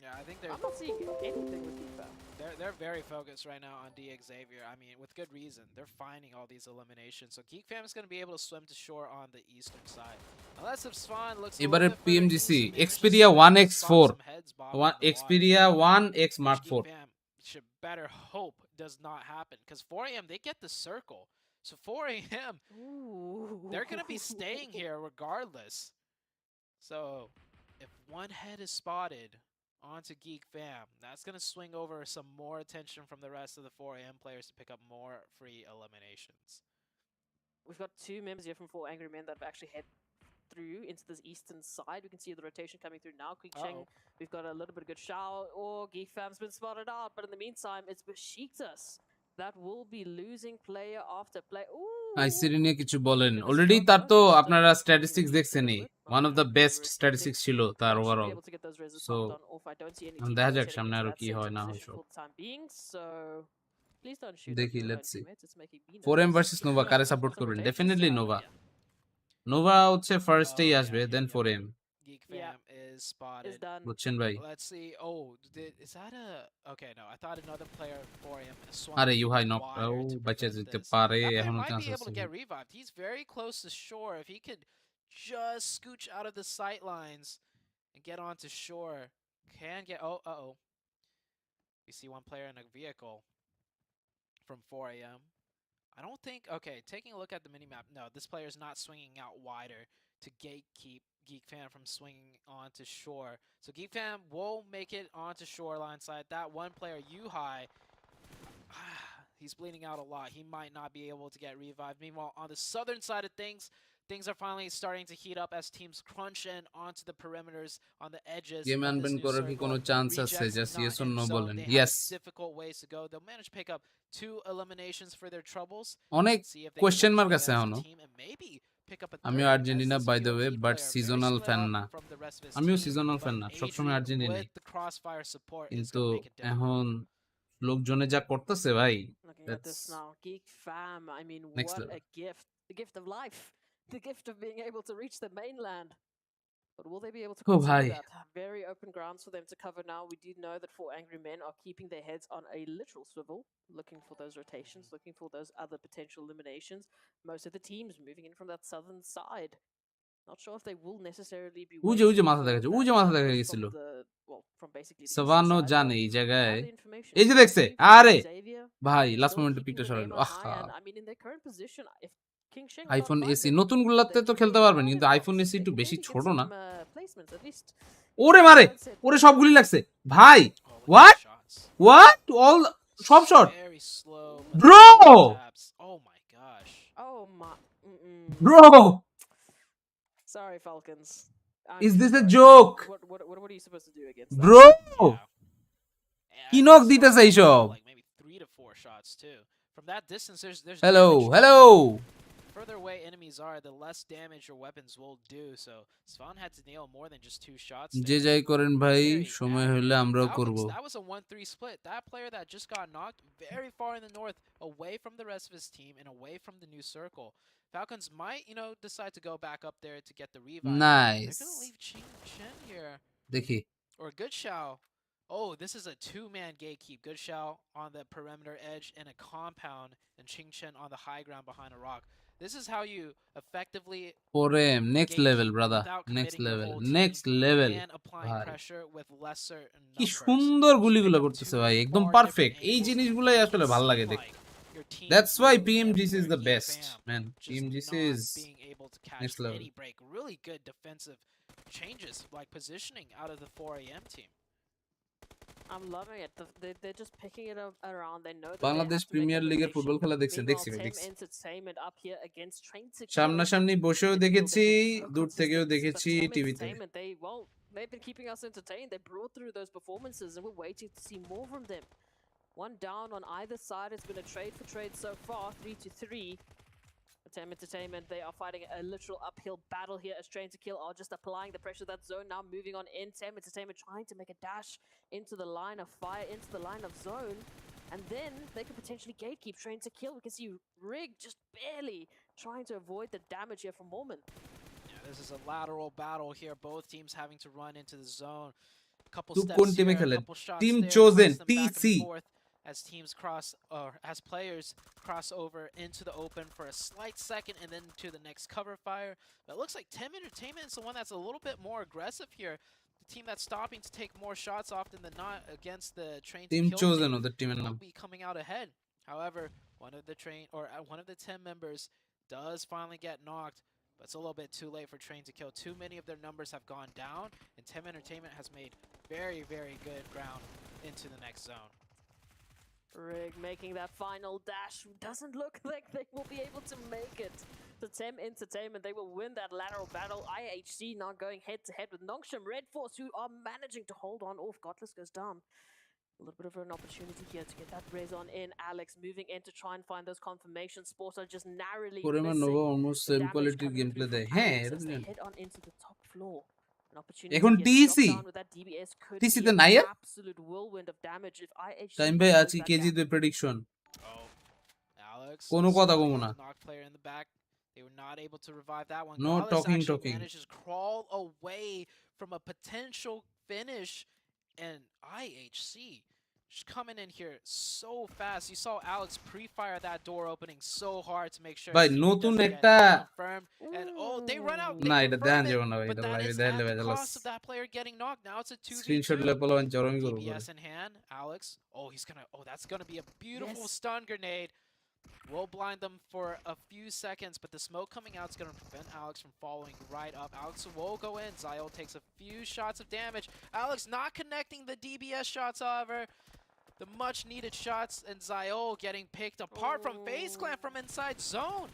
Yeah, I think I'm not seeing anything with Geek Fam. They're very focused right now on D Xavier. I mean, with good reason. They're finding all these eliminations. So Geek Fam is going to be able to swim to shore on the eastern side. Unless if Swan looks এবারে PMGC Xperia 1X4 Xperia 1X Mark 4 should better hope does not happen, because 4 a.m. they get the circle. So 4 a.m. they're going to be staying here regardless. So if one head is spotted onto Geek Fam, that's going to swing over some more attention from the rest of the 4 a.m. players to pick up more free eliminations. We've got 2 members here from 4 Angry Men that have actually head through into this eastern side. We can see the rotation coming through now. Quick Cheng, we've got a little bit of good shower. Geek Fam's been spotted out, but in the meantime, it's Besiktas that will be losing player after player. ICD নিয়ে কিছু বলেন already তার তো আপনারা statistics দেখছেনই one of the best statistics ছিল তার overall so দেখা যাক সামনে আরো কি হয় না হয় সব দেখি let's see 4M versus Nova কারে সাপোর্ট করবেন ডেফিনেটলি নোভা হচ্ছে ফার্স্টেই আসবে দেন 4M Geek Fam is spotted. বুঝছেন ভাই Let's see. Is that a... Okay, no. I thought another player 4M আরে ইউহাই নক বাঁচে যেতে পারে এখনো might চান্স be able আছে to get revived. He's very close to shore. If he could just scooch out of the sight lines and get onto shore, can get... Uh-oh. We see one player in a vehicle from 4 a.m. I don't think... Okay, taking a look at the minimap. No, this player is not swinging out wider to gatekeep Geek Fam from swinging onto shore. So Geek Fam will make it onto shoreline side. That one player, Yuhai, he's bleeding out a lot. He might not be able to get revived. Meanwhile, on the southern side of things are finally starting to heat up as teams crunch in onto the perimeters on the edges. Game আনবেন করার কি কোনো chance আছে just yes or no বলেন yes difficult ways to go. They'll manage to pick up 2 eliminations for their troubles. অনেক question mark আছে এখনো আমিও Argentina by the way but seasonal fan না আমিও সিজনাল ফ্যান না সবসময় আর্জেন্টিনা কিন্তু এখন লোকজনে যা করতেছে ভাই Geek Fam, I mean, Next what level. a gift. The gift of life. The gift of being able to reach the mainland. But will they be able to continue that? Very open grounds for them to cover now. We do know that 4 Angry Men are keeping their heads on a literal swivel, looking for those rotations, looking for those other potential eliminations. Most of the teams moving in from that southern side. Not sure if they will necessarily be উজে মাথা দেখা গেছিল সাভানো জানে এই জায়গায় এই যে দেখছে আরে ভাই লাস্ট মোমেন্টে পিকটা সরালো আহা আইফোন এসি নতুন গুলাতে তো খেলতে পারবেন কিন্তু আইফোন এসি একটু বেশি ছোট না ওরে মারে ওরে সব গুলি লাগছে ভাই হোয়াট অল সব shot bro bro Sorry, Falcons. Is this a joke? What are you supposed to do against Bro! He knocked it as I shot. Like maybe 3 to 4 shots too. From that distance, there's Hello. The further away enemies are, the less damage your weapons will do. So Svan had to nail more than just 2 shots. যে যাই করেন ভাই সময় হলে আমরাও করব. That was a 1-3 split. That player that just got knocked very far in the north, away from the rest of his team and away from the new circle. Falcons might, decide to go back up there to get the revive. Nice. They're gonna leave Chen here. দেখি. Or Good Shao. Oh, this is a 2-man gatekeep. Good Shao on the perimeter edge and a compound, and Ching Chen on the high ground behind a rock. This is how you effectively 4M next level brother. Next level. And applying pressure with lesser numbers. কি সুন্দর গুলিগুলো করতেছে ভাই একদম perfect এই জিনিসগুলাই আসলে ভালো লাগে দেখতে. That's why PMGC is the best, man. PMGC is next level. Really good defensive changes, like positioning out of the 4 a.m. team. I'm loving it. They're just picking it up around. They know that Bangladesh Premier League এর football খেলা দেখছি entertainment up here against Train Security. সামনাসামনি বসেও দেখেছি দূর থেকেও দেখেছি টিভিতে they've been keeping us entertained. They brought through those performances, and we're waiting to see more from them. One down on either side. It's been a trade for trade so far, 3-3. Tem Entertainment, they are fighting a literal uphill battle here as Train to Kill are just applying the pressure. That zone now moving on in. Tem Entertainment trying to make a dash into the line of fire, into the line of zone. And then they could potentially gatekeep Train to Kill. We can see Rig just barely trying to avoid the damage here from Mormon. Yeah, this is a lateral battle here. Both teams having to run into the zone. Couple steps here, couple shots Team there, chosen, pass them back TC. and forth as teams cross, or as players cross over into the open for a slight second and then to the next cover fire. But it looks like Tem Entertainment is the one that's a little bit more aggressive here. The team that's stopping to take more shots often than not against the Train to Team Kill chosen team of the team will be coming out ahead. However, one of the 10 members does finally get knocked, but it's a little bit too late for Train to Kill. Too many of their numbers have gone down, and Tem Entertainment has made very, very good ground into the next zone. Rig making that final dash. Doesn't look like they will be able to make it. The Tem Entertainment, they will win that lateral battle. IHC now going head to head with Nongshim Red Force, who are managing to hold on off. Godless goes down. A little bit of an opportunity here to get that res on in. Alex moving in to try and find those confirmations. Sports are just narrowly missing. almost same quality gameplay দেয় হ্যাঁ As they head on into the top floor. An opportunity এখন to get TC dropped down with that DBS could TC be তে an নাই আর absolute whirlwind of damage if IHC time ভাই close আজকে that KG gap. তে prediction Oh, Alex. কোনো কথা কমো না Knocked player in the back. They were not able to revive that one. No Gales talking, actually talking. manages to crawl away from a potential finish, and IHC just coming in here so fast. You saw Alex pre-fire that door opening so hard to make sure ভাই he নতুন doesn't get একটা confirmed. And oh, they run out. They না এটা confirm দেখান it, যাবে না ভাই but এটা that লাইভে is দেখালে at the ভেজাল cost of that player getting knocked. Now it's a 2v2. Screenshot লেপলো চরমই করব DBS in hand, Alex. Oh, that's gonna be a beautiful stun grenade. We'll blind them for a few seconds, but the smoke coming out is gonna prevent Alex from following right up. Alex will go in. Ziol takes a few shots of damage. Alex not connecting the DBS shots, however. The much needed shots, and Ziol getting picked apart from FaZe Clan from inside zone.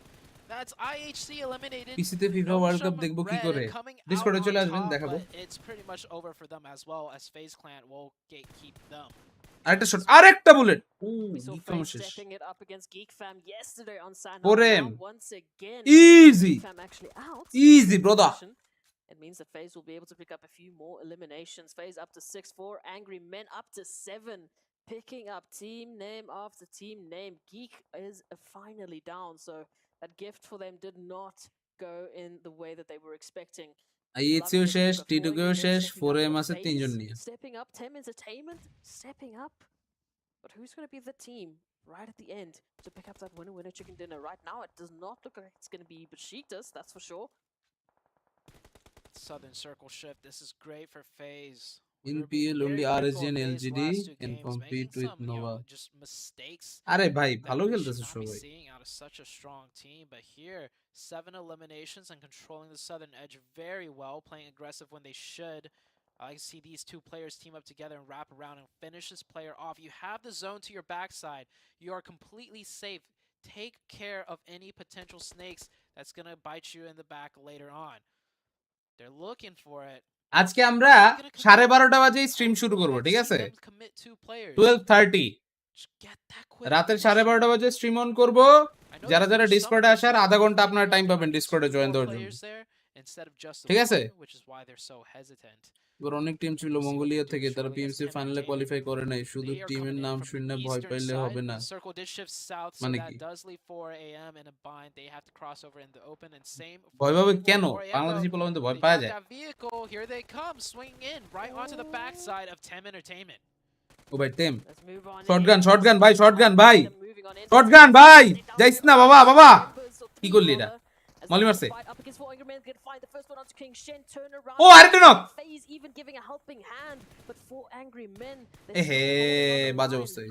That's IHC eliminated. পিসিতে FIFA world cup দেখবো কি করে ডিসকর্ডে চলে আসবেন দেখাবো It's pretty much over for them as well, as FaZe Clan will gatekeep them. আরেকটা shot আরেকটা bullet We saw গিফাম FaZe শেষ stepping it up against Geek Fam yesterday on San Porem. Once again, easy Geek Fam actually out. Easy brother It means that FaZe will be able to pick up a few more eliminations. FaZe up to 6-4, Angry Men up to 7. Picking up team name after team name. Geek is finally down, so that gift for them did not go in the way that they were expecting. আইএসিও শেষ টি2কেও শেষ 4M আছে তিনজন নিয়ে Stepping up, Tem Entertainment stepping up. But who's going to be the team right at the end to pick up that winner chicken dinner? Right now, it does not look like it's going to be Besiktas, that's for sure. Southern Circle shift. This is great for FaZe. in PL only RSG and LGD can compete with Nova Just mistakes. আরে ভাই ভালো that we খেলতেছে should not be সবাই seeing out of such a strong team, but here 7 eliminations and controlling the southern edge very well, playing aggressive when they should. I see these two players team up together and wrap around and finish this player off. You have the zone to your backside. You are completely safe. Take care of any potential snakes that's going to bite you in the back later on. They're looking for it. আজকে আমরা 12:30 বাজে stream শুরু করব ঠিক আছে 12:30 রাতের 12:30 বাজে stream on করব যারা যারা ডিসকর্ডে আসার আধা ঘন্টা আপনারা টাইম পাবেন ডিসকর্ডে জয়েন দেওয়ার জন্য ঠিক আছে এবার অনেক টিম ছিল মঙ্গোলিয়া থেকে তারা পিএমসি ফাইনালে কোয়ালিফাই করে নাই শুধু টিমের নাম শুনে ভয় পাইলে হবে না মানে কি ভয় পাবে কেন বাংলাদেশি পোলাপান তো ভয় পাওয়া যায় ও ভাই টেম শটগান ভাই শটগান ভাই যাইস না বাবা কি করলি এটা মলি মারছে ও আরেকটা নক এহে বাজে অবস্থা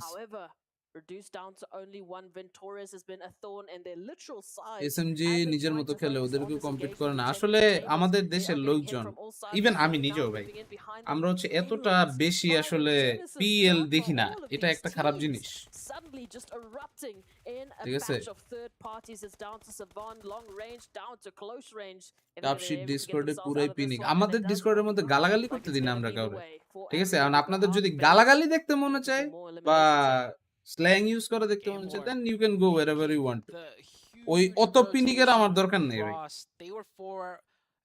reduced down to only one. Ventorius has been a thorn in their literal side. SMG as they নিজের try মতো to খেলে focus ওদেরকে on this কমপ্লিট করে engagement না with আসলে 10 minutes আমাদের They দেশের are getting hit লোকজন from all sides. Even They're আমি now নিজেও ভাই moving in behind them. আমরা হচ্ছে এতটা Gamelords বেশি by আসলে Genesis পিএল Dogma, দেখি না all of এটা these একটা খারাপ teams জিনিস suddenly just erupting in a ঠিক আছে batch of third parties. It's down to Savant, long range, down to close range. If টাপশিট they're able to get ডিসকর্ডে themselves পুরাই out of this পিনিক one, and আমাদের it does ডিসকর্ডের মধ্যে look গালাগালি like করতে it's দিন না gonna আমরা be the কাউরে way for ঠিক আছে Emerald আর আপনাদের on যদি base. গালাগালি দেখতে মনে Looking চায় for more বা eliminations here. স্ল্যাং ইউজ করে দেখতে মনে চায় then you can go wherever you want The ওই huge অত পিনিকের আমার rotation দরকার নেই ভাই across. They were 4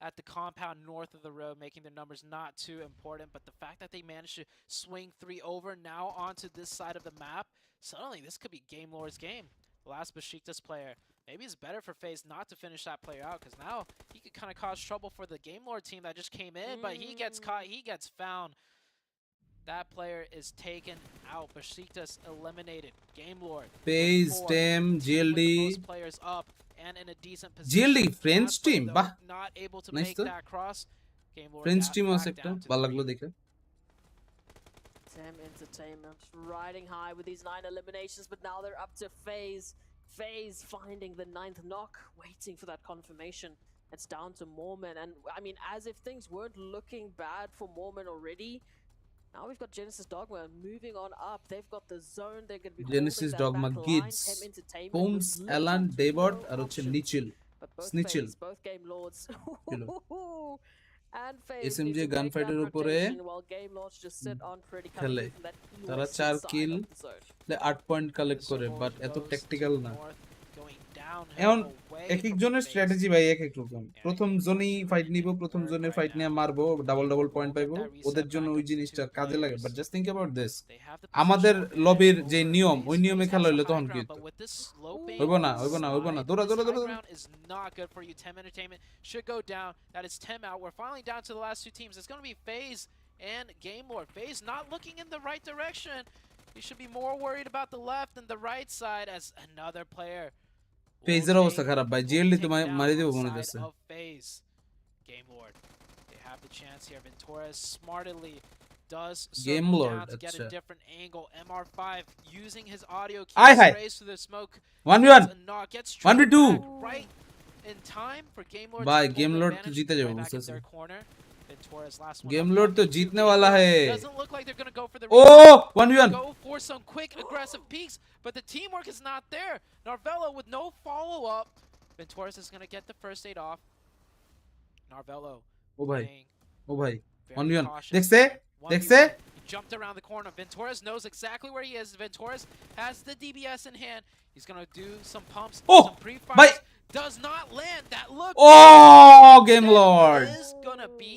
at the compound north of the road, making their numbers not too important. But the fact that they managed to swing 3 over now onto this side of the map, suddenly this could be Game Lord's game. The last Besiktas player. Maybe it's better for FaZe not to finish that player out, because now he could kind of cause trouble for the Game Lord team that just came in, but he gets caught, he gets found. That player is taken out. Besiktas eliminated. Game Lord. FaZe, TEM, GLD. Most players up and in a decent position. GLD French Last player, team, though, বাহ not able to nice make তো that cross. Game Lord French got team আছে back একটা down to ভালো 3. লাগলো দেখে Tem Entertainment riding high with these 9 eliminations, but now they're up to FaZe. FaZe finding the 9th knock, waiting for that confirmation. It's down to Mormon, and I mean, as if things weren't looking bad for Mormon already. Now we've got Genesis Dogma moving on up. They've got the zone. They're going to be Genesis holding that Dogma back line. Gids, Tem Entertainment Holmes, with Alan, little to Daybot no আর হচ্ছে options. নিচিল But both Snitchel. FaZe, both Game Lords. ছিল And FaZe SMG need to make that গানফাইটের উপরে rotation while Game Lords just sit on pretty খেলে comfortably from that তারা east 4 side kill of the zone. 8 point collect করে Sword but এত goes to tactical the না north, going downhill এখন away এক এক from জনের FaZe. স্ট্র্যাটেজি ভাই এক এক রকম প্রথম জোনেই ফাইট নিব প্রথম Berg জোনের right ফাইট নিয়ে now. মারবো double double We'll point get পাইবো that reset ওদের জন্য back ওই up to জিনিসটা 2 কাজে লাগে players. But just think about this They have the আমাদের positional লবির advantage যে over নিয়ম FaZe. ওই FaZe নিয়মে has খেলা the হইলে high তখন কি ground, হতো but with this sloping হইব না হইব না হইব না slide, দৌড়া this দৌড়া high দৌড়া ground is not good for you. Tem Entertainment should go down. That is Tem out. We're finally down to the last 2 teams. It's going to be FaZe and Game Lord. FaZe not looking in the right direction. You should be more worried about the left than the right side as another player ফেজের অবস্থা খারাপ ভাই GLD তো মারি দেব মনে হচ্ছে Game Lord. They have the chance here. Ventura smartly does Game circle Lord, down to get a acha. different angle. MR5 using his audio Aye, key hi. sprays through the smoke. 1v1 Gets a knock, gets 1v2 back right in time for Game Lord. भाई, to pull Game the Lord तो advantage जीते जाओ right back मुझसे in their से। corner. Ventura's last one game up, load तो 1v2. जीतने Game वाला Lord है doesn't look like they're going to go for the O 1v1 go for some quick aggressive peeks, but the teamwork is not there. Narvello with no follow-up. Venturas is going to get the first aid off. Narvello ओ भाई playing ओ भाई very 1v1 cautious. देखसे 1v1. देखसे He jumped around the corner. Venturas knows exactly where he is. Venturas has the DBS in hand. He's going to do some pumps, Oh, some pre-fires. bhai. Does not land. That look. Oh, Game That Lord. is going to be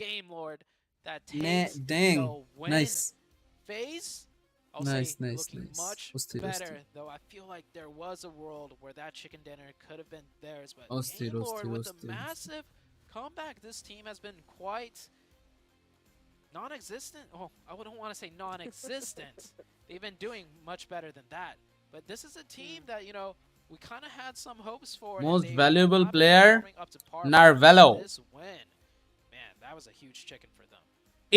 Game Lord. That Ne, takes dang. the win. Nice. FaZe, I'll Nice, say, nice, looking nice. much Ostir, better, ostir. though I feel like there was a world where that chicken dinner could have been theirs. But Ostir, Game Lord ostir, with ostir, a massive comeback. This team has been quite non-existent. Oh, I wouldn't want to say non-existent. They've been doing much better than that. But this is a team that, you know, we kind of had some hopes for. and Most they valuable have been player, performing up to par, but Narvello. This win, man, that was a huge chicken for them.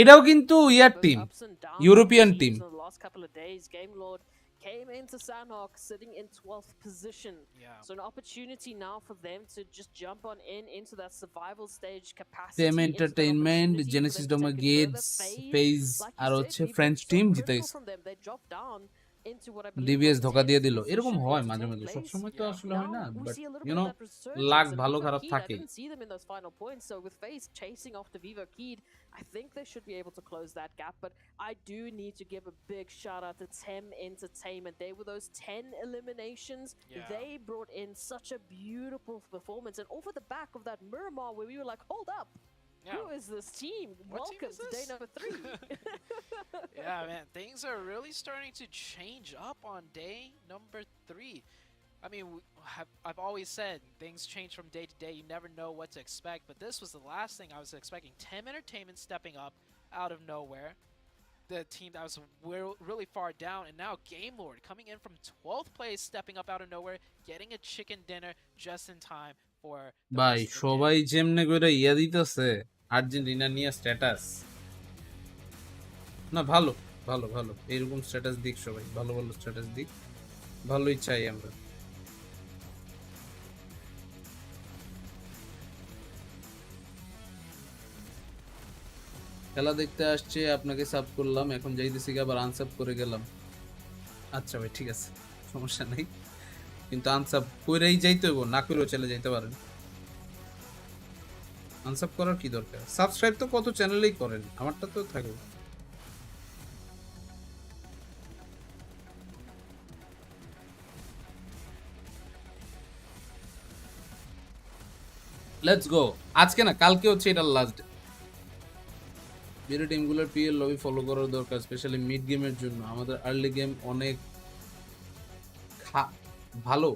এটাও কিন্তু ইয়ার Both team ups and downs European of the team. teams in the last couple of days. Game Lord came into Sandhawk sitting in 12th position. Yeah. So an opportunity now for them to just jump on into that survival stage capacity. TEM into that Entertainment, opportunity for Genesis them to Dogma take it further. Gids, FaZe, FaZe like আর you হচ্ছে said, we've French been so team জিতে critical গেছে from them. They dropped down into what I believe DBS was ধোকা দিয়ে 10th দিল এরকম position হয় in মাঝে 10 মাঝে place. সবসময় তো Yeah. আসলে হয় না Now we but see a little you bit know of that resurgence, luck and ভালো Viva খারাপ Keed, I থাকে didn't see them in those final points, so with FaZe chasing after Viva Keed, I think they should be able to close that gap, but I do need to give a big shout out to TEM Entertainment. They were those 10 eliminations. Yeah. They brought in such a beautiful performance, and over the back of that Miramar where we were like, hold up, Yeah. who is this team? What team Welcome is to day this? number 3. Yeah, man, things are really starting to change up on day number 3. I mean, I've always said things change from day to day. You never know what to expect, but this was the last thing I was expecting. TEM Entertainment stepping up out of nowhere. The team that was really far down, and now Game Lord coming in from 12th place, stepping up out of nowhere, getting a chicken dinner just in time for the ভাই rest of the সবাই game. যেমনে করে ইয়া দিতেছে Argentina নিয়ে status না ভালো ভালো ভালো এইরকম স্ট্যাটাস দিক সবাই ভালো ভালো স্ট্যাটাস দিক ভালোই চাই আমরা খেলা দেখতে আসছে আপনাকে সাব করলাম এখন যাইতেছি আবার আনসাব করে গেলাম আচ্ছা ভাই ঠিক আছে সমস্যা নাই কিন্তু আনসাব কইরাই যাইতে হইব না কইরেও চলে যাইতে পারেন আনসাব করার কি দরকার সাবস্ক্রাইব তো কত চ্যানেলেই করেন আমারটা তো থাকে লেটস গো আজকে না কালকে হচ্ছে এটা লাস্ট মেরে টিমগুলোর পিএল লবি ফলো করার দরকার স্পেশালি মিড গেমের জন্য আমাদের আর্লি গেম অনেক ভালো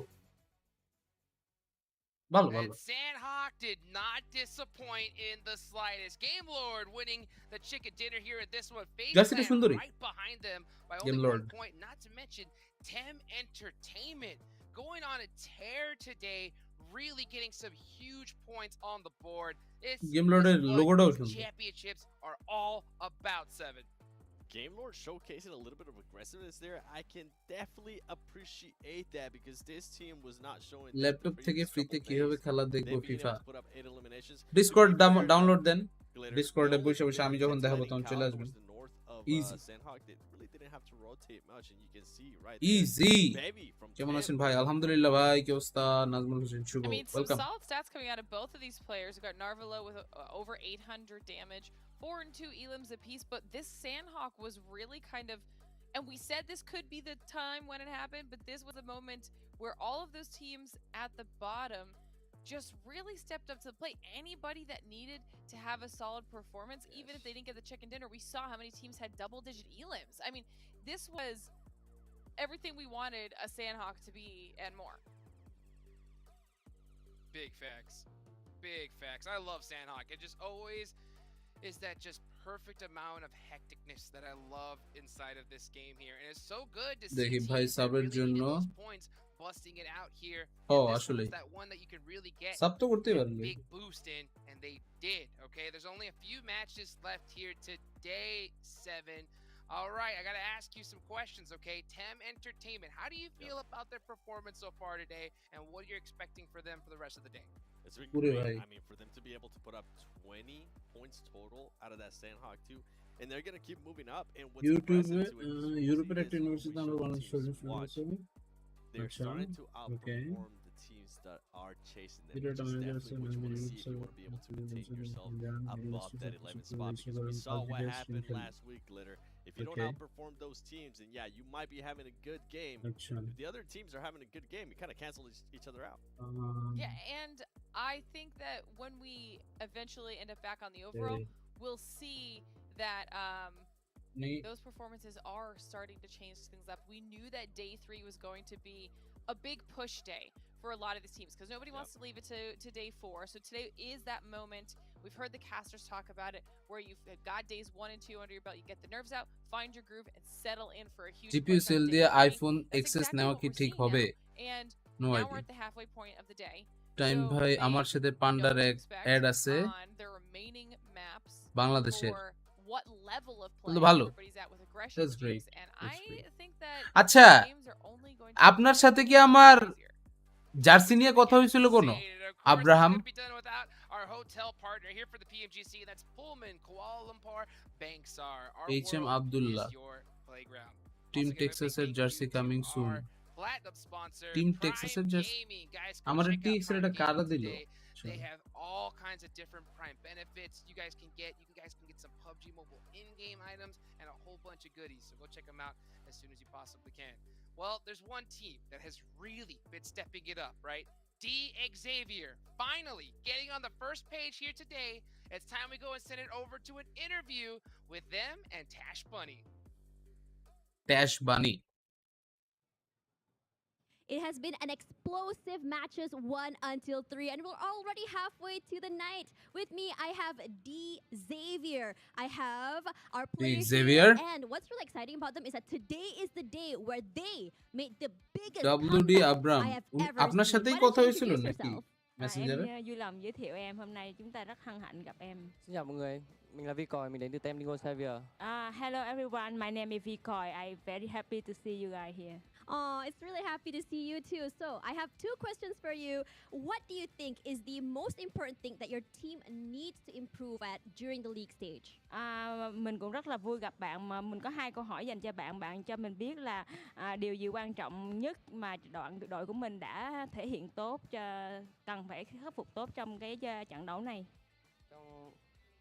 ভালো ভালো And Sandhawk did not disappoint in the slightest. Game Lord winning the chicken dinner here at this one. Jasita Sundari right behind them by Game only Lord 1 point. Not to mention Tem Entertainment going on a tear today, really getting some huge points on the board. Game Lord logo championships are all about 7. Game Lord showcasing a little bit of aggressiveness there. I can definitely appreciate that because this team was not showing laptop থেকে ফ্রিতে কিভাবে খেলা দেখবো FIFA put up 8 eliminations. Discord download দেন ডিসকর্ডে বসে বসে আমি যখন দেখাবো তখন চলে আসবেন Easy. Sandhawk really didn't have to rotate much and you can see right Easy. baby from কেমন আছেন ভাই আলহামদুলিল্লাহ ভাই কি অবস্থা নাজমুল হোসেন শুভ I mean, some welcome solid stats coming out of both of these players. We've got Narvalo with over 800 damage, 4 and 2 elims apiece, but this Sandhawk was really kind of, and we said this could be the time when it happened, but this was a moment where all of those teams at the bottom just really stepped up to the plate. Anybody that needed to have a solid performance, even if they didn't get the chicken dinner, we saw how many teams had double-digit elims. I mean, this was everything we wanted a Sandhawk to be and more. Big facts. Big facts. I love Sandhawk. It just always is that just perfect amount of hecticness that I love inside of this game here. And it's so good to see দেখি teams ভাই that সাবের really জন্য needed those points busting it out here. ও And this আসলে was that one that you can really get sub তো করতে a পারলে big boost in, and they did. Okay, there's only a few matches left here today, 7. All right, I gotta ask you some questions, okay? Tem Entertainment, how do you feel about their performance so far today, and what you're expecting for them for the rest of the day? It's been Pure great. bhai. I mean, for them to be able to put up 20 points total out of that Sandhawk too, and they're gonna keep moving up. And what's ইউটিউবে impressive to it, ইউরোপের is একটা when we university show আমরা the Bangladesh teams solution watch, করেছি they're Acha. starting to Okay. outperform the teams that are chasing them, ভিডিওটা which is manager definitely what you want to see if you want to be able to maintain yourself above that 11th spot. Because we saw what happened last week, Glitter. If you don't Okay. outperform those teams, then yeah, you might be having a good game. আচ্ছা If the other teams are having a good game, you kind of cancel each other out. Yeah, and I think that when we eventually end up back on the overall, we'll see that those performances are starting to change things up. We knew that day 3 was going to be a big push day for a lot of these teams because nobody wants to leave it to day 4. So today is that moment. We've heard the casters talk about it where you've got days 1 and 2 under your belt. You get the nerves out, find your groove, and settle in for a huge GPU push on sale day দিয়ে 3. IPhone That's access exactly নেওয়া what কি we're ঠিক seeing হবে now. And no now we're idea at the halfway point of the day. Time So ভাই they আমার সাথে know পান্ডার what to এক expect অ্যাড আছে on their remaining maps বাংলাদেশের for what level of play কিন্তু ভালো everybody's at with aggression That's great. teams, and That's I great. think that আচ্ছা games are only going to আপনার get সাথে কি easier and আমার easier. Jersey নিয়ে কথা হয়েছিল কোনো Abraham Be done without our hotel partner here for the PMGC. That's Pullman, Kuala Lumpur, Banksar. Our HM world Abdullah. is your playground. Team Also, give a big টেক্সাসের thank jersey you to coming soon our platinum sponsor, team Prime টেক্সাসের jersey Gaming. Guys, go আমার check out টিক্সের Prime এটা কারা Gaming দিল today. They have all kinds of different Prime benefits you guys can get. You guys can get some PUBG Mobile in-game items and a whole bunch of goodies. So go check them out as soon as you possibly can. Well, there's one team that has really been stepping it up, right? D Xavier finally getting on the first page here today. It's time we go and send it over to an interview with them and Tash Bunny. ট্যাশ বানি It has been an explosive matches 1 until 3, and we're already halfway to the night. With me, I have D Xavier. I have our player Xavier. here, and what's really exciting about them is that today is the day where they made the biggest WD comeback Abram I have ever আপনার seen. সাথেই Why কথা don't you হয়েছিল introduce নাকি yourself? মেসেঞ্জারে Em vui lòng giới thiệu em, hôm nay chúng ta rất hân hạnh gặp em. Xin chào mọi người, Mình là Vicoy, mình đến từ team Lingo Xavier. Hello everyone, my name is Vicoy. I'm very happy to see you guys here. Oh, it's really happy to see you too. So I have two questions for you. What do you think is the most important thing that your team needs to improve at during the league stage? Mình cũng rất là vui gặp bạn, mà mình có hai câu hỏi dành cho bạn. Bạn cho mình biết là điều gì quan trọng nhất mà đội của mình đã thể hiện tốt, cần phải khắc phục tốt trong cái trận đấu này. Trong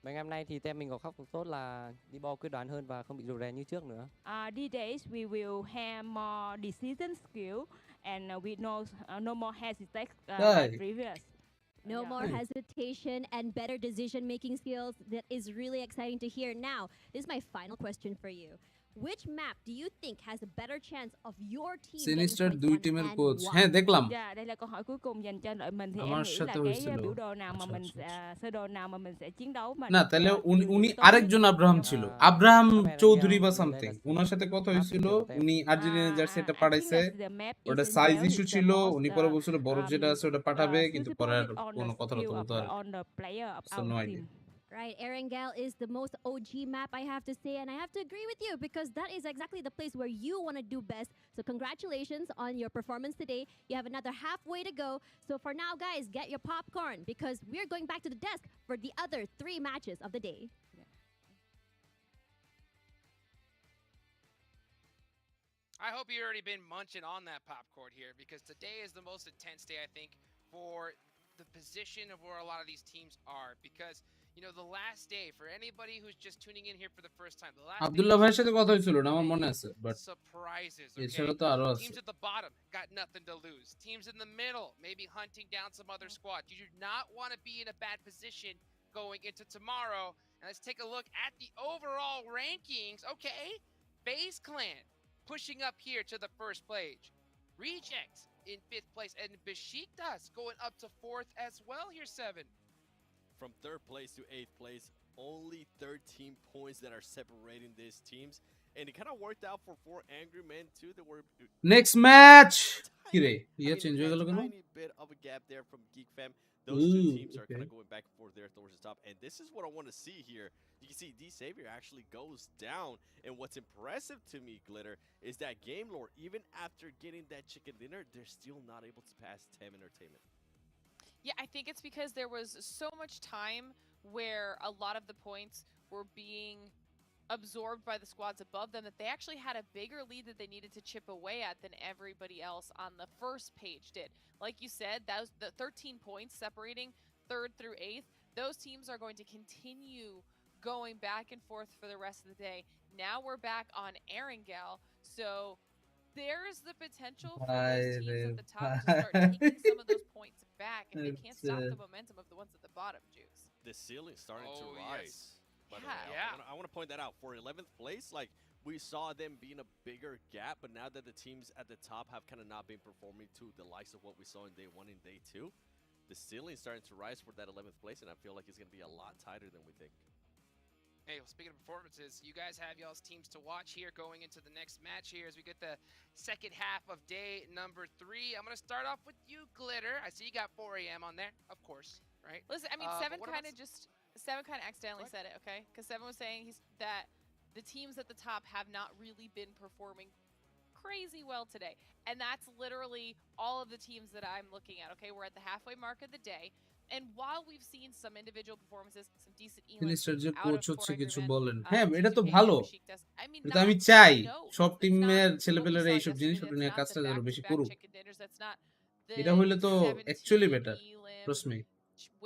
mấy ngày hôm nay thì team mình có khắc phục tốt là đi ball quyết đoán hơn và không bị rụt rè như trước nữa. These days we will have more decision skill and we know no more hesitate like previous. No more hesitation and better decision-making skills. That is really exciting to hear. Now, this is my final question for you. Which map do you think has a better chance of your team Sinister getting দুই points টিমের on and coach why? হ্যাঁ দেখলাম Đây là câu hỏi cuối cùng dành cho đội mình, thì em আমার nghĩ সাথে là হয়েছিল cái biểu đồ nào mà আচ্ছা mình আচ্ছা sơ đồ nào mà mình sẽ chiến đấu mà না তাহলে উনি আরেকজন আব্রাহাম ছিল আব্রাহাম চৌধুরী বা সামথিং ওনার সাথে কথা হয়েছিল উনি আর্জেন্টিনা জার্সি এটা পাঠাইছে ওটা সাইজ ইস্যু ছিল উনি পরে বলছিল বড় যেটা আছে ওটা পাঠাবে কিন্তু পরে আর কোনো কথাবার্তা বলতে পারে Right, Erangel is the most OG map, I have to say, and I have to agree with you because that is exactly the place where you want to do best. So congratulations on your performance today. You have another halfway to go. So for now, guys, get your popcorn because we're going back to the desk for the other 3 matches of the day. I hope you've already been munching on that popcorn here, because today is the most intense day, I think, for the position of where a lot of these teams are. Because, you know, the last day, for anybody who's just tuning in here for the first time, the last Abdullah ভাইয়ের সাথে কথা হয়েছিল না আমার মনে আছে but surprises, এছাড়া তো আরো আছে teams at the bottom got nothing to lose. Teams in the middle maybe hunting down some other squad. You do not want to be in a bad position going into tomorrow. And let's take a look at the overall rankings. Okay, FaZe Clan pushing up here to the first place. Rejects in 5th place, and Besiktas going up to 4th as well here, 7. From 3rd place to 8th place, only 13 points that are separating these teams. And it kind of worked out for 4 Angry Men too. That were next match কিরে ইয়া change হয়ে গেল কেন tiny bit of a gap there from Geek Fam. Those two teams are kind of going back and forth there towards the top. And this is what I want to see here. You can see D Xavier actually goes down. And what's impressive to me, Glitter, is that Game Lore, even after getting that chicken dinner, they're still not able to pass Tem Entertainment. Yeah, I think it's because there was so much time where a lot of the points were being absorbed by the squads above them, that they actually had a bigger lead that they needed to chip away at than everybody else on the first page did. Like you said, that was the 13 points separating 3rd through 8th. Those teams are going to continue going back and forth for the rest of the day. Now we're back on Erangel, so there's the potential for those teams at the top to start taking some of those points back, and they can't stop the momentum of the ones at the bottom, Jukes. The ceiling's starting to rise. By the way. I want to point that out. For 11th place, like, we saw them being a bigger gap, but now that the teams at the top have kind of not been performing to the likes of what we saw in day 1 and day 2, the ceiling's starting to rise for that 11th place, and I feel like it's going to be a lot tighter than we think. Hey, well, speaking of performances, you guys have y'all's teams to watch here going into the next match here as we get the second half of day number 3. I'm going to start off with you, Glitter. I see you got 4 a.m. on there, of course, right? Listen, I mean, 7 kind of accidentally said it, okay? Because 7 was saying that the teams at the top have not really been performing crazy well today. And that's literally all of the teams that I'm looking at, okay? We're at the halfway mark of the day. And while we've seen some individual performances, some decent finisher যে coach হচ্ছে কিছু বলেন out হ্যাঁ of এটা তো 2K, ভালো Besiktas, I mean, এটা আমি not- চাই no, সব it's টিমের not ছেলেপেলেরা what we এইসব saw জিনিসপত্র yesterday. নিয়ে That's কাজটা not the যেন বেশি back-to-back করুক chicken dinners. That's not the এটা হইলে তো 17 actually better elim trust me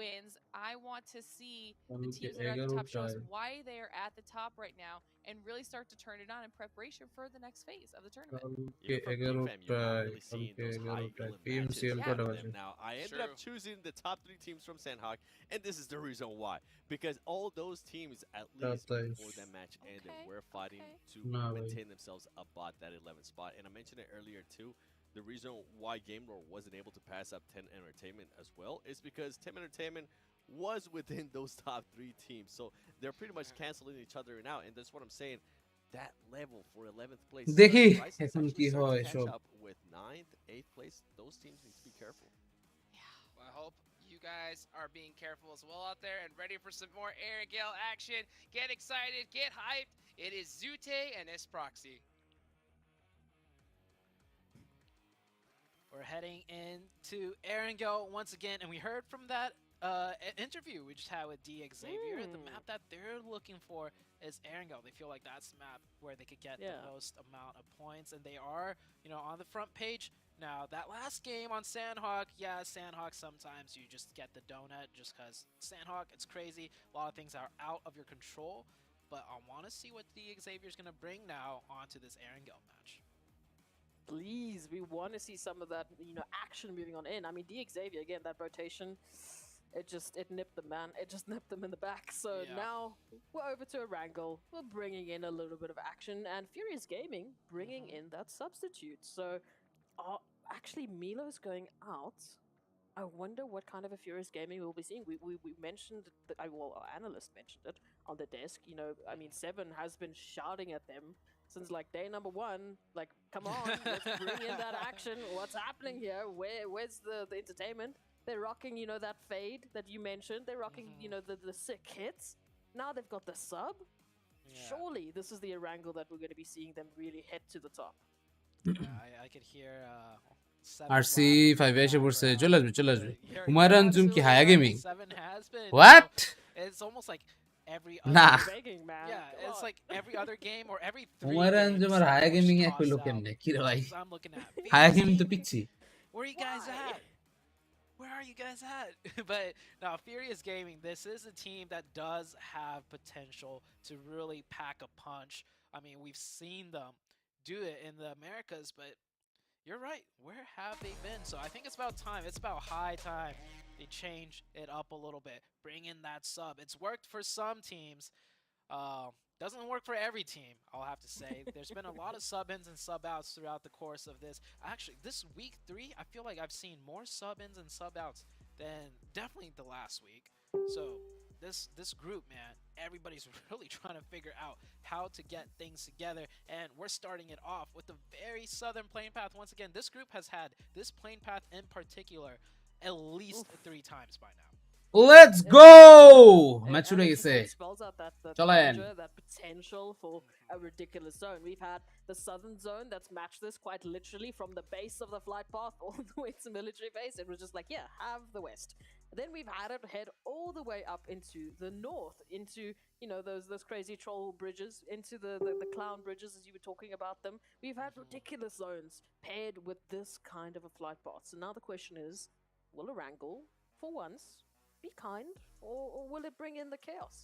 wins. I want to see the teams that are at the top show us why they are at the top right now and really start to turn it on in preparation for the next phase of the tournament. কালকে 11টায় PMCM কটা বাজে Now, I ended up choosing the top 3 teams from Sandhawk, and this is the reason why. Because all those teams, at least before that match ended, were fighting to maintain themselves above that 11th spot. And I mentioned it earlier too. The reason why Game Lore wasn't able to pass up 10 Entertainment as well is because 10 Entertainment was within those top 3 teams. So they're pretty much canceling each other out. And that's what I'm saying. That level for 11th place. দেখি এখন কি হয় সব up with 9th, 8th place. Those teams need to be careful. Well, I hope you guys are being careful as well out there and ready for some more Aaron Gale action. Get excited, get hyped. It is Zute and Proxy. We're heading into Erangel once again, and we heard from that interview we just had with D Xavier. The map that they're looking for is Erangel. They feel like that's the map where they could get the most amount of points, and they are, on the front page. Now, that last game on Sandhawk, Sandhawk, sometimes you just get the donut just because Sandhawk, it's crazy. A lot of things are out of your control, but I want to see what D Xavier's going to bring now onto this Erangel match. Please, we want to see some of that, action moving on in. I mean, D Xavier, again, that rotation, it nipped them, man. It just nipped them in the back. So now we're over to Erangel. We're bringing in a little bit of action, and Furious Gaming bringing in that substitute. So actually, Milo's going out. I wonder what kind of a Furious Gaming we'll be seeing. We mentioned that, our analyst mentioned it on the desk. I mean, Seven has been shouting at them since like day number one. Like, come on, let's bring in that action. What's happening here? Where's the entertainment? They're rocking, that fade that you mentioned. They're rocking, the sick hits. Now they've got the sub. Surely this is the Erangel that we're going to be seeing them really head to the top. I could hear RC 5 এসে পড়ছে চলে আসবে Humayun zoom কি হায়া gaming what It's almost like every nah it's like every other game or every 3 Humayun জুম আর হায়া gaming এক হলো কেমনে কি রে ভাই হায়া গেমিং তো পিচ্ছি Where are you guys at? Where are you guys at? But now, Furious Gaming, this is a team that does have potential to really pack a punch. I mean, we've seen them do it in the Americas, but you're right. Where have they been? So I think it's about time. It's about high time they change it up a little bit. Bring in that sub. It's worked for some teams. Doesn't work for every team, I'll have to say. There's been a lot of sub-ins and sub-outs throughout the course of this. Actually, this week 3, I feel like I've seen more sub-ins and sub-outs than definitely the last week. So this group, man, everybody's really trying to figure out how to get things together, and we're starting it off with the very southern plane path. Once again, this group has had this plane path in particular at least 3 times by now. Let's go! Match উড়ে গেছে spells out that চলেন that potential for a ridiculous zone. We've had the southern zone that's matched this quite literally from the base of the flight path all the way to military base. It was just like, have the west. Then we've had it head all the way up into the north, into those crazy troll bridges, into the clown bridges as you were talking about them. We've had ridiculous zones paired with this kind of a flight path. So now the question is, will Erangel, for once, be kind, or will it bring in the chaos?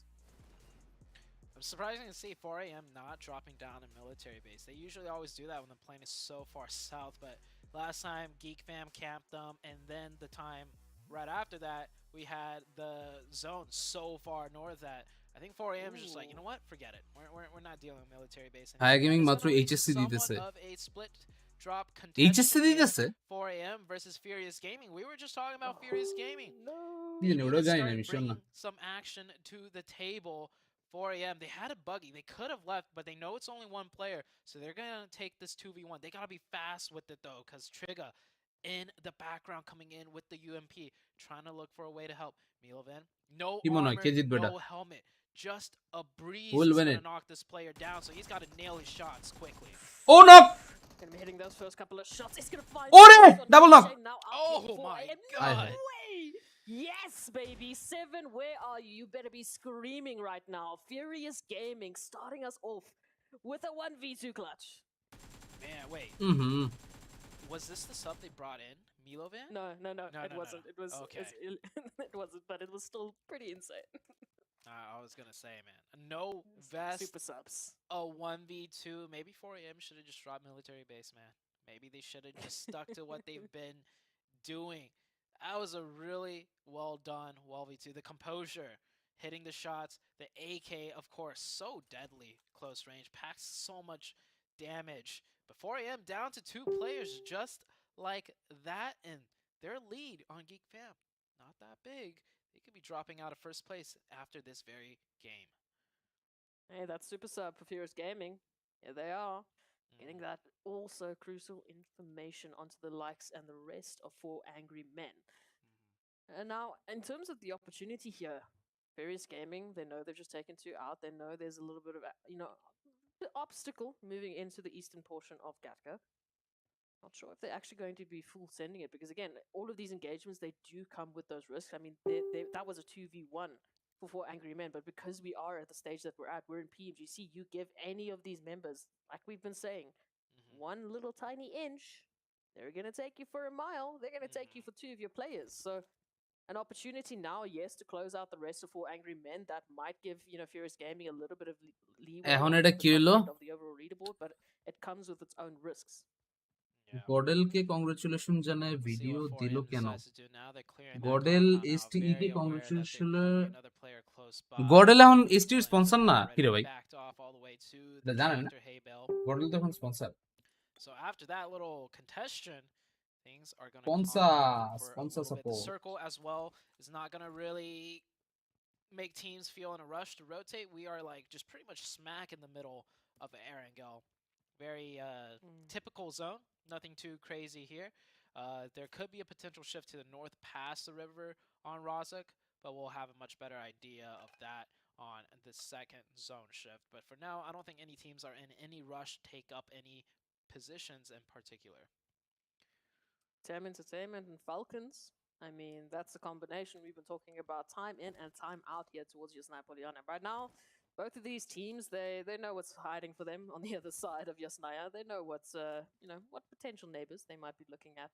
I'm surprised to see 4 a.m. not dropping down a military base. They usually always do that when the plane is so far south, but last time Geek Fam camped them, and then the time right after that, we had the zone so far north that I think 4 a.m. is just like, you know what? Forget it. We're not dealing with military base anymore. হায়া gaming মাত্র HSC দিতেছে Somewhat of a split drop HSC contested দিতেছে 4 a.m. versus Furious Gaming. We were just talking about Furious Gaming. কি জানি ওটা জানি না Started আমি শিওর না bringing some action to the table. 4 a.m. They had a buggy. They could have left, but they know it's only one player, so they're gonna take this 2v1. They gotta be fast with it though, because Trigger in the background coming in with the UMP, trying to look for a way to help. Milovan, no কি মনে হয় কে armor, জিতবে এটা no helmet, just a breeze Will is win gonna it. knock this player down, so he's gotta nail his shots quickly. ও নক Gonna be hitting those first couple of shots. He's gonna find ওরে double knock now up Oh to 4 my a.m. God. No way! Yes, baby. 7, where are you? You better be screaming right now. Furious Gaming starting us off with a 1v2 clutch. Man, wait. Was this the sub they brought in? Milovan? No, No, it no, wasn't. no. It was. Okay. It wasn't, but it was still pretty insane. I was gonna say, man. No vest. Super subs. A 1v2. Maybe 4 a.m. should have just dropped military base, man. Maybe they should have just stuck to what they've been doing. That was a really well done 1v2. The composure, hitting the shots, the AK, of course, so deadly close range, packs so much damage. But 4 a.m. down to 2 players just like that, and their lead on Geek Fam, not that big. They could be dropping out of first place after this very game. Hey, that's super sub for Furious Gaming. Here they are. Getting that also crucial information onto the likes and the rest of 4 angry men. And now, in terms of the opportunity here, Furious Gaming, they know they've just taken 2 out. They know there's a little bit of, the obstacle moving into the eastern portion of Gatka. Not sure if they're actually going to be full sending it because, again, all of these engagements, they do come with those risks. I mean, that was a 2v1 for 4 Angry Men, but because we are at the stage that we're in PMGC, you give any of these members, like we've been saying, one little tiny inch, they're going to take you for a mile. They're going to take you for 2 of your players. So an opportunity now, yes, to close out the rest of 4 Angry Men. That might give, Furious Gaming a little bit of leeway এখন on এটা the কি top হলো end of the overall leaderboard, but it comes with its own risks. গডেলকে congratulation জানায় See video what দিল 4AM কেন decides to do now. They're clearing that Godel compound out. STE কে Very aware that there congratulation could be another player close by. Godel এখন এসটির But sponsor না already কিরে ভাই backed off all the way to এটা the জানেন না tractor hay bale. গডেল তো এখন sponsor So after that little contestation, things are going to calm sponsor down for a sponsor little bit. The support circle as well is not going to really make teams feel in a rush to rotate. We are like just pretty much smack in the middle of Erangel. Very typical zone. Nothing too crazy here. There could be a potential shift to the north past the river on Rozhok, but we'll have a much better idea of that on the second zone shift. But for now, I don't think any teams are in any rush to take up any positions in particular. Tem Entertainment and Falcons. I mean, that's a combination. We've been talking about time in and time out here towards Yasnaya Polyana. Right now, both of these teams, they know what's hiding for them on the other side of Yasnaya. They know what's, what potential neighbors they might be looking at.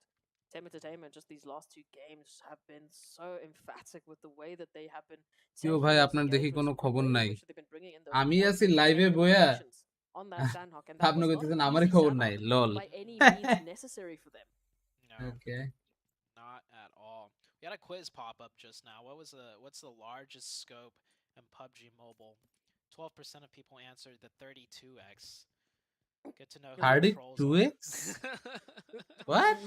Tem Entertainment, just these last 2 games have been so emphatic with the way that they have been কেউ taking ভাই those আপনার দেখি কোনো engagements, with the খবর way in নাই which they've been bringing in those আমি points আছি and লাইভে taking বইয়া eliminations on that Sandhawk. And that আপনি was not কইতেছেন an আমারই easy খবর নাই Sandhawk লল by any means necessary for them. No. Okay Not at all. We had a quiz pop up just now. What's the largest scope in PUBG Mobile? 12% of people answered the 32x. Good to know who the trolls are. 32x what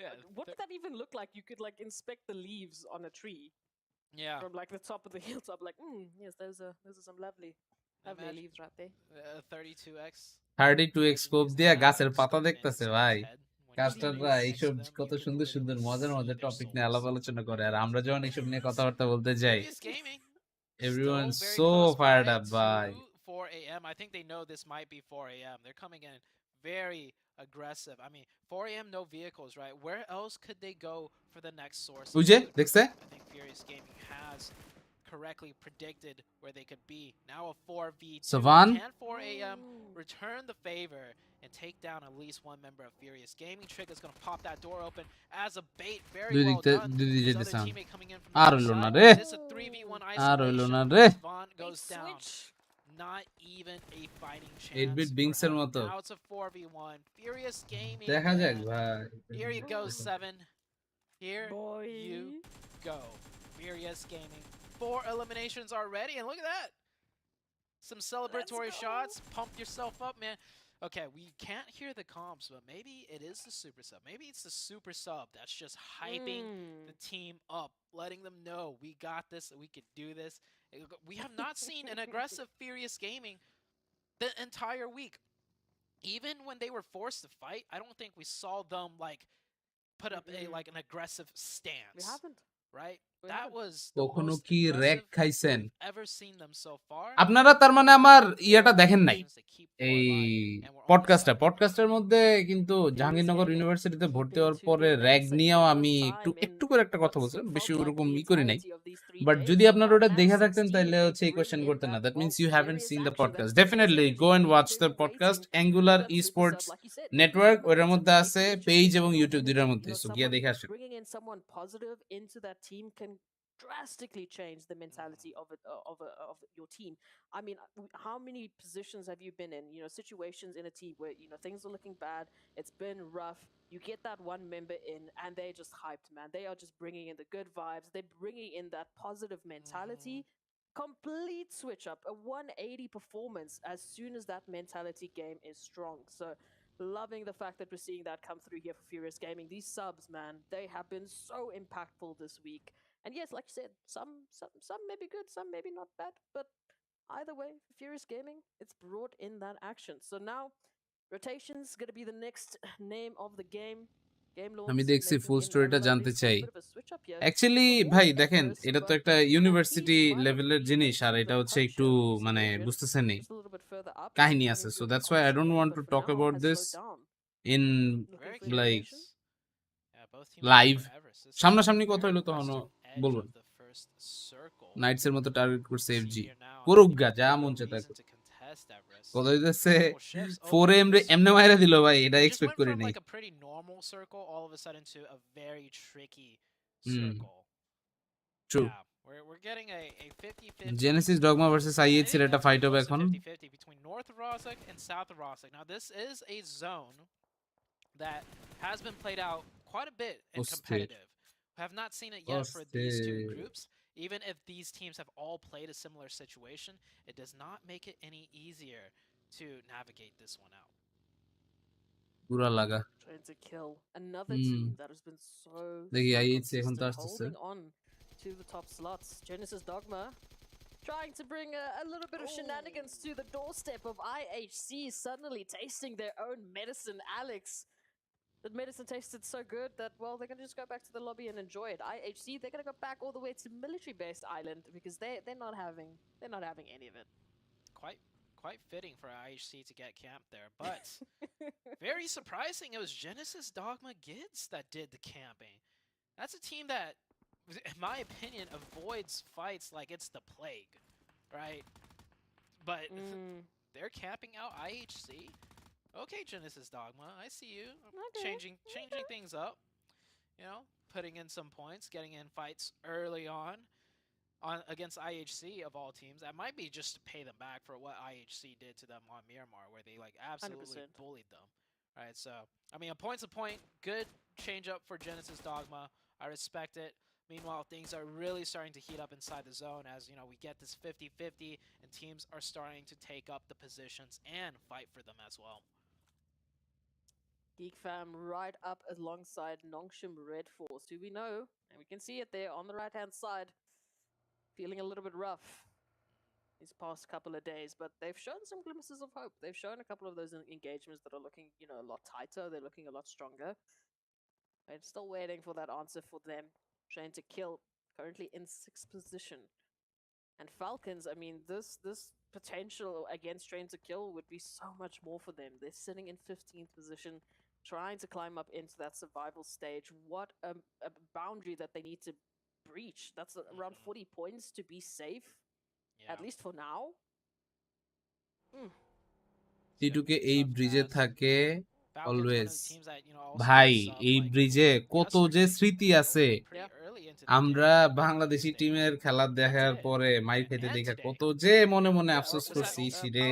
Yeah. What did that even look like? You could like inspect the leaves on a tree Yeah. from like the top of the hilltop. Like, yes, those are some lovely Imagine- leaves right there. 32x. 32x scope দিয়া Using গাছের that পাতা scope in দেখতেছে someone's ভাই head when you কাস্টাররা stand next এইসব to them, কত you can সুন্দর সুন্দর literally মজার see মজার their টপিক নিয়ে souls. আলাপ আলোচনা করে আর আমরা যখন এইসব নিয়ে কথাবার্তা বলতে যাই Furious Gaming. everyone Still very so close fired by up ভাই to 4 a.m. I think they know this might be 4 a.m. They're coming in very aggressive. I mean, 4 a.m. no vehicles, right? Where else could they go for the next source? ওই যে of food, দেখছে right? I think Furious Gaming has correctly predicted where they could be. Now a 4v2. Savan? Can 4 a.m. return the favor and take down at least one member of Furious Gaming? Trick is going to pop that door open as a bait. Very দুই well দিকতে done. দুই দিকে His যেতে other চান teammate coming in from the R other হইলো না side. রে This is a 3v1 আর হইলো isolation. না রে Vaughn They goes down. switch. Not even a fighting 8 chance. Beat for বিংস এর him. মতো Now it's a 4v1. Furious Gaming. দেখা যাক man. ভাই Here you go, 7. Here Boy. you go. Furious Gaming. 4 eliminations already, and look at that. Some celebratory shots. Pump yourself up, man. Okay, we can't hear the comps, but maybe it is the super sub. Maybe it's the super sub that's just hyping the team up, letting them know we got this, we could do this. We have not seen an aggressive Furious Gaming the entire week. Even when they were forced to fight, I don't think we saw them like put up an aggressive stance. We haven't. Right? We That haven't. was the কখনো most কি rack aggressive খাইছেন we've ever seen them so far. আপনারা তার মানে আমার ইয়েটা দেখেন নাই Positions to keep এই forward, and we're almost পডকাস্টের মধ্যে কিন্তু জাহাঙ্গীরনগর ইউনিভার্সিটিতে ভর্তি হওয়ার পরে র্যাগ নিয়েও আমি একটু করে একটা কথা বলছিলাম বেশি ওরকম করি নাই বাট যদি আপনারা ওটা দেখে থাকতেন তাহলে হচ্ছে এই কোয়েশ্চেন করতেন না that means you haven't seen the podcast definitely go and watch the podcast angular esports network ওটার মধ্যে আছে পেজ এবং ইউটিউব দুটার মধ্যে সো গিয়ে দেখে আসেন Bringing in someone positive into that team can drastically change the mentality of your team. I mean, how many positions have you been in? Situations in a team where things are looking bad. It's been rough. You get that one member in, and they're just hyped, man. They are just bringing in the good vibes. They're bringing in that positive mentality. Complete switch up, a 180 performance as soon as that mentality game is strong. So. Loving the fact that we're seeing that come through here for Furious Gaming. These subs, man, they have been so impactful this week. And yes, like you said, some may be good, some maybe not bad, but either way, for Furious Gaming, it's brought in that action. So now, rotation's going to be the next name of the game. আমি দেখছি ফুল স্টোরিটা জানতে চাই actually ভাই দেখেন এটা তো একটা ইউনিভার্সিটি লেভেলের জিনিস আর এটা হচ্ছে একটু মানে বুঝতেছেন নি কাহিনী আছে so that's why I don't want to talk about this in like live সামনাসামনি কথা হইলো তখন বলবেন নাইটস এর মতো টার্গেট করছে এফজি করুক গা যা মন চায় তাই করুক। কথা হইতেছে 4 এম রে এমনে মাইরা দিল ভাই এটা এক্সপেক্ট করি নাই true Genesis Dogma versus IH এর একটা ফাইট হবে এখন between North Rosek and South Rosek. Now this is a zone that has been played out quite a bit and competitive. We have not seen it yet for these two groups. Even if these teams have all played a similar situation, it does not make it any easier to navigate this one out. বুরা লাগা Trying to kill another team that has been so দেখি IH এখন তো আসছে holding on to the top slots. Genesis Dogma trying to bring a little bit of shenanigans to the doorstep of IHC, suddenly tasting their own medicine. Alex, the medicine tasted so good that, well, they're going to just go back to the lobby and enjoy it. IHC, they're going to go back all the way to military-based island because they're not having any of it. Quite fitting for IHC to get camped there, but very surprising. It was Genesis Dogma Gids that did the camping. That's a team that, in my opinion, avoids fights like it's the plague, right? But they're camping out IHC. Okay, Genesis Dogma, I see you. Changing things up. You know, putting in some points, getting in fights early on against IHC of all teams. That might be just to pay them back for what IHC did to them on Miramar, where they like absolutely 100%. bullied them. Right, so I mean, a point's a point. Good change up for Genesis Dogma. I respect it. Meanwhile, things are really starting to heat up inside the zone as, you know, we get this 50-50 and teams are starting to take up the positions and fight for them as well. Geek Fam right up alongside Nongshim Red Force, who we know, and we can see it there on the right-hand side, feeling a little bit rough these past couple of days, but they've shown some glimpses of hope. They've shown a couple of those engagements that are looking, you know, a lot tighter. They're looking a lot stronger. I'm still waiting for that answer for them. Trying to kill, currently in 6th position. And Falcons, I mean, this potential against Train to Kill would be so much more for them. They're sitting in 15th position, trying to climb up into that survival stage. What a boundary that they need to breach. That's around 40 points to be safe, at least for now. টিটুকে এই ব্রিজে থাকে always ভাই এই ব্রিজে কত যে স্মৃতি আছে আমরা বাংলাদেশি টিমের খেলা দেখার পরে মাইর খেতে দেখে কত যে মনে মনে আফসোস করছি সিরে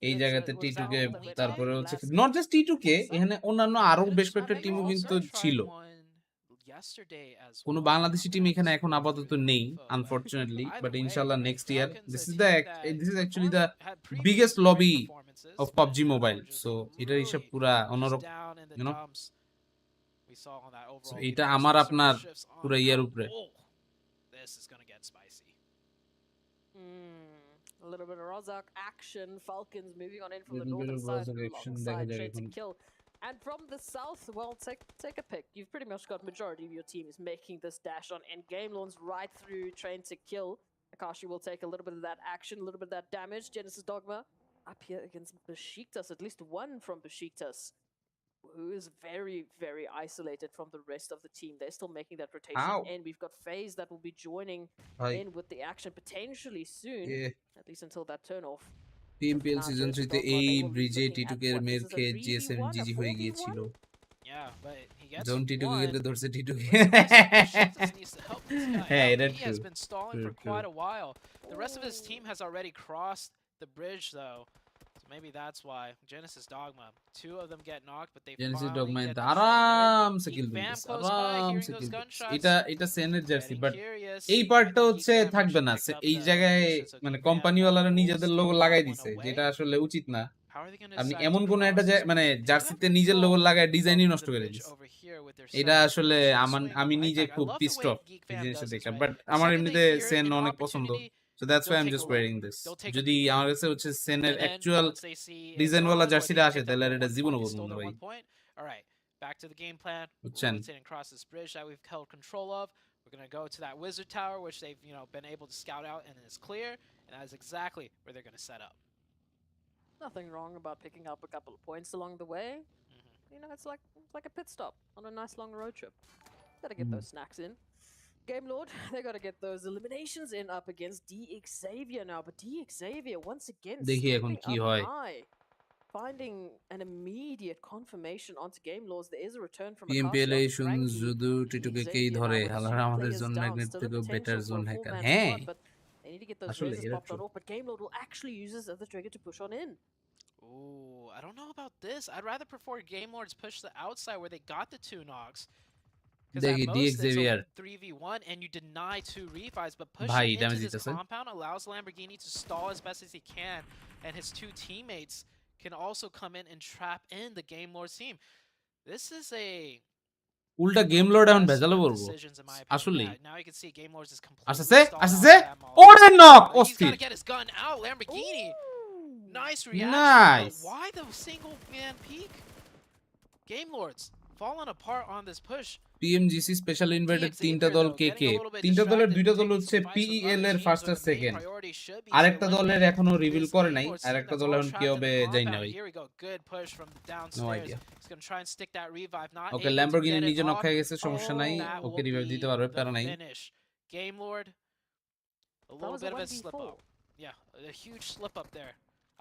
এই জায়গাতে টিটুকে তারপরে হচ্ছে নট জাস্ট টিটুকে এখানে অন্যান্য আরো বেশ কয়েকটা টিমও কিন্তু ছিল কোনো বাংলাদেশি টিম এখানে এখন আপাতত নেই আনফরচুনেটলি বাট ইনশাআল্লাহ next year this is actually the biggest lobby of PUBG Mobile, so এটা হিসাব পুরা অন্যরকম, you know, so এটা আমার আপনার পুরা ইয়ার উপরে a little bit of Rozak action. Falcons moving on in from the northern side alongside Trade to Kill. And from the south, well, take a pick. You've pretty much got majority of your team is making this dash on endgame. Lawns right through Train to Kill. Akashi will take a little bit of that action, a little bit of that damage. Genesis Dogma up here against Besiktas, at least one from Besiktas, who is very, very isolated from the rest of the team. They're still making that rotation in. We've got FaZe that will be joining in with the action potentially soon, at least until that turn off. PMPL season 3 তে এই ব্রিজে টিটুকে মের খেয়ে GSM জিজি হয়ে গিয়েছিল জন টিটুকে গেলে ধরছে টিটুকে হ্যাঁ এটা he has been stalling for quite a while. The rest of his team has already crossed the bridge though, so maybe that's why. Genesis Dogma, 2 of them get knocked, but they Genesis Dogma আরাম সে কিল দিছে আরাম সে কিল এটা সেনের jersey but এই পার্টটা হচ্ছে থাকবে না এই জায়গায় মানে কোম্পানিওয়ালারা নিজেদের লোগো লাগাই দিছে যেটা আসলে উচিত না আপনি এমন কোন একটা মানে জার্সিতে নিজের লোগো লাগায় ডিজাইনই নষ্ট করে দিছে এটা আসলে আমি নিজে খুব পিসড অফ এই জিনিসটা দেখে বাট আমার এমনিতে সেন অনেক পছন্দ So that's why I'm just wearing this. যদি আমার কাছে হচ্ছে সেনের অ্যাকচুয়াল ডিজাইন ওয়ালা জার্সিটা আসে তাহলে এটা জীবনও বলবো না ভাই back to the game plan. বুঝছেন Rotating across this bridge that we've held control of. We're going to go to that wizard tower, which they've, been able to scout out, and it's clear. And that is exactly where they're going to set up. Nothing wrong about picking up a couple of points along the way. It's like a pit stop on a nice long road trip. Gotta get those snacks in. Game Lord, they gotta get those eliminations in up against DXavier now. But DXavier, once again, দেখি এখন stepping কি up হয় high. Finding an immediate confirmation onto Game Lords. There is a return from a পিএমপিএলএ শুধু টিটুকে কেই ধরে হালারা আমাদের zone magnet থেকেও better zone hacker হ্যাঁ They need to get those আসলে razors এটা popped on true. off, but Game Lord will actually use this as the trigger to push on in. Ooh, I don't know about this. I'd rather prefer Game Lords push the outside where they got the 2 knocks. দেখি DXavier 3v1 and you deny 2 revives, but pushing ভাই into damage this দিতেছে compound allows Lamborghini to stall as best as he can, and his 2 teammates can also come in and trap in the Game Lords team. This is a উল্টা game Lord এখন ভেজালে পড়বো decisions in my opinion. আসলে Yeah, now you can see Game Lords is completely আসছে stalled আসছে out of ammo. ওরে knock He's got অস্থির to get his gun out. Lamborghini. Nice reaction. Nice. But why the single man peek? Game Lords falling apart on this push. PMGC special invited তিনটা দল কে কে তিনটা দলের দুইটা দল হচ্ছে PEL এর ফার্স্ট আর সেকেন্ড আরেকটা দলের এখনো রিভিল করে নাই আরেকটা দল এখন কি হবে জানি না ভাই নো আইডিয়া ওকে ল্যাম্বরগিনি নিজে নক হয়ে গেছে সমস্যা নাই ওকে রিভাইভ দিতে পারবে প্যারা নাই Game Lord, a little bit of a slip up. Yeah, a huge slip up there.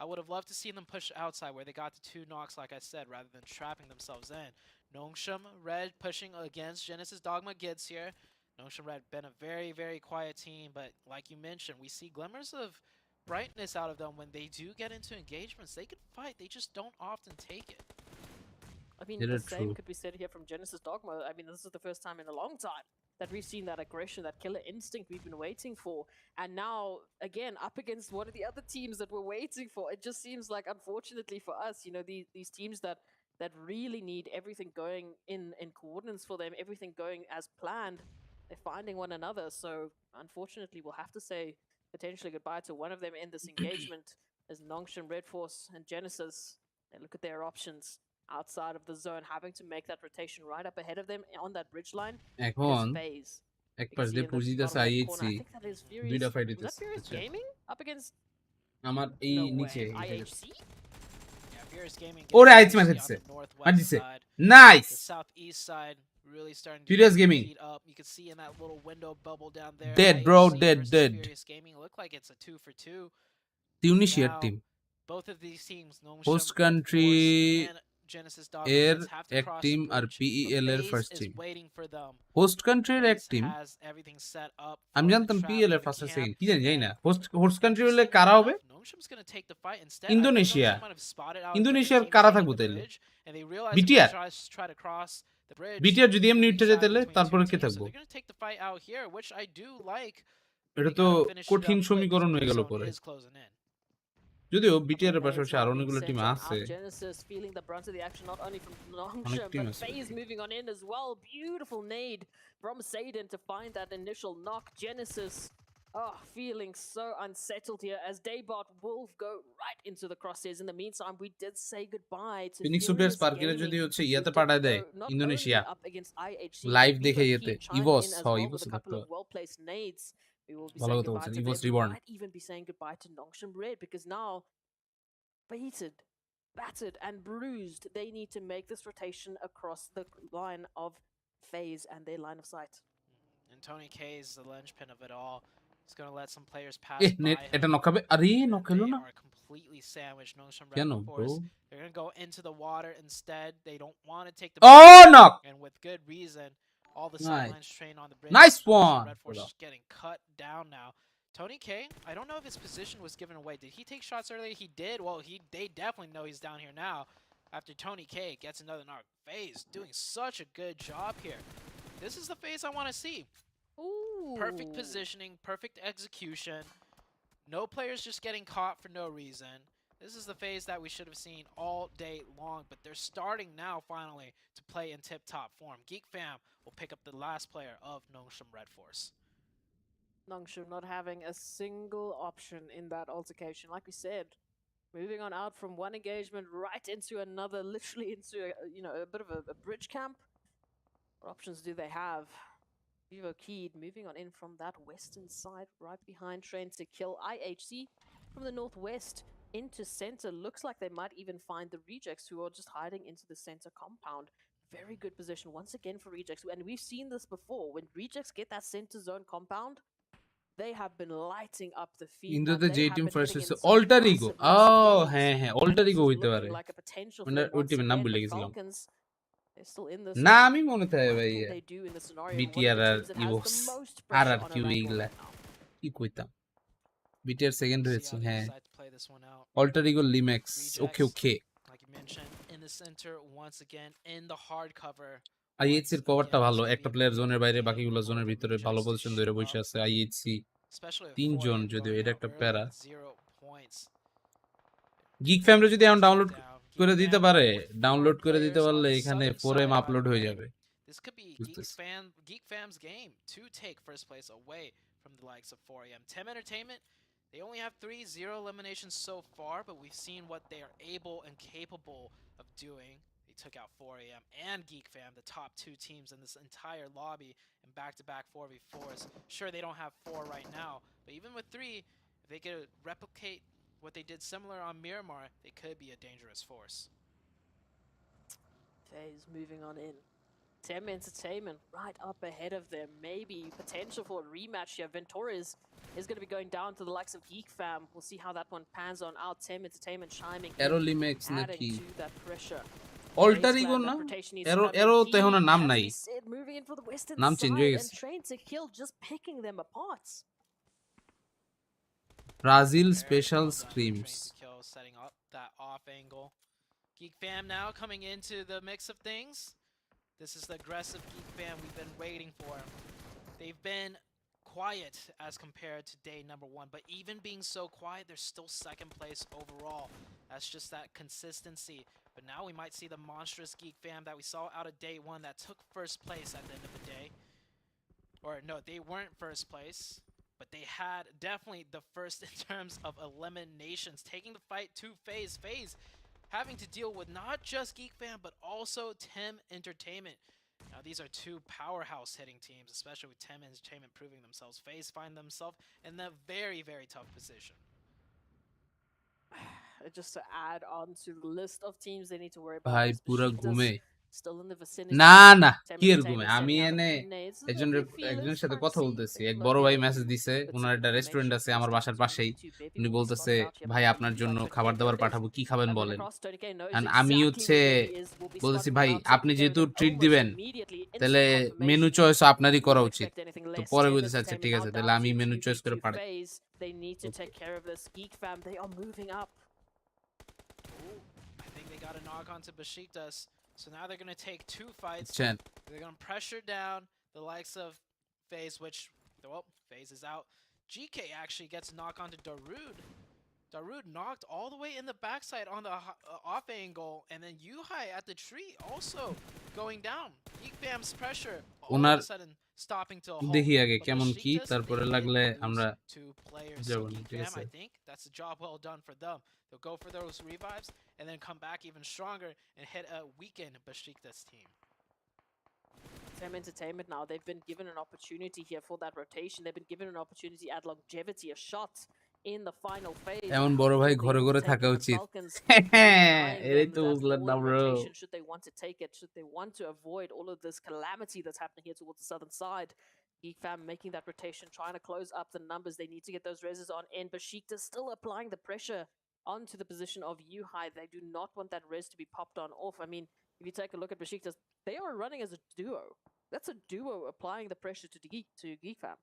I would have loved to see them push outside where they got the 2 knocks, like I said, rather than trapping themselves in. Nongshim Red pushing against Genesis Dogma Gids here. Nongshim Red been a very, very quiet team, but like you mentioned, we see glimmers of brightness out of them when they do get into engagements. They can fight, they just don't often take it. I mean, the same could be said here from Genesis Dogma. I mean, this is the first time in a long time that we've seen that aggression, that killer instinct we've been waiting for. And now, again, up against one of the other teams that we're waiting for. It just seems like, unfortunately for us, these teams that really need everything going in coordinates for them, everything going as planned, they're finding one another. So, unfortunately, we'll have to say potentially goodbye to one of them in this engagement as Nongshim, Red Force, and Genesis. They look at their options outside of the zone, having to make that rotation right up ahead of them on that bridge line. এখন এক পাশ দিয়ে পুজিদাস IHC দুইটা fight Is Furious Gaming up against আমার এই নিচে IHC? ওরে IHC মার দিছে মার দিছে nice Southeast side really starting Furious to Gaming heat up. You can see in that little window bubble down there. Dead, bro, IHC dead, versus dead. Furious Gaming look like it's a 2 for 2. তিউনিশিয়ার Now, team both of these teams, host country এর এক team আর PEL এর first team host কান্ট্রির এক team আমি জানতাম PEL এর first আর second কি জানি না হোস্ট কান্ট্রি হলে কারা হবে ইন্দোনেশিয়া ইন্দোনেশিয়ার কারা থাকবো তাইলে বিটিআর বিটিআর যদি এমনি উঠে যায় তাহলে তারপরে কে থাকবো এটা তো কঠিন সমীকরণ হয়ে গেল পরে যদিও বিটিআর এর পাশাপাশি আর অনেকগুলো টিম আছে অনেক টিম আছে moving on in as well. Beautiful nade from Saden to find that initial knock. Genesis feeling so unsettled here as Daybot will go right into the crosshairs. In the meantime, we did say goodbye to Phoenix Supers Parkera যদি হচ্ছে ইয়াতে পাঠায় দেয় Indonesia live দেখে ইয়েতে ইভোস ইভোস থাকতো ভালো কথা বলছেন ইভোস reborn might even be saying goodbye to Nongshim Red because now battered and bruised, they need to make this rotation across the line of FaZe and their line of sight. And Tony K is the linchpin of it all. He's going to let some players pass by him. They are completely sandwiched. Nongshim Red Force. They're going to go into the water instead. They don't want to take the knock! And with good reason. All the sidelines train on the bridge. Nice one! Red Force is getting cut down now. Tony K, I don't know if his position was given away. Did he take shots earlier? He did. Well, they definitely know he's down here now. After Tony K gets another knock. FaZe doing such a good job here. This is the FaZe I want to see. Ooh. Perfect positioning, perfect execution. No players just getting caught for no reason. This is the FaZe that we should have seen all day long, but they're starting now finally to play in tip-top form. Geek Fam will pick up the last player of Nongshim Red Force. Nongshim not having a single option in that altercation. Like we said, Moving on out from one engagement right into another, literally into a bit of a bridge camp. What options do they have? Vivo Keed moving on in from that western side, right behind, trying to kill IHC from the northwest into center. Looks like they might even find the rejects, who are just hiding into the center compound. Very good position once again for rejects, and we've seen this before. When rejects get that center zone compound, they have been lighting up the feed. ইন্দ্রতে They যে have team been first hitting হচ্ছে in some Alter Ego massive, massive gains. হ্যাঁ হ্যাঁ alter This ego is হইতে পারে looking like a potential for মানে them ওই once টিমের নাম again, ভুলে but গেছিলাম Falcons, they're still in this না one. আমি মনে থাকে What ভাই can they do in this scenario? And one of BTR the uh teams that has evokes the most uh pressure uh on Q Arango এইগুলা right now. কি কইতাম BTR second See হয়েছে how they হ্যাঁ decide to play this one out. Alter ego লিম্যাক্স okay Rejects, okay like you mentioned, in the center once again in the hard cover. IHC এর কভারটা Again, ভালো it's gonna একটা be a player big জোনের বাইরে game বাকিগুলো for জোনের the ভিতরে ভালো Rejects to পজিশন ধরে shoot বসে up, আছে IHC especially with 3 John 4AM যদিও going এটা out একটা early প্যারা with 0 points. গিগ ফ্যামরে যদি এখন ডাউনলোড Down. করে Geek দিতে Fam পারে with 4 ডাউনলোড করে দিতে players on পারলে the এখানে southern 4M side, by upload the হয়ে way. যাবে This could be বুঝতেছি Geek Fam's game to take first place away from the likes of 4AM. Tem Entertainment, they only have 3-0 eliminations so far, but we've seen what they are able and capable of doing. They took out 4AM and Geek Fam, the top 2 teams in this entire lobby, in back-to-back 4v4s. Sure, they don't have 4 right now, but even with 3, if they could replicate what they did similar on Miramar, they could be a dangerous force. FaZe moving on in. Tem Entertainment right up ahead of them. Maybe potential for a rematch here. Ventoris is going to be going down to the likes of Geek Fam. We'll see how that one pans on out. Tem Entertainment chiming in, এরো লিম্যাক্স নাকি adding to that pressure. Alter Ego না এরো এরো তো এখন আর নাম নাই Moving in for the western নাম চেঞ্জ হয়ে side গেছে and train to kill, just picking them apart. Brazil Very special well done. Screams Train to kill, setting up that off angle. Geek Fam now coming into the mix of things. This is the aggressive Geek Fam we've been waiting for. They've been quiet as compared to day number 1, but even being so quiet, they're still second place overall. That's just that consistency. But now we might see the monstrous Geek Fam that we saw out of day 1 that took first place at the end of the day. Or no, they weren't first place, but they had definitely the first in terms of eliminations, taking the fight to FaZe. FaZe having to deal with not just Geek Fam, but also Tem Entertainment. Now these are 2 powerhouse hitting teams, especially with Tem Entertainment proving themselves. FaZe find themselves in a very, very tough position. Just to add on to the list of teams they need to worry about. ভাই is পুরা Besiktas ঘুমে still in the vicinity. না না Tem কি এর ঘুমে Entertainment আমি sending out a এনে few nades. There's a একজনের few feelers, একজনের সাথে trying to কথা see বলতেছি if এক they বড় ভাই locate মেসেজ দিছে bits ওনার of একটা রেস্টুরেন্ট information আছে আমার based বাসার on পাশেই YouTube. Maybe উনি we'll বলতেছে spot out here, ভাই but আপনার we've জন্য got খাবার দাবার Tony পাঠাবো কি খাবেন coming বলেন across. Tony K knows And আমি exactly হচ্ছে where he is. We'll be বলতেছি spotting ভাই him out, taking আপনি care of যেহেতু them ট্রিট almost দিবেন immediately. তাহলে Instant মেনু confirmation. চয়েস আপনারই করা Wouldn't উচিত expect anything তো less. পরে Tem বলতেছে আচ্ছা ঠিক Entertainment আছে now তাহলে down আমি to মেনু চয়েস করে 2v2 পাঠাই FaZe. They need to take care of this. Geek Fam, they are moving up. Ooh, I think they got a knock onto Besiktas. So now they're going to take 2 fights. বুঝছেন They're going to pressure down the likes of FaZe, which, well, FaZe is out. GK actually gets a knock onto Darude. Darude knocked all the way in the backside on the off angle, and then Yuhai at the tree also going down. Geek Fam's pressure all owner of a sudden stopping to a halt. দেখি আগে But কেমন কি Besiktas, তারপরে they did লাগলে lose আমরা 2 players. যাব So না Geek ঠিক Fam, আছে I think that's a job well done for them. They'll go for those revives and then come back even stronger and hit a weakened Besiktas team. Tem Entertainment now, they've been given an opportunity here for that rotation. They've been given an opportunity at longevity, a shot in the final phase. এমন বড় ভাই Before ঘরে being ঘরে taken, থাকা the উচিত Falcons হ্যাঁ denying এটাই them তো that বুঝলেন না all-in bro rotation should they want to take it, should they want to avoid all of this calamity that's happening here towards the southern side. Geek Fam making that rotation, trying to close up the numbers. They need to get those reses on in. Besiktas still applying the pressure onto the position of Yuhai. They do not want that res to be popped on off. I mean, if you take a look at Besiktas, they are running as a duo. That's a duo applying the pressure to Geek Fam.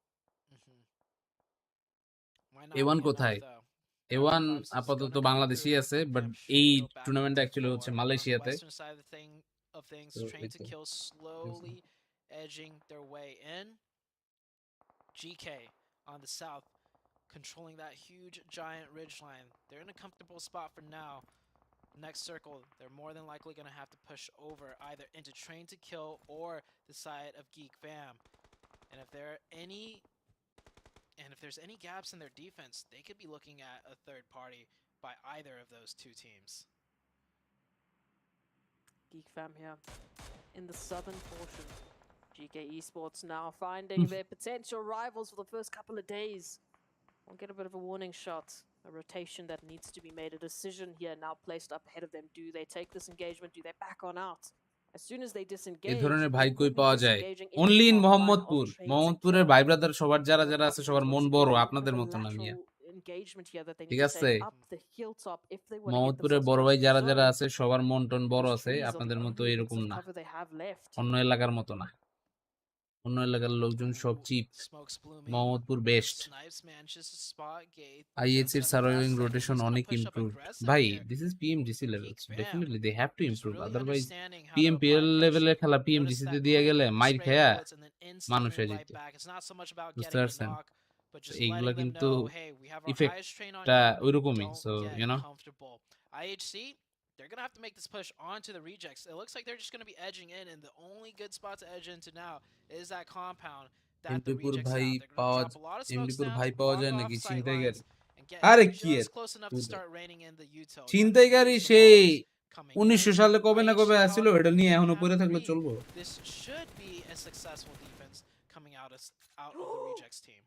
Why not A1 be কোথায় enough, though? A1 Vibes is আপাতত gonna come Bangladeshi through. আছে but Fam should এই go back টুর্নামেন্টটা into actually হচ্ছে 4. On the মালয়েশিয়াতে western side of things, তো Train এই to তো Kill slowly edging their way in. GK on the south, controlling that huge giant ridge line. They're in a comfortable spot for now. Next circle, they're more than likely going to have to push over either into Train to Kill or the side of Geek Fam. And if there's any gaps in their defense, they could be looking at a third party. by either of those two teams. Geek Fam here in the southern portion. GK Esports now finding their potential rivals for the first couple of days. We'll get a bit of a warning shot. A rotation that needs to be made. A decision here now placed up ahead of them. Do they take this engagement? Do they back on out? As soon as they disengage, এই ধরনের ভাই কই পাওয়া যায় only in Mohammadpur মোহাম্মদপুরের ভাই brother সবার যারা যারা আছে সবার মন বড় আপনাদের মত না মিয়া ঠিক আছে মোহাম্মদপুরের বড় ভাই যারা যারা আছে সবার মন টন বড় আছে আপনাদের মতো এরকম না অন্য এলাকার মতো না অন্য এলাকার লোকজন সব চিপ মোহাম্মদপুর বেস্ট আইএইচ এর সার্ভাইভিং রোটেশন অনেক ইমপ্রুভ ভাই this is PMGC levels definitely they have to improve otherwise PMPL লেভেলের খেলা পিএমজিসি তে দিয়ে গেলে মাইর খেয়া মানুষ হয়ে যেত বুঝতে পারছেন এইগুলা কিন্তু ইফেক্টটা ওইরকমই so you know IHC, they're going to have to make this push onto the rejects. It looks like they're just going to be edging in, and the only good spot to edge into now is that compound that the rejects have. They're going to drop a lot of smokes now, block off sight lines, and get just close enough to start raining in the util. চিন্তাইকারী সেই 1900 সালে কবে না কবে আসছিল এটা নিয়ে এখনো পড়ে থাকলে চলবো This should be a successful defense coming out of the rejects team.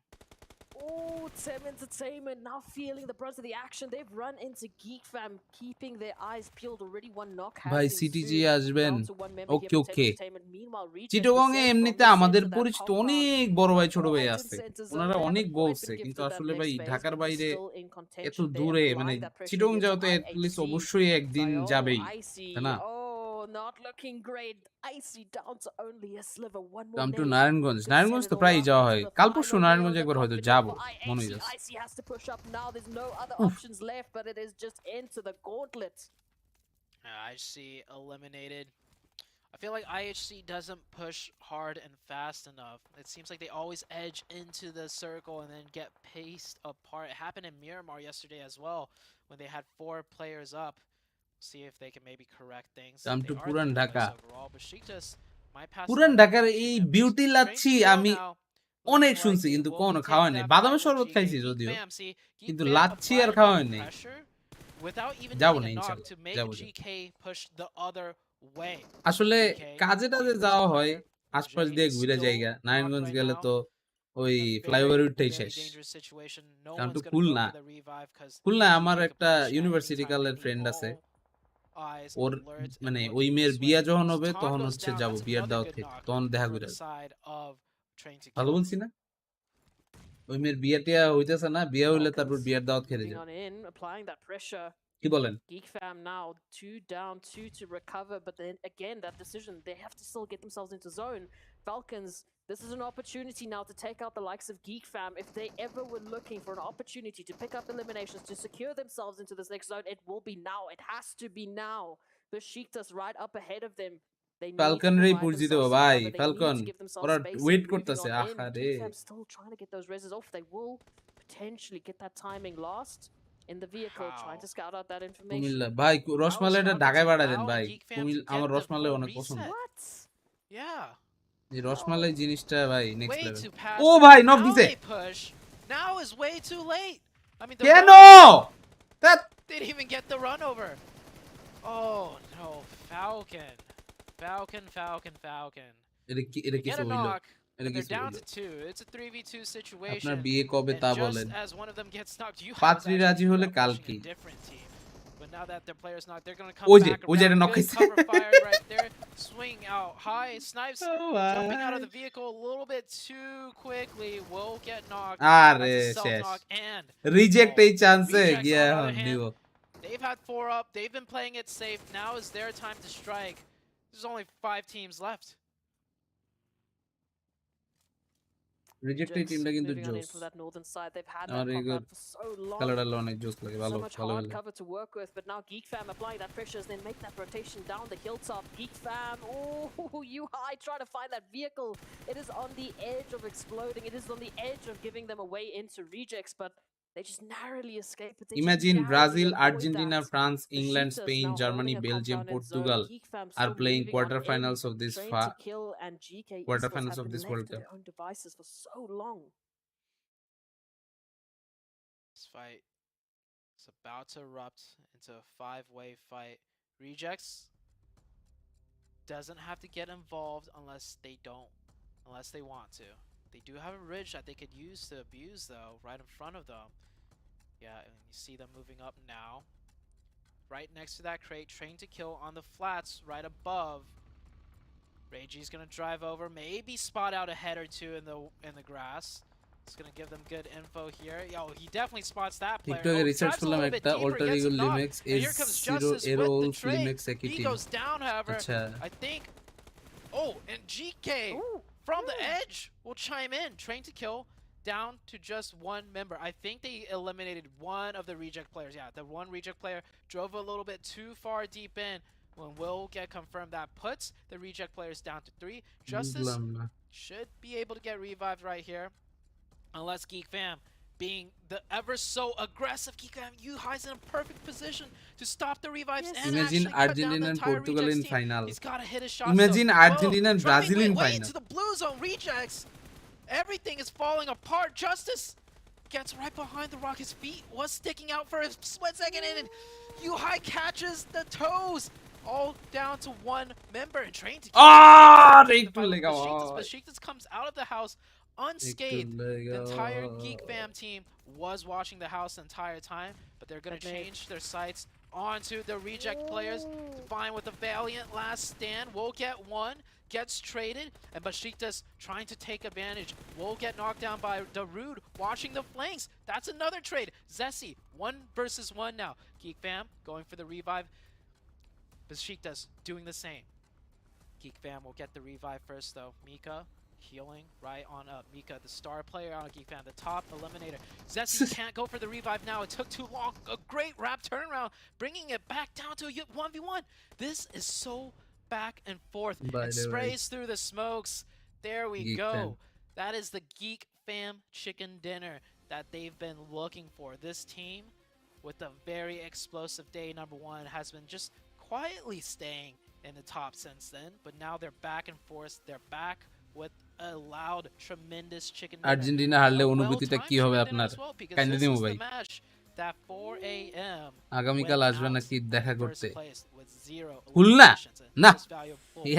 Oh, Tem Entertainment now feeling the brunt of the action. They've run into Geek Fam, keeping their eyes peeled. Already one knock has ভাই been CTG soon. আসবেন Down to one member okay here for okay Tem Entertainment. Meanwhile, Rejects Chittagong A descend এমনিতে from the আমাদের center of that পরিচিত compound. অনেক বড় ভাই ছোট ভাই Right আছে into center zone. ওনারা They অনেক haven't quite বলছে been কিন্তু gifted that আসলে next ভাই phase, ঢাকার but বাইরে still in এত contention. They দূরে applying মানে that pressure চিটাগং here যাওয়া to তো এটলিস্ট IHC. অবশ্যই একদিন যাবেই Icy. তাই না Oh, not looking great. Icy down to only a sliver. One more come to nade. Narayanganj Narayanganj তো প্রায়ই যাওয়া হয় কাল পরশু নারায়ণগঞ্জ একবার হয়তো যাবো মনে হয় IC has to push up now. There's no other options left, but it is just into the gauntlet. IHC eliminated. I feel like IHC doesn't push hard and fast enough. It seems like they always edge into the circle and then get paced apart. It happened in Miramar yesterday as well when they had 4 players up. See if they can maybe correct things. Come to They are Puran third place Dhaka. overall, but Besiktas might pass পুরান out ঢাকার on এই them. Beauty It's lassi straight to আমি go now. অনেক Looking শুনছি like কিন্তু they কখনো will be খাওয়া taking নেই that বাদামের fight শরবত with খাইছি GK. যদিও Geek Fam, see, Geek কিন্তু Fam লাচ্ছি আর applied খাওয়া enough নেই pressure without even যাবো taking না a knock ইনশাআল্লাহ to make যাবো GK push the other way. আসলে GK, কাজে টাজে যাওয়া হয় আশপাশ দিয়ে ঘুরে জায়গা নারায়ণগঞ্জ গেলে তো ওই ফ্লাইওভার উঠতেই শেষ কারণ তো খুলনা খুলনা আমার একটা ইউনিভার্সিটি কালের ফ্রেন্ড আছে ওর মানে ওই মেয়ের বিয়া যখন হবে তখন হচ্ছে যাবো বিয়ার দাওয়াত খেতে তখন দেখা করে ভালো বলছি না ওই মেয়ের বিয়া টিয়া হইতেছে না বিয়া হইলে তারপর বিয়ার দাওয়াত খেতে যাবো কি বলেন Geek Fam now 2 down, 2 to recover, but then again that decision, they have to still get themselves into zone. Falcons, this is an opportunity now to take out the likes of Geek Fam. If they ever were looking for an opportunity to pick up eliminations, to secure themselves into this next zone, it will be now. It has to be now. Besiktas right up ahead of them. Falcon রে পুরজি দেব ভাই Falcon ওরা wait করতেছে আহারে Geek Fam still trying to get those reses off. They will potentially get that timing lost. In the vehicle, trying to scout out that information. Comilla ভাই রসমালাইটা ঢাকায় পাঠা দেন ভাই আমার রসমালাই অনেক পছন্দ What? Yeah. এই রসমালাই জিনিসটা ভাই নেক্সট লেভেল ও ভাই নক দিছে Now is way too late. I mean কেন that didn't even get the run over. Oh no, Falcon. এটা কি হইলো They're down to 2. It's a 3v2 situation. আপনার বিয়ে কবে তা বলেন As one of them gets knocked, you পাত্রী রাজি হলে কালকে different team. But now that their players knocked, they're going to come back. ওই যে knock Good cover fire right there. Swing out high. Snipes jumping out of the vehicle a little bit too quickly. Will get knocked. আরে শেষ reject এই চান্সে গিয়া দিব They've had 4 up. They've been playing it safe. Now is their time to strike. There's only 5 teams left. Reject এই টিমটা কিন্তু জোস আমার এই খেলাটা অনেক জোস লাগে ভালো ভালো লাগে cover to work with, but now Geek Fam applying that pressure as they make that rotation down the hilltop. Geek Fam, oh, you high trying to find that vehicle. It is on the edge of exploding. It is on the edge of giving them away into rejects, but they just narrowly escape it. Imagine Brazil, Argentina, France, England, Spain, Germany, Belgium, Portugal are playing quarterfinals of this quarterfinals of this World Cup. Their own devices for so long. This fight It's about to erupt into a 5-way fight. Rejects doesn't have to get involved unless they want to. They do have a ridge that they could use to abuse though, right in front of them. Yeah, and you see them moving up now. Right next to that crate, train to kill on the flats right above. Reiji's gonna drive over, maybe spot out a head or two in the grass. It's gonna give them good info here. Yo, he definitely spots that player. TikTok research করলাম একটা alter ego Limex S0 Errol Limex একই He team goes down, however. আচ্ছা I think. Oh, and GK from the edge will chime in. Train to kill down to just one member. I think they eliminated one of the reject players. Yeah, the one reject player drove a little bit too far deep in. When will get confirmed, that puts the reject players down to 3. Justice should be able to get revived right here. Unless Geek Fam, being the ever so aggressive Geek Fam, Yuhai's in a perfect position to stop the revives and Imagine actually cut down Argentina the and entire Portugal in rejects team. final. He's got to hit his shot. Imagine so, Argentina and Brazil in way final. to the blue zone rejects. Everything is falling apart. Justice gets right behind the rock. His feet was sticking out for a split second, and Yuhai catches the toes. All down to one member and train to Besiktas comes out of the house unscathed. The entire Geek Fam team was watching the house the entire time, but they're going to change their sights onto the reject players. Fine with the valiant last stand. Will get one, gets traded, and Besiktas trying to take advantage. Will get knocked down by Darude, watching the flanks. That's another trade. Zessi, 1 versus 1 now. Geek Fam going for the revive. Besiktas doing the same. Geek Fam will get the revive first though. Mika healing right on up. Mika, the star player on Geek Fam, the top eliminator. Zessi can't go for the revive now. It took too long. A great wrap turnaround, bringing it back down to a 1v1. This is so back and forth. And sprays through the smokes. There we go. That is the Geek Fam chicken dinner that they've been looking for. This team, with a very explosive day number 1, has been just quietly staying in the top since then, but now they're back and forth. They're back with a loud, tremendous chicken dinner. Argentina হারলে অনুভূতিটা কি হবে আপনার? Kindly দিমু ভাই। That 4 a.m. আগামীকাল আসবে নাকি দেখা করতে? খুলনা? না।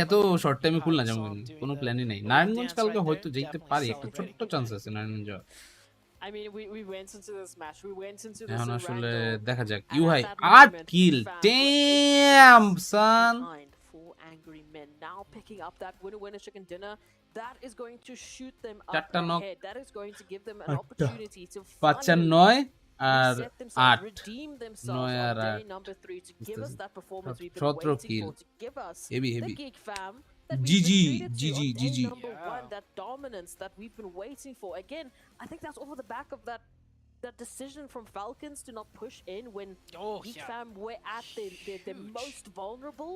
এত শর্ট টাইমে খুলনা যাবো কোনো প্ল্যানই নাই। নারায়ণগঞ্জ কালকে হয়তো যেতে পারি, একটা ছোট্ট চান্স আছে নারায়ণগঞ্জ যাওয়ার। I mean, we went into this match. We went into this এখন আসলে Rango, দেখা যাক। and ইউহাই at that 8 moment, kill. Fam Damn son. behind 4 angry men now picking up that winner chicken dinner. That is going to shoot them up ahead. That is going to give them an opportunity to finally reset themselves, redeem themselves on day number 3 to give us that performance we've been waiting for, to give us the Geek Fam that we've been treated to on day number 1, that dominance that we've been waiting for. Again, I think that's over the back of that decision from Falcons to not push in when Geek Fam were at the most vulnerable,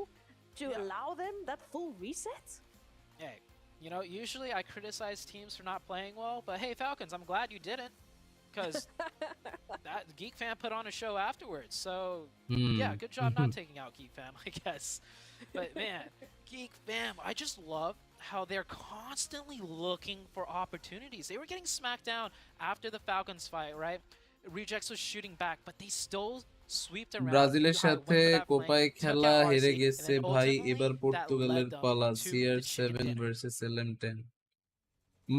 to allow them that full reset. Hey, you know, usually I criticize teams for not playing well, but hey, Falcons, I'm glad you didn't. Because that Geek Fam put on a show afterwards. So, yeah, good job not taking out Geek Fam, I guess. But, man, Geek Fam, I just love how they're constantly looking for opportunities. They were getting smacked down after the Falcons fight, right? Rejects was shooting back, but they still sweeped around. ব্রাজিলের সাথে কোপায় খেলা হেরে গেছে ভাই, এবার পর্তুগালের পালা। CR7 versus LM10।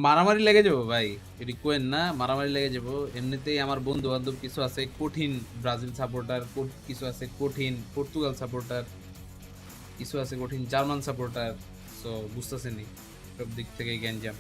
মারামারি লেগে যাবো ভাই, এটি কোয়েন না, মারামারি লেগে যাবো। এমনিতেই আমার বন্ধু বান্ধব কিছু আছে কঠিন ব্রাজিল সাপোর্টার, কিছু আছে কঠিন পর্তুগাল সাপোর্টার, কিছু আছে কঠিন জার্মান সাপোর্টার। সো বুঝতেছেনি সব দিক থেকে গ্যাঞ্জাম।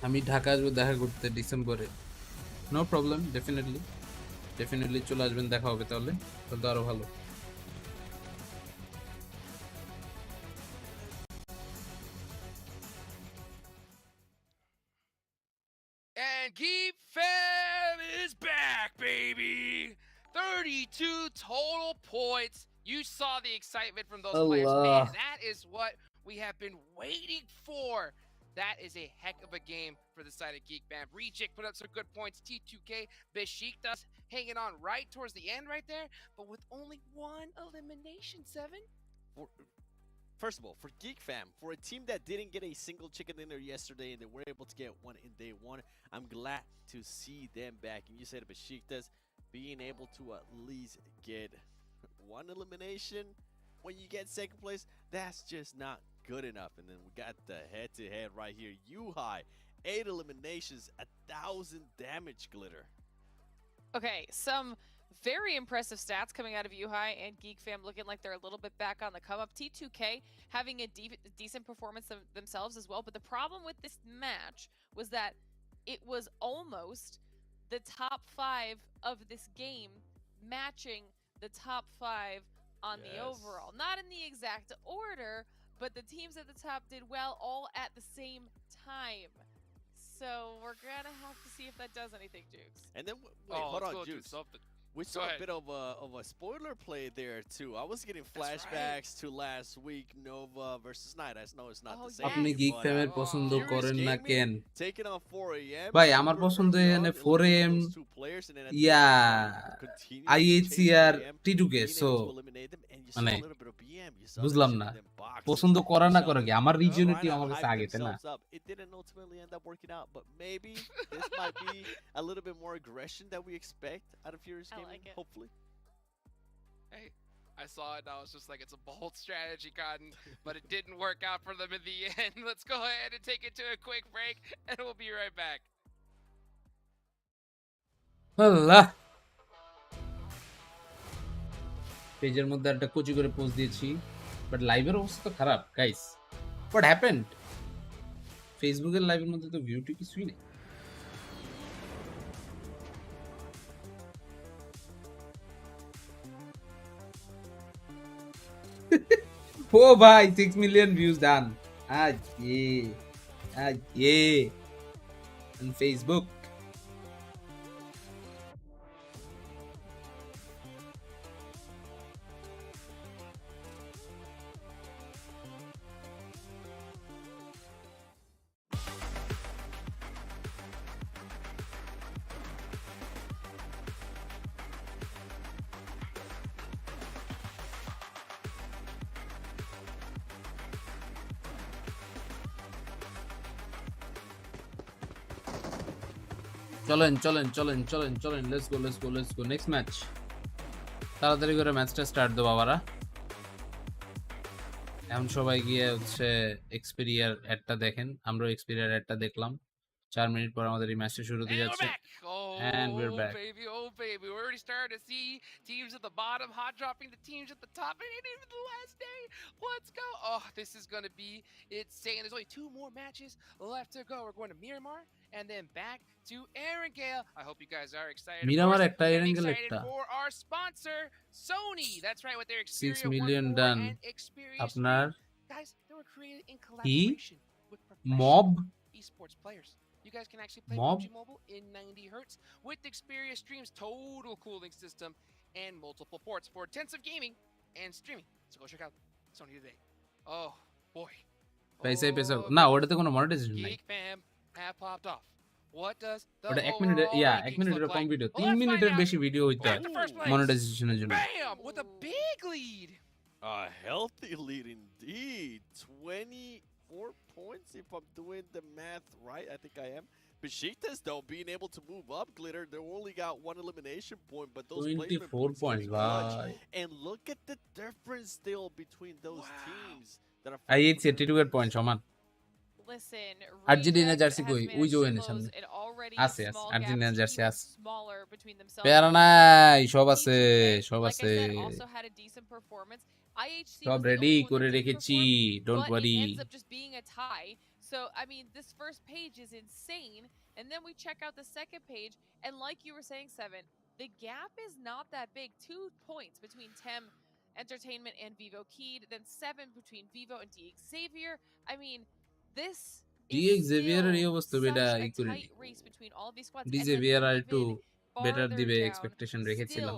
আমি ঢাকা আসবো দেখা করতে ডিসেম্বরে। নো প্রবলেম, ডেফিনেটলি চলে আসবেন, দেখা হবে তাহলে, তো আরো ভালো। And Geek Fam is back, baby! 32 total points. You saw the excitement from those players. Man, that is what we have been waiting for. That is a heck of a game for the side of Geek Fam. Reject put up some good points. T2K, Besiktas hanging on right towards the end right there, but with only one elimination, 7. First of all, for Geek Fam, for a team that didn't get a single chicken dinner yesterday and they were able to get one in day one, I'm glad to see them back. And you said Besiktas being able to at least get one elimination when you get second place, that's just not good enough. And then we got the head-to-head right here. U-High, 8 eliminations, 1,000 damage, Glitter. Okay, some very impressive stats coming out of U-High and Geek Fam looking like they're a little bit back on the come up. T2K having a decent performance themselves as well, but the problem with this match was that it was almost the top 5 of this game matching the top 5 on the overall. Not in the exact order, but the teams at the top did well all at the same time. So we're gonna have to see if that does anything, Jukes. And then, wait, hold on, Jukes. We saw a bit of a spoiler play there too. I was getting flashbacks to last week, Nova versus Knight. I know it's not the same. আপনি gig ফ্যামের পছন্দ করেন না কেন? Taking on 4am. ভাই আমার পছন্দ এখানে 4am ইয়া IHCR T2K so মানে বুঝলাম না পছন্দ করা না করে কি আমার রিজিয়নিটি আমার কাছে আগে তাই না? It didn't ultimately end up working out, but maybe this might be a little bit more aggression that we expect out of Furious Gaming, hopefully. Hey, I saw it and I was just like, it's a bold strategy, Cotton, but it didn't work out for them in the end. Let's go ahead and take it to a quick break, and we'll be right back. আল্লাহ পেজের মধ্যে একটা কোচি করে post দিয়েছি but লাইভের অবস্থা তো খারাপ guys what happened ফেসবুকের লাইভের মধ্যে তো ভিউটি কিছুই নেই ও ভাই 6 মিলিয়ন ভিউজ ডান আজে on Facebook চলেন লেটস গো নেক্সট ম্যাচ তাড়াতাড়ি করে ম্যাচটা স্টার্ট দাও বাবারা এখন সবাই গিয়ে হচ্ছে এক্সপেরিয়ার অ্যাডটা দেখেন আমরা এক্সপেরিয়ার অ্যাডটা দেখলাম 4 মিনিট পর আমাদের এই ম্যাচটা শুরু হতে যাচ্ছে and we're back. Oh baby, we're already starting to see teams at the bottom hot dropping the teams at the top, and it ain't even the last day. Let's go. Oh, this is gonna be insane. There's only 2 more matches left to go. We're going to Miramar and then back to Erangel. I hope you guys are excited. Miramar একটা and Erangel excited একটা for our sponsor, Sony. That's right, with their 6 million done আপনার guys, they were created in collaboration with mob esports players. You guys can actually play Mob? PUBG Mobile in 90 hertz with Xperia Stream's total cooling system and multiple ports for intensive gaming and streaming. So go check out Sony today. Oh boy. পয়সা না ওটাতে কোনো monetization নাই Geek Fam have popped off. What does the ওটা 1 minute ইয়া 1 মিনিটের কম video 3 মিনিটের বেশি video হইতো মনিটাইজেশনের জন্য Bam! With a big lead. A healthy lead indeed. 24 points, if I'm doing the math right. I think I am. Besiktas, though, being able to move up, Glitter, they only got 1 elimination point, but those 24 points, wow. And look at the difference still between those teams that are IHC 82 point সমান Listen, Argentina jersey কই ওই যে ওইনে সামনে আছে Argentina jersey আছে প্যারা নাই সব আছে সব রেডি করে রেখেছি don't worry So, I mean, this first page is insane. And then we check out the second page. And like you were saying, Seven, the gap is not that big. 2 points between Tem Entertainment and Vivo Keyed. Then 7 between Vivo and DX Xavier. I mean, this DX Xavier এর অবস্থা বেটা equally DX Xavier আর একটু better দিবে expectation রেখেছিলাম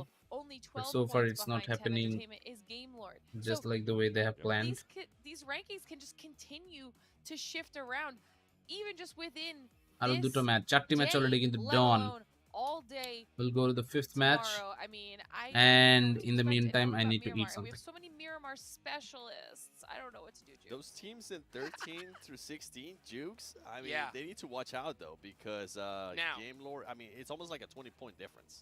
but so far it's not happening Game Lord. Just like the way they have planned. These rankings can just continue to shift around, even just within আরো দুটো match, 4টি match already কিন্তু let done. alone all day. We'll go to the 5th match. Tomorrow. I mean, I And don't in the expect meantime, anything I about need to eat Miramar. We something. have so many Miramar specialists. I don't know what to do, Jukes. Those teams in 13 through 16, Jukes, I mean, Yeah. they need to watch out, though, because Now. Game Lord, I mean, it's almost like a 20-point difference.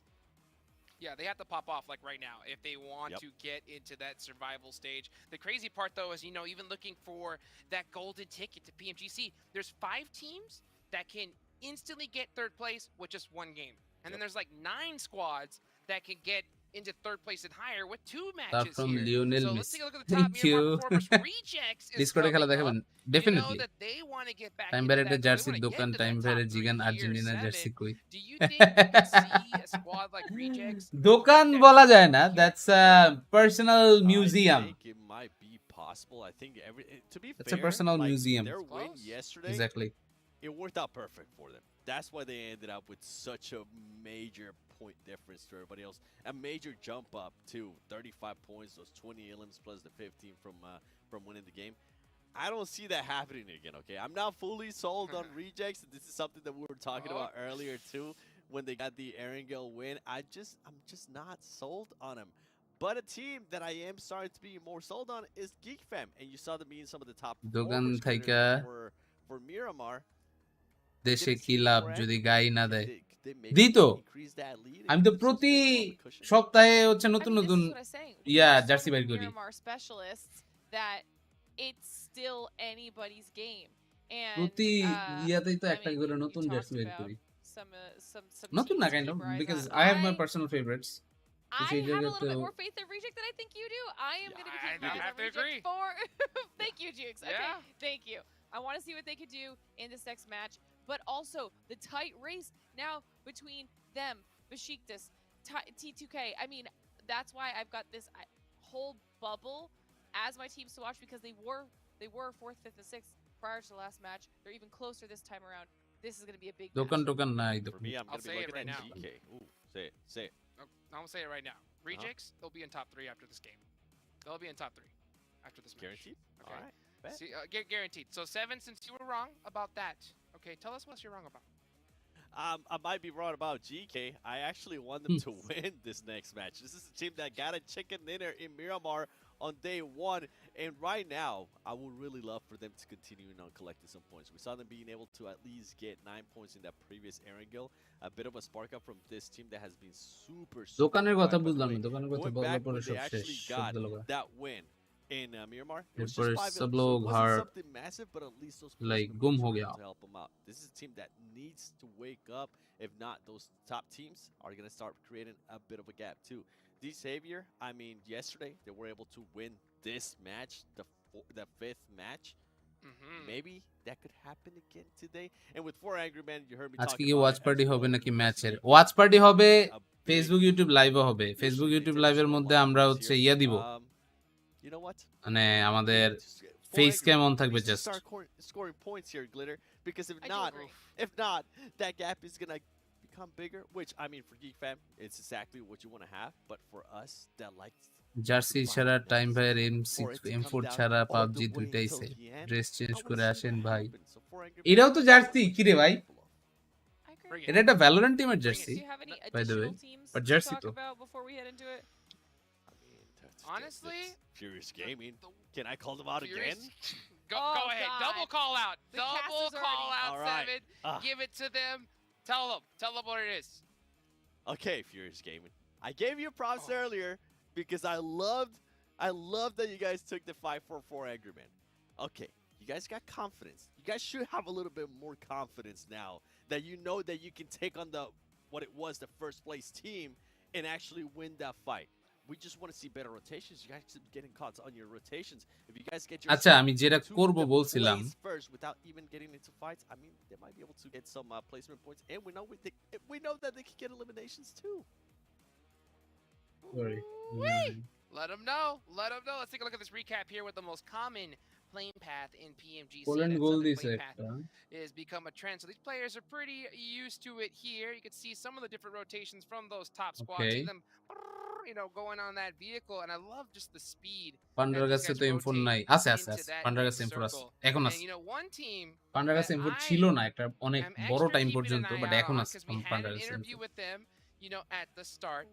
Yeah, they have to pop off like right now if they want to get into that survival stage. The crazy part, though, is, you know, even looking for that golden ticket to PMGC, there's 5 teams that can instantly get 3rd place with just 1 game. And then there's like 9 squads that can get into 3rd place and higher with 2 matches from here. Lionel So let's Messi. take a look at the top. Thank you. Miramar Performance Rejects is Discord খেলা coming দেখাবেন up. You know definitely. that they want to get back TimeBurner into that. জার্সির They wanna দোকান, get into that TimeBurner top জিগান 3 Argentina or jersey 7. কই? Do you think we can see a squad like Rejects? দোকান বলা যায় না, that's a personal museum. I think it might be possible. I think to be It's fair, a personal like, museum. their win yesterday, Exactly. it worked out perfect for them. That's why they ended up with such a major point difference to everybody else. A major jump up too, 35 points, those 20 elims plus the 15 from winning the game. I don't see that happening again, okay? I'm not fully sold on Rejects. This is something that we were talking about earlier too when they got the Erangel win. I'm just not sold on them. But a team that I am starting to be more sold on is Geek Fam, and you saw them being some of the top দোকান performers থেকে for Miramar. দেশে কি লাভ যদি গাই না দেয়? দিত। আমি তো প্রতি সপ্তাহে হচ্ছে নতুন নতুন জার্সি বের করি। Miramar specialists that it's still anybody's game. And প্রতি ইয়াতেই তো একটা করে নতুন জার্সি বের করি। নতুন না kind of, because I have my personal favorites. I have a little bit more faith in Reject than I think you do. I am going to be taking I have to agree. Thank you, Jukes. Okay, thank you. I want to see what they could do in this next match, but also the tight race now between them, Besiktas, T2K. I mean, that's why I've got this whole bubble as my teams to watch, because they were 4th, 5th, and 6th prior to the last match. They're even closer this time around. This is going to be a big দোকান match. টোকান নাই তো। For me, I'm going to be looking right at now. GK. Ooh, say it. I'm going to say it right now. Rejects, they'll be in top 3 after this game. They'll be in top 3 after this match. Guaranteed? Okay. All right. Bet. See, guaranteed. So 7, since you were wrong about that, okay, tell us what you're wrong about. I might be wrong about GK. I actually want them to win this next match. This is a team that got a chicken dinner in Miramar on day 1, and right now, I would really love for them to continue on collecting some points. We saw them being able to at least get 9 points in that previous Erangel. A bit of a spark up from this team that has been super. দোকানের কথা বুঝলাম না, দোকানের কথা Going বলার back পরে when সব they শেষ, actually সব got গেল গা। that win in Miramar, it was এরপরে just 5 সব so লোক it wasn't her something massive, but at least those like placement गुम points हो were गया। able to help them out. This is a team that needs to wake up. If not, those top teams are going to start creating a bit of a gap too. The Savior, I mean, yesterday they were able to win this match, the 5th match. Maybe that could happen again today. And with 4 Angry Men, you heard me আজকে talking কি about watch it party as হবে well. নাকি This ম্যাচের? is watch party হবে, a big Facebook YouTube লাইভও হবে। Facebook YouTube লাইভের মধ্যে আমরা হচ্ছে ইয়া দিব, You know what? মানে আমাদের ফেস ক্যাম অন থাকবে just. Start scoring points here, Glitter, because if not, that gap is gonna become bigger. Which I mean, for Geek Fam, it's exactly what you want to have. But for us that likes jersey ছাড়া time ভাইয়ের M4 ছাড়া PUBG দুইটাই same. Dress change করে আসেন ভাই। এটাও তো jersey কি রে ভাই? এটা একটা ভ্যালোরেন্ট টিমের jersey by the way, but jersey তো। Before we head into it? Honestly, Furious Gaming. Can I call them out again? Go ahead. God. Double call out. The cast Double is call already- out, All right. 7. Give it to them. Tell them what it is. Okay, Furious Gaming. I gave you props earlier because I loved that you guys took the 5-4-4 Angry Man. Okay, you guys got confidence. You guys should have a little bit more confidence now that you know that you can take on what it was, the first place team, and actually win that fight. We just want to see better rotations. You guys keep getting caught on your rotations. If you guys get your আচ্ছা আমি যেটা করব বলছিলাম first without even getting into fights, I mean, they might be able to get some placement points, and we know that they can get eliminations too. Sorry. Let them know. Let's take a look at this recap here with the most common playing path in PMGC. Poland That goal southern দিছে playing path একটা। is become a trend. So these players are pretty used to it here. You can see some of the different rotations from those top squads. Okay. See them going on that vehicle, and I love just the speed. পান্ডার কাছে তো M4 নাই, আছে পান্ডার কাছে M4 আছে, এখন আছে। One team পান্ডার কাছে M4 ছিল না একটা অনেক বড় টাইম পর্যন্ত, বাট এখন আছে পান্ডার কাছে M4। at the start,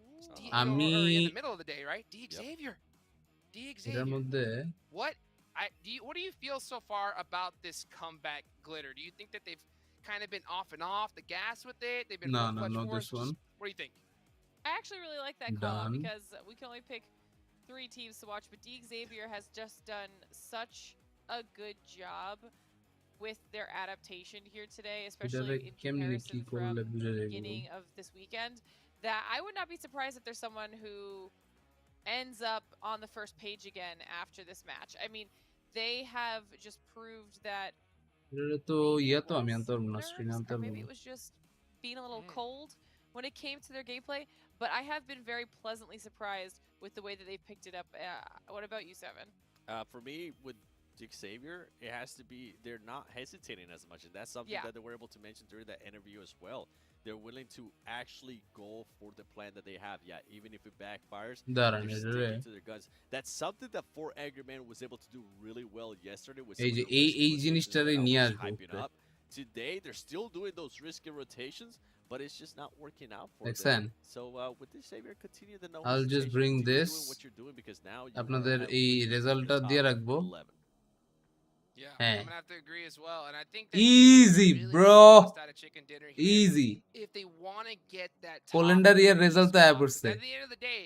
আমি in the middle of the day, right? D Xavier. এর মধ্যে what do you feel so far about this comeback, Glitter? Do you think that they've kind of been off and off the gas with it? They've been no, this one. What do you think? I actually really like that call because we can only pick 3 teams to watch, but D Xavier has just done such a good job with their adaptation here today, especially in comparison from the beginning of this weekend, that I would not be surprised if there's someone who ends up on the first page again after this match. I mean, they have just proved that maybe it was just being a little cold when it came to their gameplay, but I have been very pleasantly surprised with the way that they picked it up. What about you, Seven? For me, with Xavier, it has to be they're not hesitating as much, and that's something that they were able to mention during that interview as well. They're willing to actually go for the plan that they have. Yeah, even if it backfires, they're sticking to their guns. That's something that For Angryman was able to do really well yesterday. With hyping up. Today, they're still doing those risky rotations, but it's just not working out for them. So with this Xavier, continue the no. I'll just bring this. What you're doing because now আপনাদের এই রেজাল্টটা দিয়ে রাখবো। Yeah, I'm gonna have to agree as well, and I think that easy, bro. Easy. If they want to get that calendar year result তো পড়ছে। At the end of the day,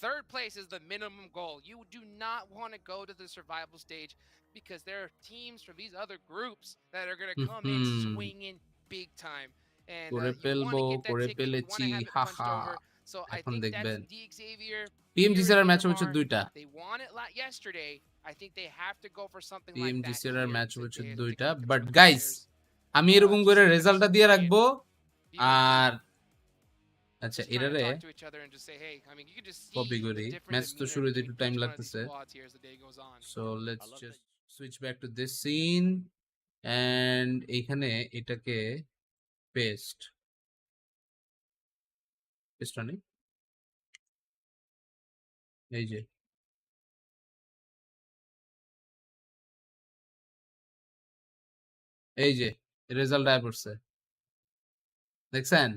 third place is the minimum goal. You do not want to go to the survival stage because there are teams from these other groups that are gonna come in swinging big time, and you want to get that ticket, you want to have it punched over. So I think that's D Xavier. PMGC এর match হচ্ছে দুইটা। They won it yesterday. I think they have to go for something like that. PMGC এর match হচ্ছে দুইটা, but guys আমি এরকম করে রেজাল্টটা দিয়ে রাখবো। আর আচ্ছা এটারে কপি করি, ম্যাচ তো শুরুতে একটু টাইম লাগতেছে। So let's just switch back to this scene and এইখানে এটাকে পেস্ট আনি, এই যে এই যে রেজাল্ট আয় পড়ছে, দেখছেন?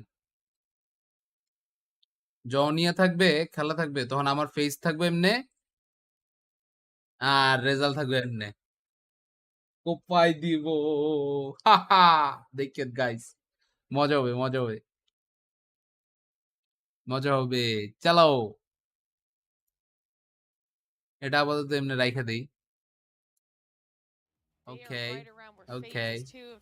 জনিয়া থাকবে, খেলা থাকবে, তখন আমার ফেস থাকবে এমনে আর রেজাল্ট থাকবে এমনে। কোপাই দিব, দেখেন গাইস, মজা হবে মজা হবে মজা হবে। চালাও, এটা আপাতত এমনি রাইখা দেই। Okay. Okay.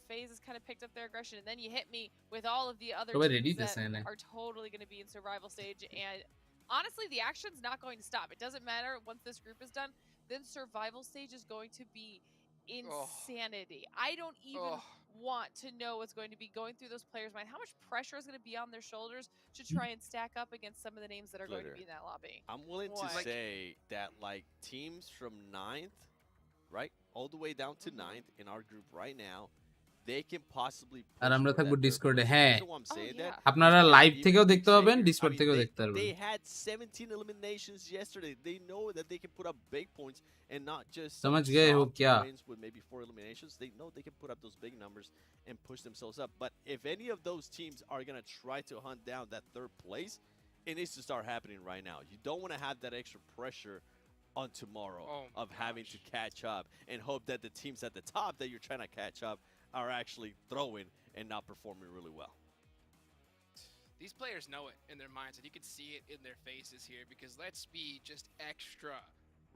FaZe has kind of picked up their aggression, and then you hit me with all of the other teams that are totally going to be in survival stage. And honestly, the action's not going to stop. It doesn't matter once this group is done. Then survival stage is going to be insanity. I don't even want to know what's going to be going through those players' mind. How much pressure is going to be on their shoulders to try and stack up against some of the names that are going to be in that lobby? I'm willing to say that like teams from 9th, right, all the way down to 9th in our group right now, they can possibly আর আমরা থাকবো ডিসকর্ডে। হ্যাঁ, আপনারা live থেকেও দেখতে পাবেন, Discord থেকেও দেখতে পারবেন। They had 17 eliminations yesterday. They know that they can put up big points and not just समझ गए हो क्या? wins with maybe 4 eliminations. They know they can put up those big numbers and push themselves up. But if any of those teams are going to try to hunt down that 3rd place, it needs to start happening right now. You don't want to have that extra pressure on tomorrow of having to catch up and hope that the teams at the top that you're trying to catch up are actually throwing and not performing really well. These players know it in their minds, and you can see it in their faces here, because let's be just extra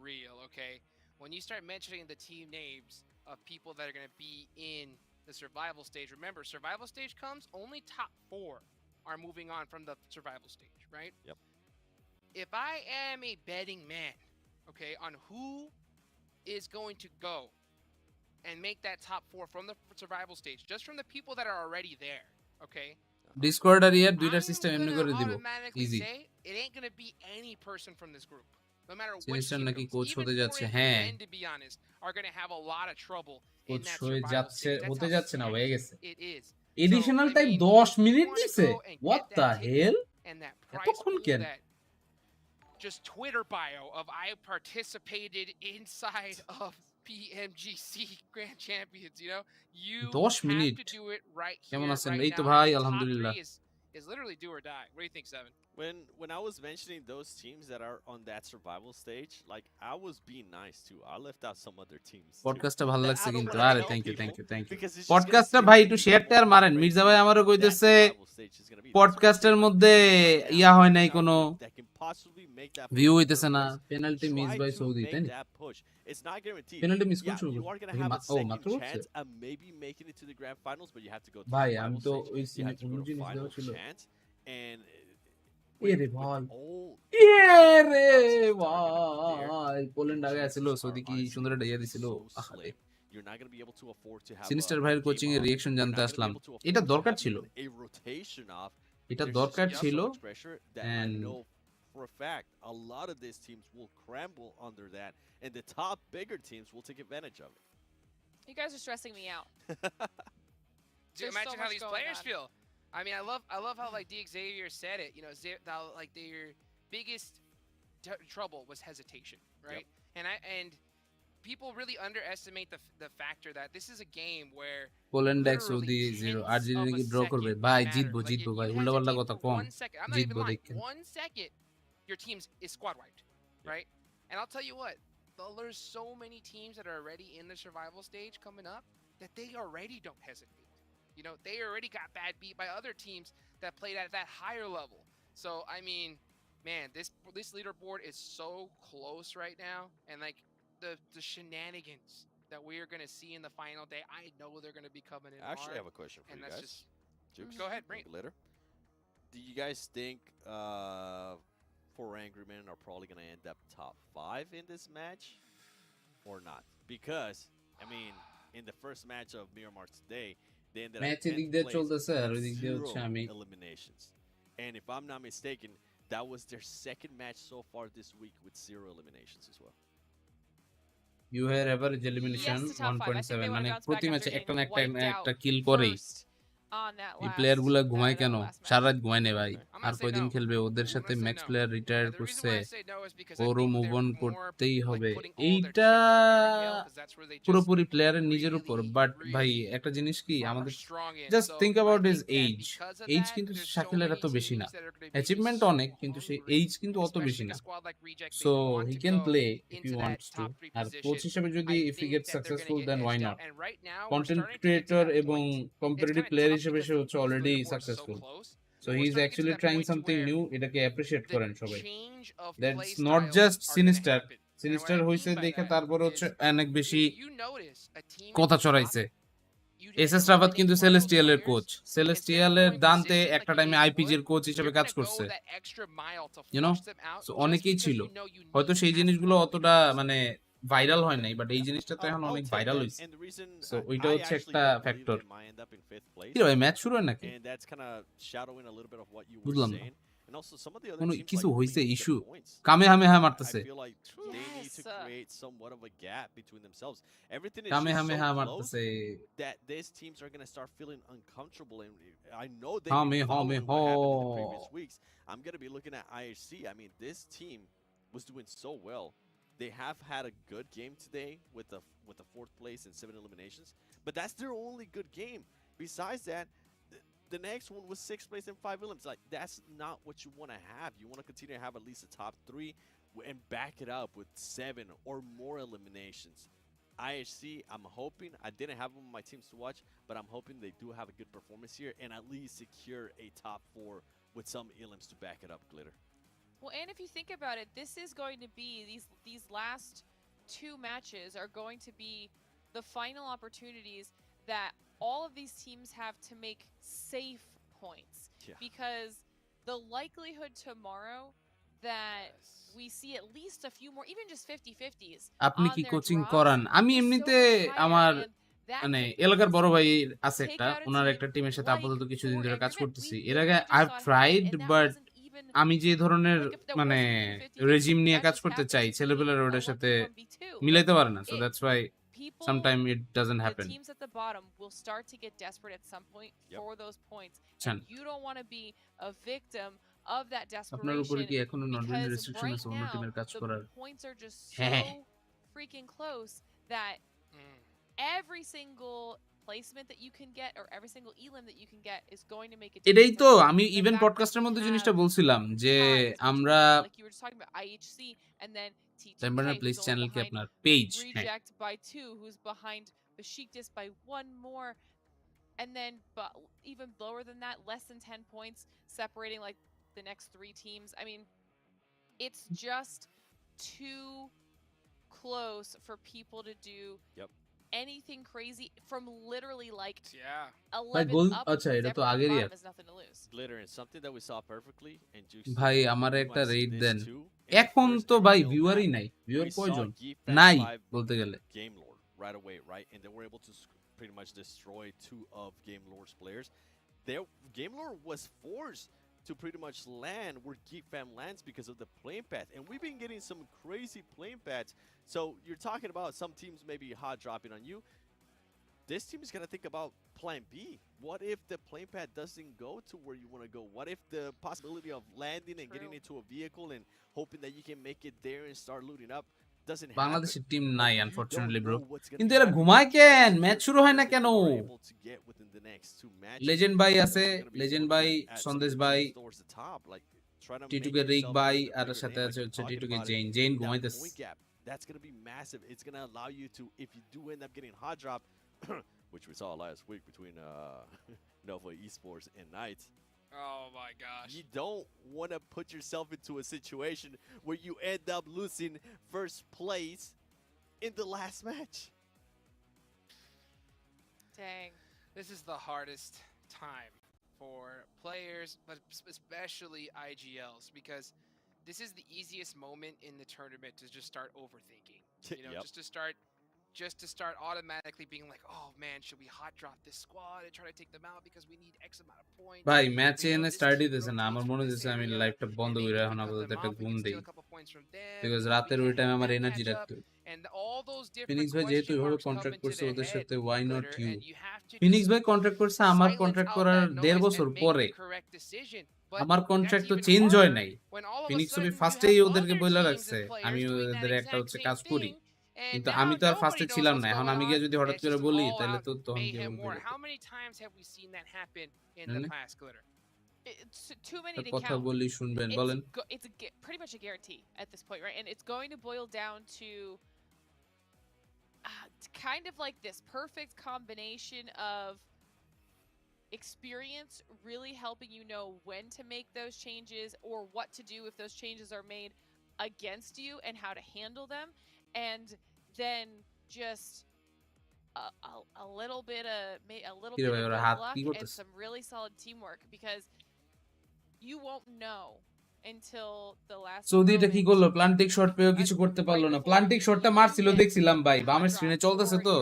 real, okay? When you start mentioning the team names of people that are going to be in the survival stage, remember, survival stage comes, only top 4 are moving on from the survival stage, right? Yep. If I am a betting man, okay, on who is going to go and make that top 4 from the survival stage, just from the people that are already there, okay? Discord আর ইয়ার দুইটা system এমনি করে দিব, easy. It ain't going to be any person from this group, no matter what. Sinister নাকি coach হতে যাচ্ছে, হ্যাঁ, to be honest, are going to have a lot of trouble coach হয়ে যাচ্ছে, হতে যাচ্ছে না, হয়ে গেছে। It is additional time 10 minute দিছে, হোয়াট দা হেল, এতক্ষণ কেন? just Twitter bio of I participated inside of PMGC Grand Champions, you know? You 10 have minute to do it right কেমন here, আছেন? right এই তো now. ভাই And the top আলহামদুলিল্লাহ। 3 is literally do or die. What do you think, Seven? When I was mentioning those teams that are on that survival stage, like I was being nice too. I left out some other teams. পডকাস্টটা ভালো that লাগছে I don't কিন্তু wanna আরে tell thank you people thank you because it's just gonna পডকাস্টটা scare ভাই একটু people share টেয়ার how মারেন। crazy Mirza ভাই আমারও that কইতেছে survival stage is gonna be. That's why I'm পডকাস্টের saying, like, মধ্যে right ইয়া now, হয় নাই now কোনো that can possibly make that view push to হইতেছে third না place, পেনাল্টি মিস try বাই to সৌদি তাই make না that push. It's not guaranteed. Penalty miss Yeah, কোন শুরু you করছে are gonna have a ও মাত্র second করছে chance of maybe making it to the grand finals, but you have to go to ভাই survival আমি তো stage. ওই You have to go অন্য to জিনিস দেওয়া final ছিল chance, and এরে ভাই all এরে houses targeted there, ভাই পোল্যান্ড আগে chances ছিল সৌদি are কি honestly সুন্দর ডাইয়া দিছিল so আহারে slim. You're not going to be able to afford to have sinister a ভাইয়ের game কোচিং এর off. রিঅ্যাকশন You're জানতে not going to be Aslam able to এটা afford to দরকার have ছিল even a rotation off. এটা There's দরকার just ছিল so much pressure that I and know for a fact a lot of these teams will crumble under that, and the top bigger teams will take advantage of it. You guys are stressing me out. Dude, There's imagine so how much these going players on. feel. I mean, I love how like D Xavier said it. You know, how like their biggest trouble was hesitation, right? And people really underestimate the factor that this is a game where Poland এক literally Saudi 0 tenths Argentina of কি a draw করবে second ভাই matter. জিতবো Like, জিতবো if ভাই you উল্টাপাল্টা hesitate কথা for com 1 second, I'm not even জিতবো lying. দেখেন 1 second, your team is squad wiped, right? And I'll tell you what, there's so many teams that are already in the survival stage coming up that they already don't hesitate. You know, they already got bad beat by other teams that played at that higher level. So I mean, man, this leaderboard is so close right now, and like the shenanigans that we are gonna see in the final day, I know they're gonna be coming in I actually hard, have a question for and you that's guys. just Jukes, go ahead, bring maybe later. Do you guys think Four Angry Men are probably going to end up top 5 in this match or not? Because, I mean, in the first match of Miramar today, they ended up match 10th এদিক দিয়ে place চলতেছে আর with ওই দিক দিয়ে 0 হচ্ছে আমি eliminations. And if I'm not mistaken, that was their second match so far this week with 0 eliminations as well. You হ্যার average elimination Yes, to top 5. I think they 1.7 want মানে to bounce প্রতি back ম্যাচে after একটা না getting একটা wiped একটা out কিল করেই first on that এই last প্লেয়ার গুলা ঘুমায় কেন last match. সারা রাত ঘুমায় নেই ভাই I'm আর gonna say কয়দিন no. খেলবে ওদের I'm সাথে gonna say max no. Player retire The reason করছে why I say no is because I ওরও think move they're on more করতেই like হবে putting all their এইটা chips in Abigail, 'cause that's where they just পুরোপুরি প্লেয়ারের নিজের উপর really, but ভাই really একটা জিনিস কি are আমাদের strong in. Just So think I about his think that age because of age that, কিন্তু there's so শাকিলের many এত বেশি না teams that are gonna be achievement so অনেক কিন্তু সেই hungry, এইজ কিন্তু অত বেশি especially না a squad like Reject. They so want he to can go play if into you that wants to top 3 আর কোচ position. হিসেবে যদি I if he think get that they're gonna successful get then why edged not out. And right now, we're content starting to get to creator that এবং point. It's competitive kinda player tough হিসেবে because সে হচ্ছে this already leaderboard is so successful close. So But he we're is starting to get to actually that trying point to something where new এটাকে appreciate the করেন সবাই change of play that's not styles just are gonna sinister happen. And what sinister I হইছে mean by দেখে that তারপর হচ্ছে is অনেক বেশি if you notice a team কথা at the top, ছড়াইছে you S just S Rafat কিন্তু eliminate one of those সেলেস্টিয়ালের players, coach instead of সেলেস্টিয়ালের going দান্তে consistent একটা like টাইমে you আইপিজি এর would, কোচ হিসেবে you're কাজ gonna go করছে that extra mile to you know flush them out so just অনেকেই because ছিল you know you হয়তো need সেই as জিনিসগুলো many অতটা eliminations. মানে ভাইরাল হয় নাই বাট এই জিনিসটা তো এখন I'll অনেক take ভাইরাল that, হইছে and the reason so I ওইটা হচ্ছে actually একটা don't believe factor they might end up in 5th place, কি রে ভাই ম্যাচ শুরু হয় নাকি and that's kind of shadowing a little bit of what you were বুঝলাম না saying. And also some of the other কোনো teams কিছু like হইছে really need issue their points. কামে হামে হা I মারতেছে feel like they need to Yes. create somewhat of a gap between themselves. Everything is কামে just হামে so হা close মারতেছে that these teams are going to start feeling uncomfortable. And I know they've হামে been হামে following হ what happened in the previous weeks. I'm going to be looking at IHC. I mean, this team was doing so well. They have had a good game today with the 4th place and 7 eliminations, but that's their only good game. Besides that, the next one was 6th place and 5 elims. Like, that's not what you want to have. You want to continue to have at least a top 3 and back it up with 7 or more eliminations. IHC, I'm hoping, I didn't have them on my teams to watch, but I'm hoping they do have a good performance here and at least secure a top 4 with some elims to back it up, Glitter. Well, and if you think about it, this is going to be these last 2 matches are going to be the final opportunities that all of these teams have to make safe points. Yeah. Because the likelihood tomorrow that we see at least a few more, even just 50-50s, আপনি on কি their coaching drops করান আমি is so এমনিতে much higher, আমার and that মানে could এলাকার বড় ভাই আছে take একটা out a ওনার team একটা টিমের সাথে like আপাতত কিছুদিন Four ধরে Angry কাজ Men. করতেছি We এর আগে literally I just saw it tried happen, and that but wasn't even আমি যে ধরনের like if that মানে wasn't even 50-50, রেজিম নিয়ে that কাজ just করতে happens চাই to be ছেলেপেলের a ওটার সাথে 1v1v2. মিলাইতে পারে না so It- that's why People, sometime it doesn't the happen teams at the bottom will start to get desperate at some point Yep. for those points. Chan. And you don't want to be a victim of that আপনার উপরে desperation কি এখনো নন win because restriction right আছে অন্য now টিমের কাজ the করার? points are just হ্যাঁ। so freaking close that every single placement that you can get or every single elim that you can get is going to make a এটাই difference. তো And আমি the even fact that পডকাস্টের we মধ্যে have জিনিসটা বলছিলাম যে ties আমরা between, like you were just talking about IHC and then TimeBurner TTK, please who's only channel কি behind আপনার পেজ হ্যাঁ Reject by 2, who's behind Besiktas by 1 more, and then but even lower than that, less than 10 points separating like the next 3 teams. I mean, it's just too close for people to do anything crazy from literally like 11 up আচ্ছা because এটা তো everyone at the আগেরই bottom has nothing to lose. Glitter, and something that we saw perfectly and Juice ভাই said, আমার we একটা might see rate this দেন too in the এখন first তো ভাই NFL ভিউয়ারই map. নাই ভিউয়ার We saw কয়জন Geefan নাই 5 বলতে গেলে Game Lord right away, right? And they were able to pretty much destroy 2 of Game Lord's players. Game Lord was forced to pretty much land where Geek Fam lands because of the playing path. And we've been getting some crazy playing paths. So you're talking about some teams maybe hot dropping on you. This team is going to think about plan B. What if the playing path doesn't go to where you want to go? What if the possibility of landing and getting into a vehicle and hoping that you can make it there and start looting up doesn't happen? বাংলাদেশের team নাই You unfortunately don't bro know what's going to কিন্তু be এরা happening. ঘুমায় Try কেন to match figure শুরু হয় না what কেন they were able to get within the next 2 matches. Legend ভাই And আছে also gonna be legend looking ভাই at some of Sandesh the ভাই teams towards the top, like try to make T2K Rick yourself a ভাই little bit আর bigger সাথে name, আছে like হচ্ছে you're talking T2K about it. Zain That ঘুমাইতেছে point gap, that's going to be massive. It's going to allow you to, if you do end up getting hot drop, which we saw last week between Nova Esports and Knights. Oh my gosh. You don't want to put yourself into a situation where you end up losing first place in the last match. Dang. This is the hardest time for players, but especially IGLs, because this is the easiest moment in the tournament to just start overthinking. You know, just to start automatically being like, oh man, should we hot drop this squad and try to take them out because we need X amount of points? ভাই ম্যাচে এনে start দিতেছে না আমার মনে হচ্ছে আমি লাইভটা বন্ধ করে এখন আপাতত একটা ঘুম দেই বিকজ রাতের ওই টাইম আমার এনার্জি রাখতে হবে ফিনিক্স ভাই যেহেতু এভাবে কন্ট্রাক্ট করছে ওদের সাথে ওয়াই নট ইউ ফিনিক্স ভাই কন্ট্রাক্ট করছে আমার কন্ট্রাক্ট করার 1.5 বছর পরে আমার কন্ট্রাক্ট তো চেঞ্জ হয় নাই ফিনিক্স ভাই ফার্স্টেই ওদেরকে বলে রাখছে আমি ওদের একটা হচ্ছে কাজ করি কিন্তু আমি তো আর ফার্স্টে ছিলাম না এখন আমি গিয়ে যদি হঠাৎ করে বলি তাহলে তো তখন কি বলবে How many times have we seen that happen in the past, Glitter? It's too many to কথা count. বলি শুনবেন বলেন It's pretty much a guarantee at this point, right? And it's going to boil down to kind of like this perfect combination of experience really helping you know when to make those changes or what to do if those changes are made against you and how to handle them, and then just a little bit of good luck and some really solid teamwork, because you won't know until the last সৌদিটা কি করলো প্লান্টিক shot পেয়েও কিছু করতে পারলো না প্লান্টিক শটটা মারছিল দেখছিলাম ভাই বামের স্ক্রিনে চলতেছে তো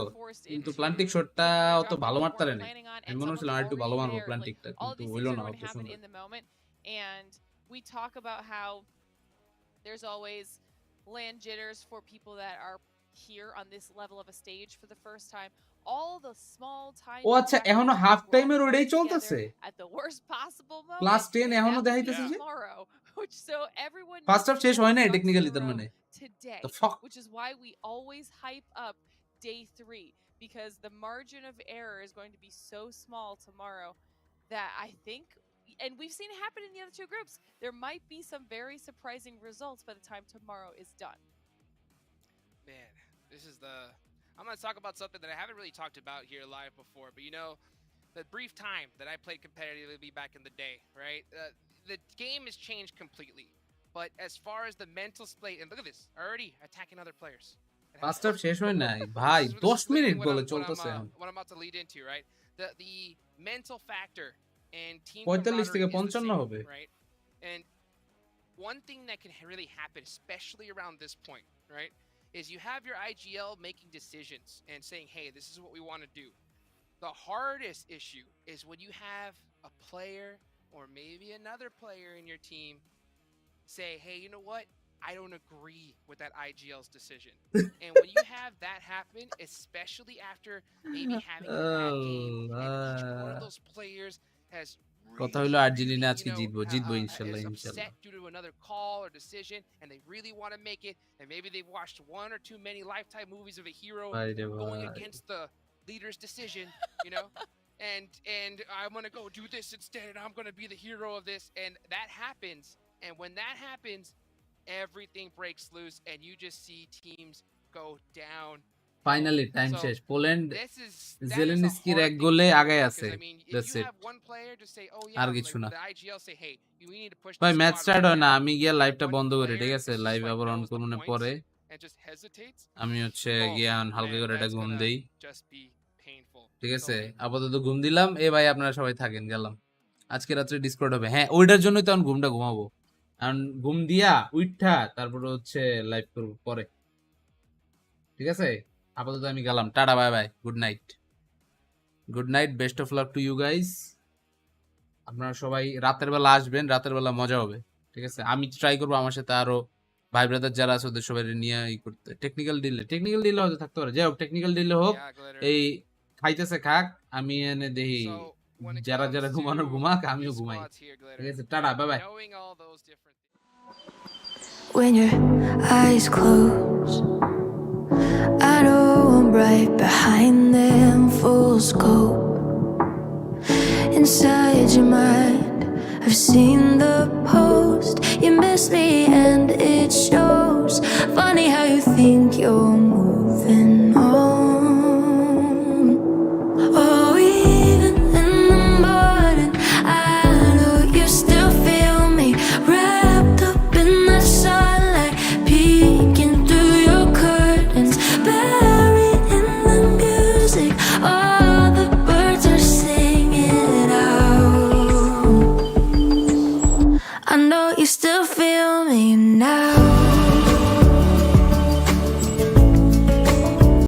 কিন্তু প্লান্টিক শটটা অত ভালো মারতে পারে না আমি মনে হচ্ছিল আর একটু ভালো মারবো প্লান্টিকটা কিন্তু হইলো না অত সুন্দর and we talk about how there's always land jitters for people that are here on this level of a stage for the first time. All the small tiny ও আচ্ছা এখনো হাফ টাইমের ওটাই চলতেছে at the worst possible moment. Plus 10 এখনো দেখাইতেছে যে which so everyone first half শেষ হয় না টেকনিক্যালি তার মানে today, which is why we always hype up day 3, because the margin of error is going to be so small tomorrow that I think, and we've seen it happen in the other 2 groups, there might be some very surprising results by the time tomorrow is done. Man, this is I'm going to talk about something that I haven't really talked about here live before, but you know, the brief time that I played competitively back in the day, right? The game has changed completely. But as far as the mental state, and look at this, already attacking other players. First half শেষ হয় নাই ভাই 10 minute বলে চলতেছে what I'm about to lead into, right? The mental factor and team 45 থেকে camaraderie is the 55 same, হবে right? And one thing that can really happen, especially around this point, right, is you have your IGL making decisions and saying, hey, this is what we want to do. The hardest issue is when you have a player or maybe another player in your team say, hey, you know what? I don't agree with that IGL's decision. And when you have that happen, especially after maybe having a bad game, and each one of those players has কথা হলো Argentina আজকে জিতবো ইনশাআল্লাহ is ইনশাআল্লাহ upset due to another call or decision, and they really want to make it, and maybe they've watched one or too many Lifetime movies of a hero going against the leader's decision, you know, and I'm gonna go do this instead, and I'm gonna be the hero of this, and that happens, and when that happens, everything breaks loose, and you just see teams go down. Finally time So, শেষ Poland That is জেলেনস্কির a hard এক thing গোলে to do, আগায় because, আছে I mean, if that's you it have one player to say, oh আর yeah, কিছু like না the IGL say, hey, we need to push ভাই the match squad start right হয় না now. আমি গিয়ে লাইভটা One বন্ধ করি ঠিক player আছে is just লাইভ like আবার অন knows the করুন points পরে and just hesitates. আমি হচ্ছে Oh, গিয়ে হালকা man, করে একটা that's ঘুম gonna দেই just be painful. ঠিক So আছে painful. আপাতত ঘুম দিলাম ভাই আপনারা সবাই থাকেন গেলাম আজকে রাত্রে ডিসকর্ড হবে হ্যাঁ ওইটার জন্যই তো আমি ঘুমটা ঘুমাবো কারণ ঘুম দিয়া উইঠা তারপরে হচ্ছে লাইভ করবো পরে ঠিক আছে আপাতত আমি গেলাম টাটা bye bye good night best of luck to you guys আপনারা সবাই রাতের বেলা আসবেন রাতের বেলা মজা হবে ঠিক আছে আমি ট্রাই করবো আমার সাথে আরো ভাই ব্রাদার যারা আছে ওদের সবাই নিয়ে করতে টেকনিক্যাল ডিলে হয়তো থাকতে পারে যাই হোক টেকনিক্যাল ডিলে হোক Yeah, Glitter. এই খাইতেছে খাক আমি এনে দেখি So when it যারা comes ঘুমানো to ঘুমাক আমিও these ঘুমাই squads here, Glitter, ঠিক আছে tata bye by knowing all those different things. When your eyes close, I know I'm right behind them, full scope. Inside your mind, I've seen the post. You miss me and it shows. Funny how you think you're moving on. Oh, even in the morning, I know you still feel me. Wrapped up in the sunlight, peeking through your curtains, buried in the music. All the birds are singing out. I know you still feel me now.